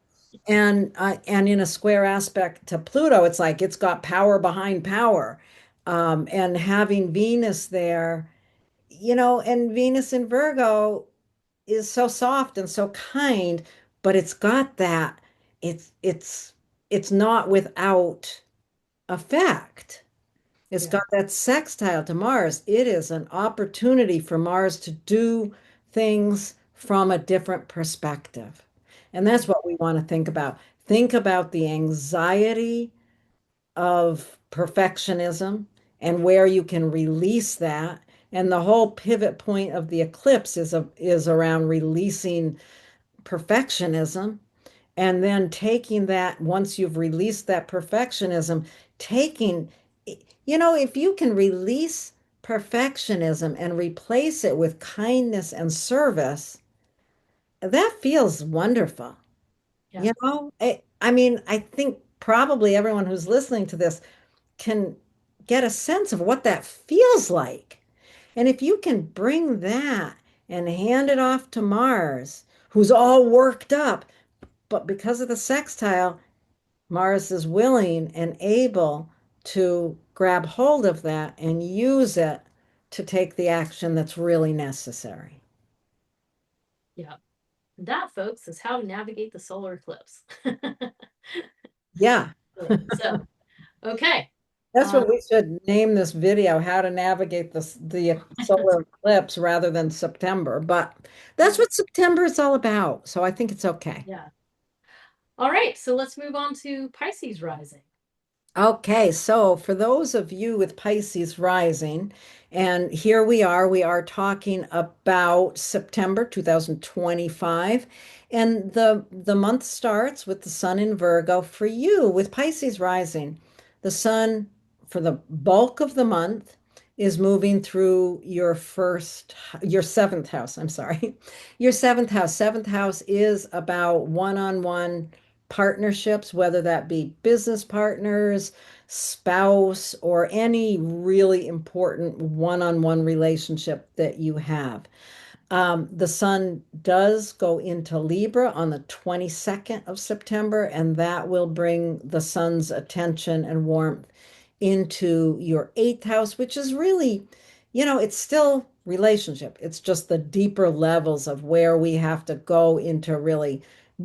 And in a square aspect to Pluto, it's like it's got power behind power. And having Venus there, and Venus in Virgo is so soft and so kind, but it's got that, it's it's it's not without effect. It's Yeah. got that sextile to Mars. It is an opportunity for Mars to do things from a different perspective. And that's what we want to think about. Think about the anxiety of perfectionism and where you can release that. And the whole pivot point of the eclipse is around releasing perfectionism and then taking that once you've released that perfectionism, taking, if you can release perfectionism and replace it with kindness and service, that feels wonderful. Yeah. I mean, I think probably everyone who's listening to this can get a sense of what that feels like. And if you can bring that and hand it off to Mars, who's all worked up, but because of the sextile, Mars is willing and able to grab hold of that and use it to take the action that's really necessary. Yeah. That, folks, is how to navigate the solar eclipse. Yeah. So, okay. That's Um, what we should name this video, how to navigate the solar eclipse rather than September. But that's what September is all about. So I think it's okay. yeah. All right. So let's move on to Pisces rising. Okay, so for those of you with Pisces rising, and here we are talking about September 2025, and the month starts with the sun in Virgo. For you with Pisces rising, the sun for the bulk of the month is moving through your seventh house. I'm sorry, your seventh house. Seventh house is about one-on-one partnerships, whether that be business partners, spouse, or any really important one-on-one relationship that you have. The sun does go into Libra on the 22nd of September, and that will bring the sun's attention and warmth into your eighth house, which is really, it's still relationship. It's just the deeper levels of where we have to go into really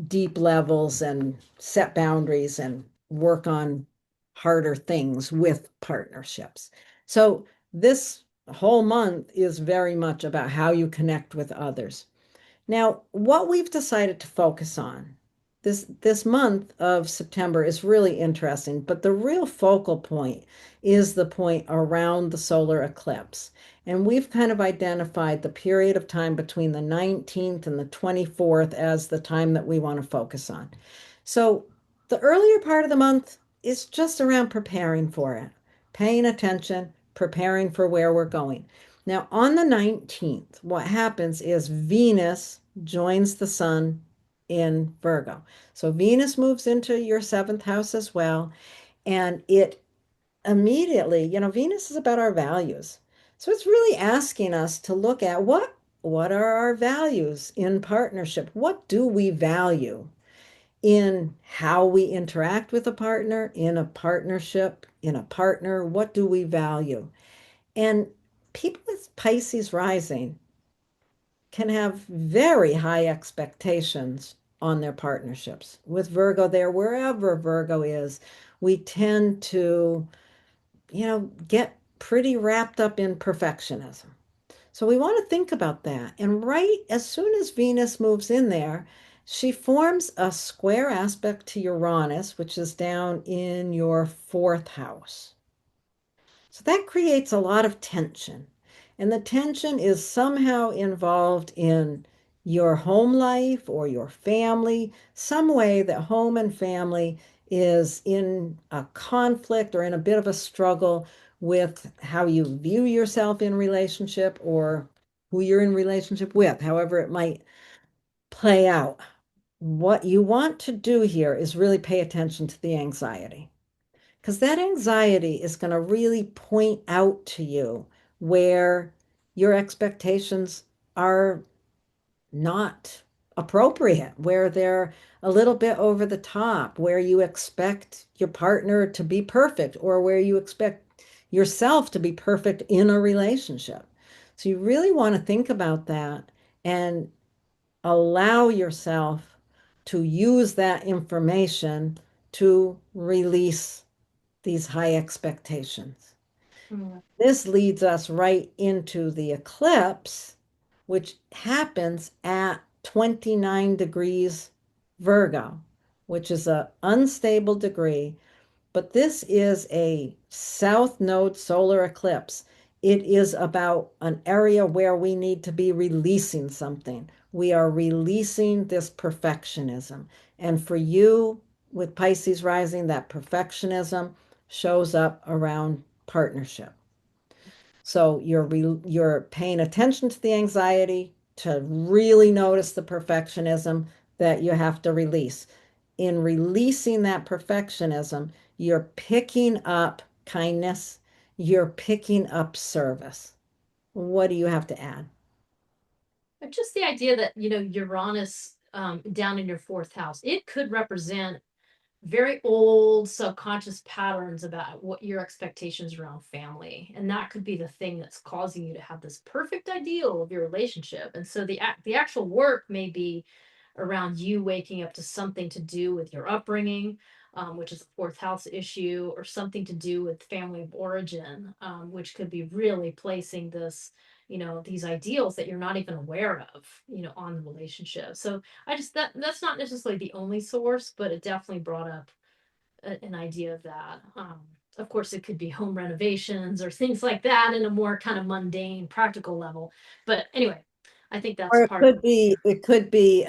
deep levels and set boundaries and work on harder things with partnerships. So this whole month is very much about how you connect with others. Now, what we've decided to focus on this month of September is really interesting, but the real focal point is the point around the solar eclipse. And we've kind of identified the period of time between the 19th and the 24th as the time that we want to focus on. So the earlier part of the month is just around preparing for it, paying attention, preparing for where we're going. Now, on the 19th, what happens is Venus joins the sun in Virgo. So Venus moves into your seventh house as well. And it immediately, Venus is about our values. So it's really asking us to look at what are our values in partnership? What do we value in how we interact with a partner, in a partnership, in a partner? What do we value? And people with Pisces rising can have very high expectations on their partnerships. With Virgo, there, wherever Virgo is, we tend to, get pretty wrapped up in perfectionism. So we want to think about that. And right as soon as Venus moves in there, she forms a square aspect to Uranus, which is down in your fourth house. So that creates a lot of tension. And the tension is somehow involved in your home life or your family, some way that home and family is in a conflict or in a bit of a struggle with how you view yourself in relationship or who you're in relationship with, however it might play out. What you want to do here is really pay attention to the anxiety. Because that anxiety is going to really point out to you where your expectations are not appropriate, where they're a little bit over the top, where you expect your partner to be perfect, or where you expect yourself to be perfect in a relationship. So you really want to think about that and allow yourself to use that information to release these high expectations. Mm. This leads us right into the eclipse, which happens at 29 degrees Virgo, which is an unstable degree, but this is a south node solar eclipse. It is about an area where we need to be releasing something. We are releasing this perfectionism. And for you with Pisces rising, that perfectionism shows up around partnership. So you're paying attention to the anxiety to really notice the perfectionism that you have to release. In releasing that perfectionism, you're picking up kindness, you're picking up service. What do you have to add? But just the idea that, Uranus down in your fourth house, it could represent very old subconscious patterns about what your expectations around family, and that could be the thing that's causing you to have this perfect ideal of your relationship. And so the actual work may be around you waking up to something to do with your upbringing, which is a fourth house issue, or something to do with family of origin, which could be really placing this, these ideals that you're not even aware of, on the relationship. So that's not necessarily the only source, but it definitely brought up an idea of that. Of course, it could be home renovations or things like that in a more kind of mundane, practical level. But anyway, I think that's Or it part of could be it could be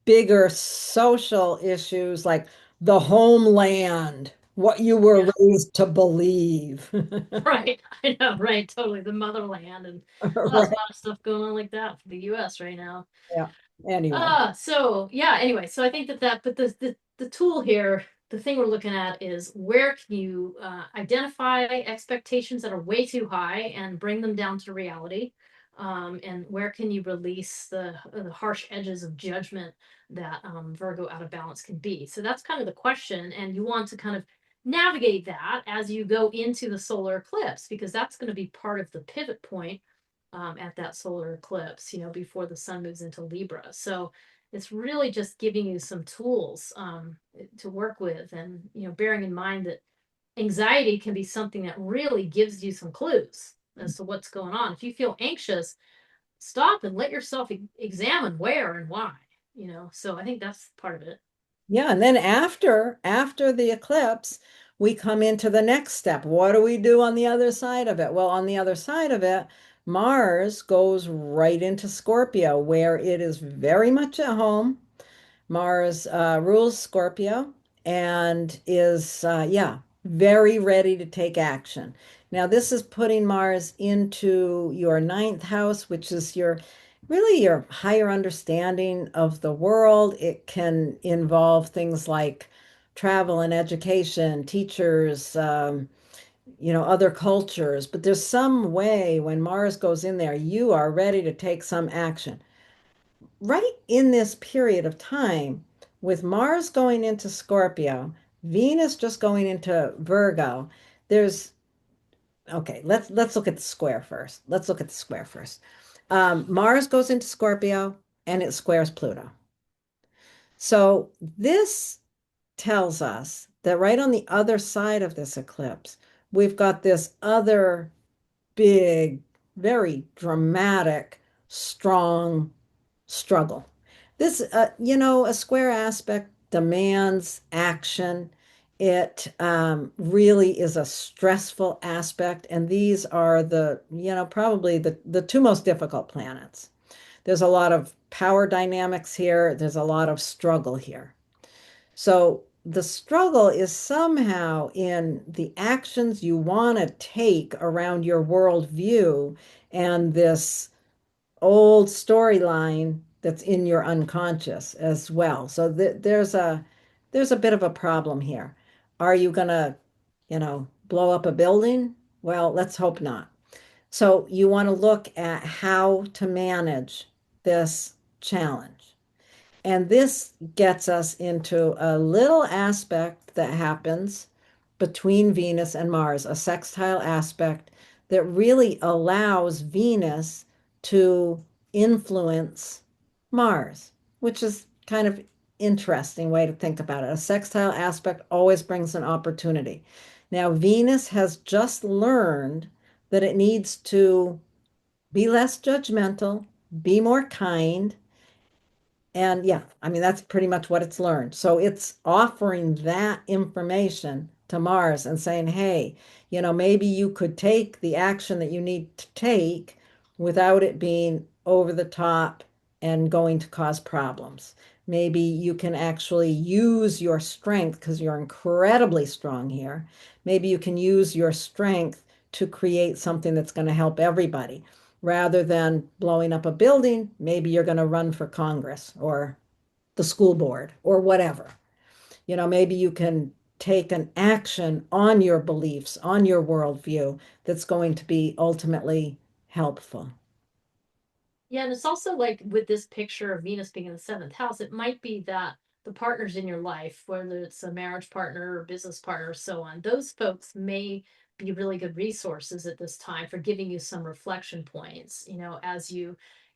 bigger social issues like the homeland, what you were yeah. raised to believe. Right. I know, right. Totally. The motherland and well, there's a Right. lot of stuff going on like that for the US right now. Yeah. Anyway. So yeah, anyway, so I think but the tool here, the thing we're looking at is where can you identify expectations that are way too high and bring them down to reality, and where can you release the harsh edges of judgment that Virgo out of balance can be. So that's kind of the question, and you want to kind of navigate that as you go into the solar eclipse, because that's going to be part of the pivot point at that solar eclipse, before the sun moves into Libra. So it's really just giving you some tools to work with, and bearing in mind that anxiety can be something that really gives you some clues as to what's going on. If you feel anxious, stop and let yourself examine where and why. So I think that's part of it. Yeah, and then after the eclipse, we come into the next step. What do we do on the other side of it? Well, on the other side of it, Mars goes right into Scorpio, where it is very much at home. Mars rules Scorpio and is, yeah, very ready to take action. Now, this is putting Mars into your ninth house, which is your really your higher understanding of the world. It can involve things like travel and education, teachers, other cultures. But there's some way when Mars goes in there, you are ready to take some action. Right in this period of time, with Mars going into Scorpio, Venus just going into Virgo, there's okay, let's look at the square first. Let's look at the square first. Mars goes into Scorpio and it squares Pluto. So this tells us that right on the other side of this eclipse, we've got this other big, very dramatic, strong struggle. This, a square aspect demands action. It really is a stressful aspect, and these are probably the two most difficult planets. There's a lot of power dynamics here. There's a lot of struggle here. So the struggle is somehow in the actions you want to take around your worldview and this old storyline that's in your unconscious as well. So there's a bit of a problem here. Are you gonna, blow up a building? Well, let's hope not. So you want to look at how to manage this challenge. And this gets us into a little aspect that happens between Venus and Mars, a sextile aspect that really allows Venus to influence Mars, which is kind of interesting way to think about it. A sextile aspect always brings an opportunity. Now, Venus has just learned that it needs to be less judgmental, be more kind, and yeah, I mean, that's pretty much what it's learned. So it's offering that information to Mars and saying, hey, maybe you could take the action that you need to take without it being over the top and going to cause problems. Maybe you can actually use your strength because you're incredibly strong here. Maybe you can use your strength to create something that's going to help everybody rather than blowing up a building. Maybe you're going to run for Congress or the school board or whatever. Maybe you can take an action on your beliefs, on your worldview that's going to be ultimately helpful. Yeah, and it's also like with this picture of Venus being in the seventh house, it might be that the partners in your life, whether it's a marriage partner or business partner or so on, those folks may be really good resources at this time for giving you some reflection points, as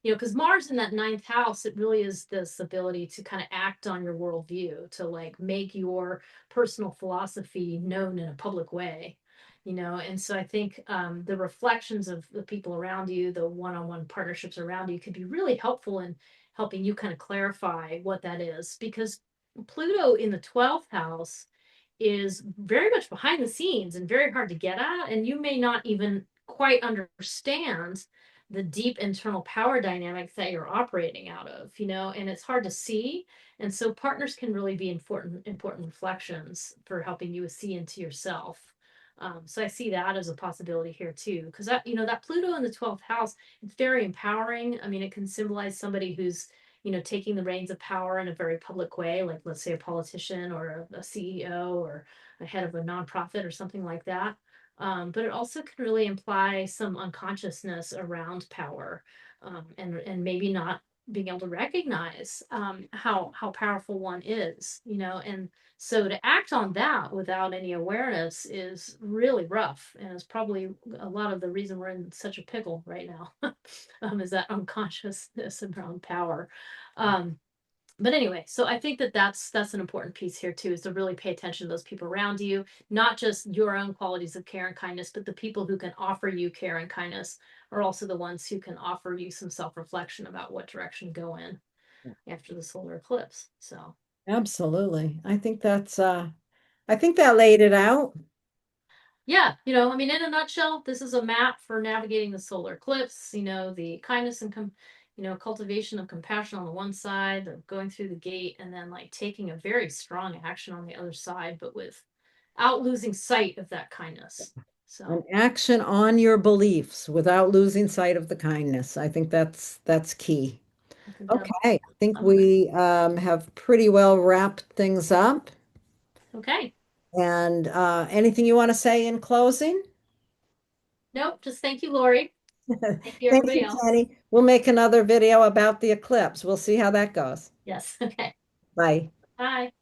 because Mars in that ninth house, it really is this ability to kind of act on your worldview, to like make your personal philosophy known in a public way. And so I think the reflections of the people around you, the one-on-one partnerships around you, could be really helpful in helping you kind of clarify what that is, because Pluto in the 12th house is very much behind the scenes and very hard to get at, and you may not even quite understand the deep internal power dynamics that you're operating out of, and it's hard to see. And so partners can really be important reflections for helping you see into yourself. So I see that as a possibility here too, because that Pluto in the 12th house, it's very empowering. I mean, it can symbolize somebody who's taking the reins of power in a very public way, like let's say a politician or a CEO or a head of a nonprofit or something like that. But it also can really imply some unconsciousness around power, and maybe not being able to recognize how powerful one is, and so to act on that without any awareness is really rough, and is probably a lot of the reason we're in such a pickle right now. Is that unconsciousness around power. Um, but anyway, so I think that that's an important piece here too, is to really pay attention to those people around you, not just your own qualities of care and kindness, but the people who can offer you care and kindness are also the ones who can offer you some self-reflection about what direction to go in after the solar eclipse. So Absolutely. I think that laid it out. yeah, I mean, in a nutshell, this is a map for navigating the solar eclipse, the kindness and cultivation of compassion on the one side, of going through the gate, and then like taking a very strong action on the other side, but without losing sight of that kindness. An So action on your beliefs without losing sight of the kindness. I think that's key. I think Okay, that I think sums it. we have pretty well wrapped things up. Okay. And anything you want to say in closing? Nope. Just thank you, Lori. Thank you, Thank everybody you, else. Jenny. We'll make another video about the eclipse. We'll see how that goes. Yes. Okay. Bye. Bye.